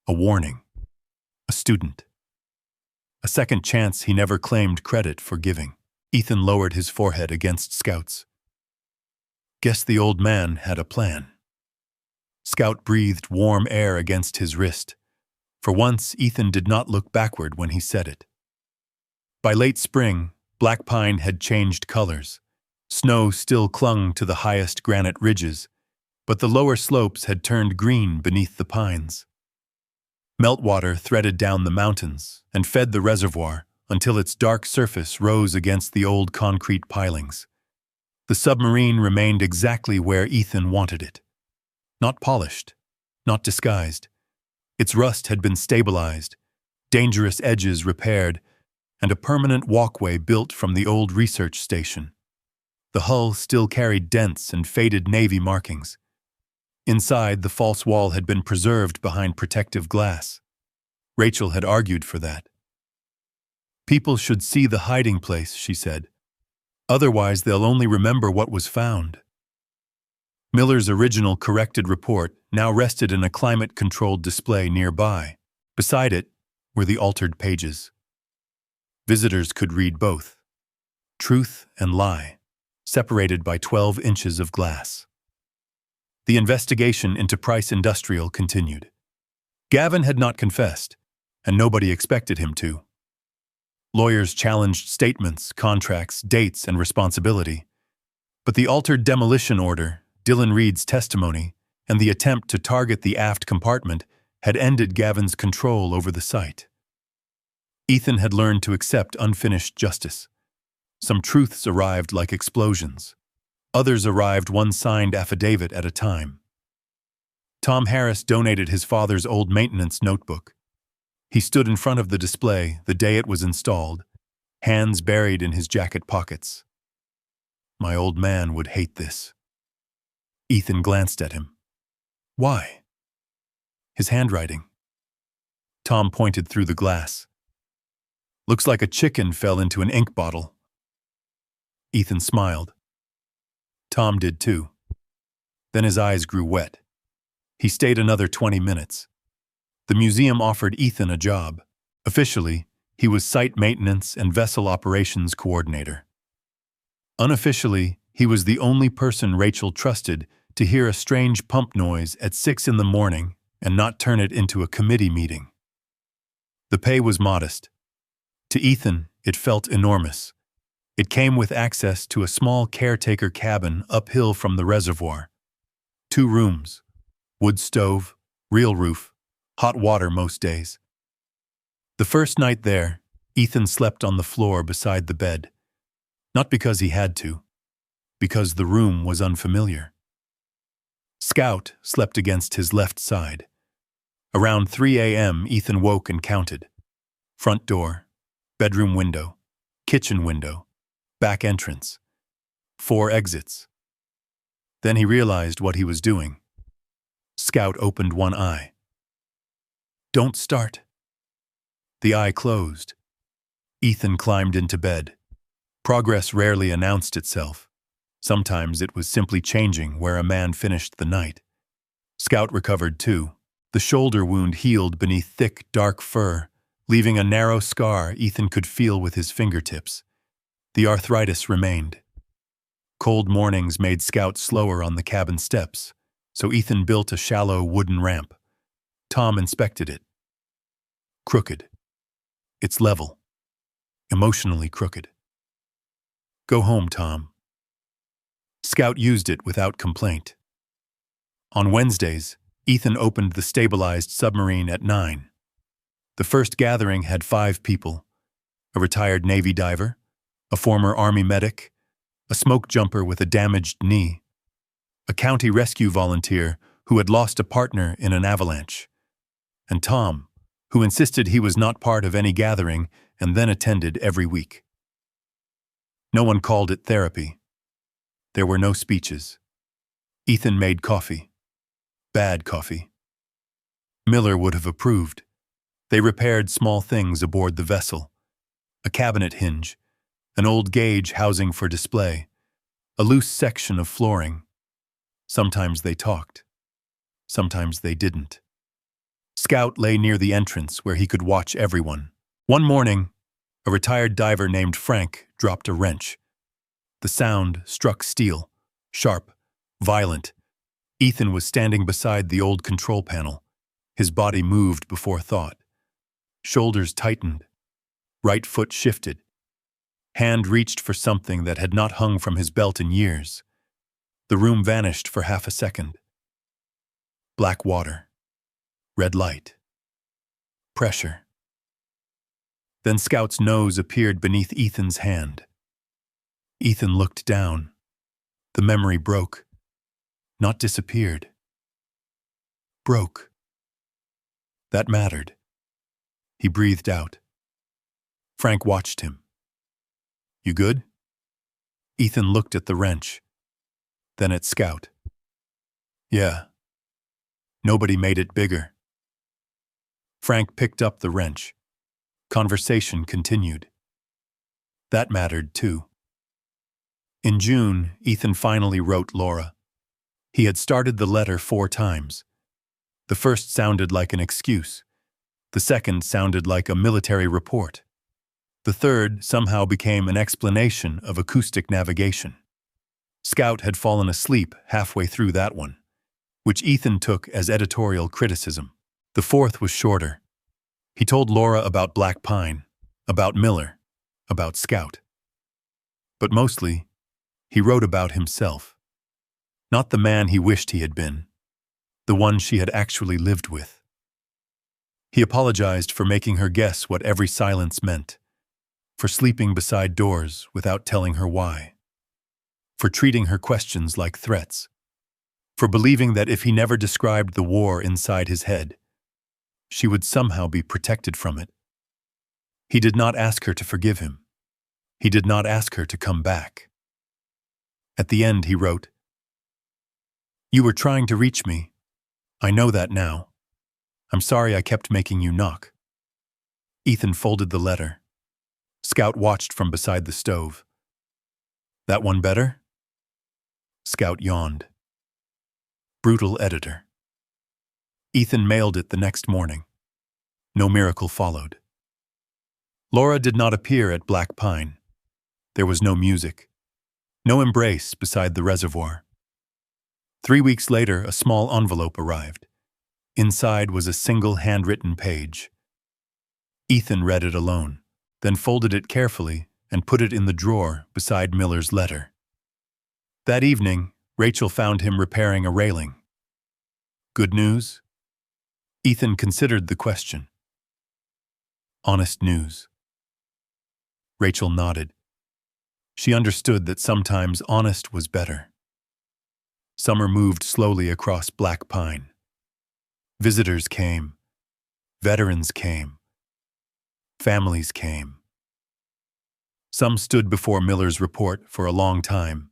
a warning, a student. A second chance he never claimed credit for giving. Ethan lowered his forehead against Scout's. Guess the old man had a plan. Scout breathed warm air against his wrist. For once, Ethan did not look backward when he said it. By late spring, Black Pine had changed colors. Snow still clung to the highest granite ridges, but the lower slopes had turned green beneath the pines. Meltwater threaded down the mountains and fed the reservoir until its dark surface rose against the old concrete pilings. The submarine remained exactly where Ethan wanted it. Not polished, not disguised. Its rust had been stabilized, dangerous edges repaired, and a permanent walkway built from the old research station. The hull still carried dents and faded Navy markings. Inside, the false wall had been preserved behind protective glass. Rachel had argued for that. People should see the hiding place, she said. Otherwise, they'll only remember what was found. Miller's original corrected report now rested in a climate-controlled display nearby. Beside it were the altered pages. Visitors could read both, truth and lie, separated by 12 inches of glass. The investigation into Price Industrial continued. Gavin had not confessed, and nobody expected him to. Lawyers challenged statements, contracts, dates, and responsibility. But the altered demolition order, Dylan Reed's testimony, and the attempt to target the aft compartment had ended Gavin's control over the site. Ethan had learned to accept unfinished justice. Some truths arrived like explosions. Others arrived one signed affidavit at a time. Tom Harris donated his father's old maintenance notebook. He stood in front of the display the day it was installed, hands buried in his jacket pockets. My old man would hate this. Ethan glanced at him. Why? His handwriting. Tom pointed through the glass. Looks like a chicken fell into an ink bottle. Ethan smiled. Tom did too. Then his eyes grew wet. He stayed another 20 minutes. The museum offered Ethan a job. Officially, he was site maintenance and vessel operations coordinator. Unofficially, he was the only person Rachel trusted to hear a strange pump noise at 6 in the morning and not turn it into a committee meeting. The pay was modest. To Ethan, it felt enormous. It came with access to a small caretaker cabin uphill from the reservoir. 2 rooms, wood stove, real roof, hot water most days. The first night there, Ethan slept on the floor beside the bed. Not because he had to, because the room was unfamiliar. Scout slept against his left side. Around 3 a.m., Ethan woke and counted. Front door, bedroom window, kitchen window, back entrance. 4 exits. Then he realized what he was doing. Scout opened one eye. Don't start. The eye closed. Ethan climbed into bed. Progress rarely announced itself. Sometimes it was simply changing where a man finished the night. Scout recovered too. The shoulder wound healed beneath thick, dark fur, leaving a narrow scar Ethan could feel with his fingertips. The arthritis remained. Cold mornings made Scout slower on the cabin steps, so Ethan built a shallow wooden ramp. Tom inspected it. Crooked. It's level. Emotionally crooked. Go home, Tom. Scout used it without complaint. On Wednesdays, Ethan opened the stabilized submarine at 9. The first gathering had 5 people: a retired Navy diver, a former Army medic, a smoke jumper with a damaged knee, a county rescue volunteer who had lost a partner in an avalanche, and Tom, who insisted he was not part of any gathering and then attended every week. No one called it therapy. There were no speeches. Ethan made coffee. Bad coffee. Miller would have approved. They repaired small things aboard the vessel: a cabinet hinge, an old gauge housing for display, a loose section of flooring. Sometimes they talked. Sometimes they didn't. Scout lay near the entrance where he could watch everyone. One morning, a retired diver named Frank dropped a wrench. The sound struck steel, sharp, violent. Ethan was standing beside the old control panel. His body moved before thought. Shoulders tightened. Right foot shifted. Hand reached for something that had not hung from his belt in years. The room vanished for half a second. Black water. Red light. Pressure. Then Scout's nose appeared beneath Ethan's hand. Ethan looked down. The memory broke. Not disappeared. Broke. That mattered. He breathed out. Frank watched him. You good? Ethan looked at the wrench, then at Scout. Yeah. Nobody made it bigger. Frank picked up the wrench. Conversation continued. That mattered too. In June, Ethan finally wrote Laura. He had started the letter 4 times. The first sounded like an excuse. The second sounded like a military report. The third somehow became an explanation of acoustic navigation. Scout had fallen asleep halfway through that one, which Ethan took as editorial criticism. The fourth was shorter. He told Laura about Black Pine, about Miller, about Scout. But mostly, he wrote about himself. Not the man he wished he had been, the one she had actually lived with. He apologized for making her guess what every silence meant, for sleeping beside doors without telling her why, for treating her questions like threats, for believing that if he never described the war inside his head, she would somehow be protected from it. He did not ask her to forgive him. He did not ask her to come back. At the end, he wrote, "You were trying to reach me. I know that now. I'm sorry I kept making you knock." Ethan folded the letter. Scout watched from beside the stove. "That one better?" Scout yawned. Brutal editor. Ethan mailed it the next morning. No miracle followed. Laura did not appear at Black Pine. There was no music, no embrace beside the reservoir. 3 weeks later, a small envelope arrived. Inside was a single handwritten page. Ethan read it alone, then folded it carefully and put it in the drawer beside Miller's letter. That evening, Rachel found him repairing a railing. Good news? Ethan considered the question. Honest news. Rachel nodded. She understood that sometimes honest was better. Summer moved slowly across Black Pine. Visitors came. Veterans came. Families came. Some stood before Miller's report for a long time.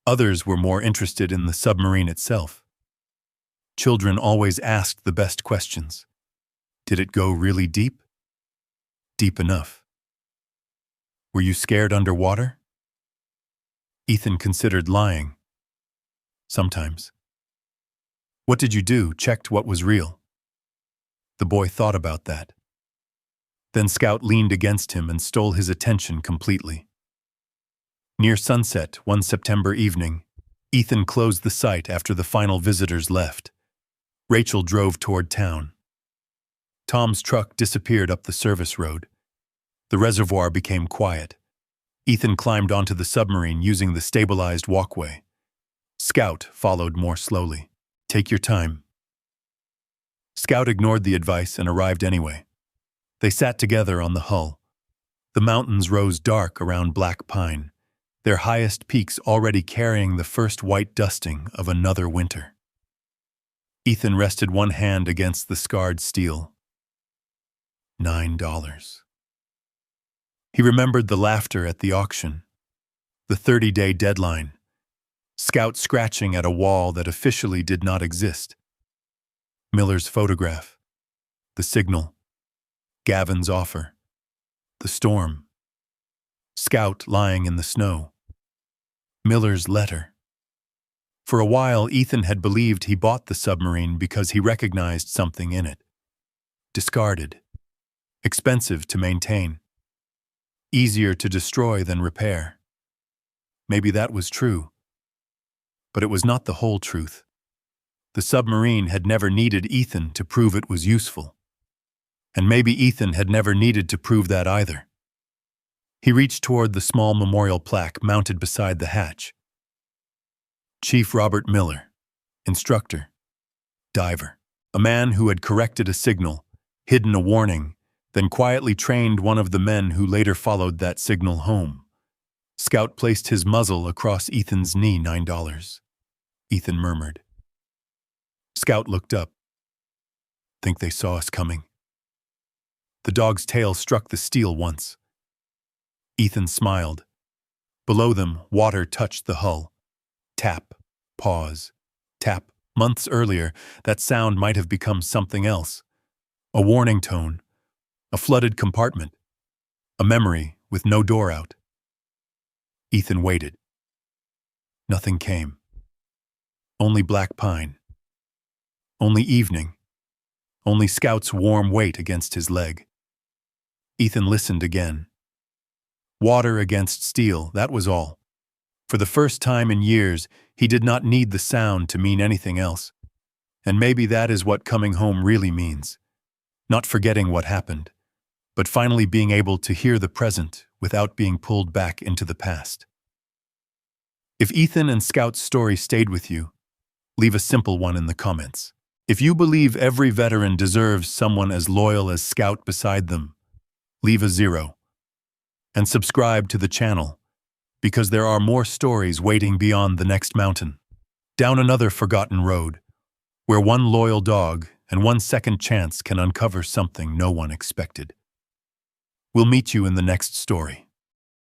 Others were more interested in the submarine itself. Children always asked the best questions. Did it go really deep? Deep enough. Were you scared underwater? Ethan considered lying. Sometimes. What did you do? Checked what was real. The boy thought about that. Then Scout leaned against him and stole his attention completely. Near sunset, one September evening, Ethan closed the site after the final visitors left. Rachel drove toward town. Tom's truck disappeared up the service road. The reservoir became quiet. Ethan climbed onto the submarine using the stabilized walkway. Scout followed more slowly. Take your time. Scout ignored the advice and arrived anyway. They sat together on the hull. The mountains rose dark around Black Pine, their highest peaks already carrying the first white dusting of another winter. Ethan rested one hand against the scarred steel. $9. He remembered the laughter at the auction, the 30-day deadline, Scout scratching at a wall that officially did not exist. Miller's photograph, the signal, Gavin's offer, the storm, Scout lying in the snow, Miller's letter. For a while, Ethan had believed he bought the submarine because he recognized something in it. Discarded, expensive to maintain, easier to destroy than repair. Maybe that was true. But it was not the whole truth. The submarine had never needed Ethan to prove it was useful. And maybe Ethan had never needed to prove that either. He reached toward the small memorial plaque mounted beside the hatch. Chief Robert Miller, instructor, diver, a man who had corrected a signal, hidden a warning, then quietly trained one of the men who later followed that signal home. Scout placed his muzzle across Ethan's knee. $9. Ethan murmured. Scout looked up. Think they saw us coming? The dog's tail struck the steel once. Ethan smiled. Below them, water touched the hull. Tap, pause, tap. Months earlier, that sound might have become something else. A warning tone, a flooded compartment, a memory with no door out. Ethan waited. Nothing came. Only black pine. Only evening. Only Scout's warm weight against his leg. Ethan listened again. Water against steel, that was all. For the first time in years, he did not need the sound to mean anything else. And maybe that is what coming home really means. Not forgetting what happened, but finally being able to hear the present without being pulled back into the past. If Ethan and Scout's story stayed with you, leave a simple one in the comments. If you believe every veteran deserves someone as loyal as Scout beside them, leave a 0. And subscribe to the channel, because there are more stories waiting beyond the next mountain. Down another forgotten road, where one loyal dog and one second chance can uncover something no one expected. We'll meet you in the next story.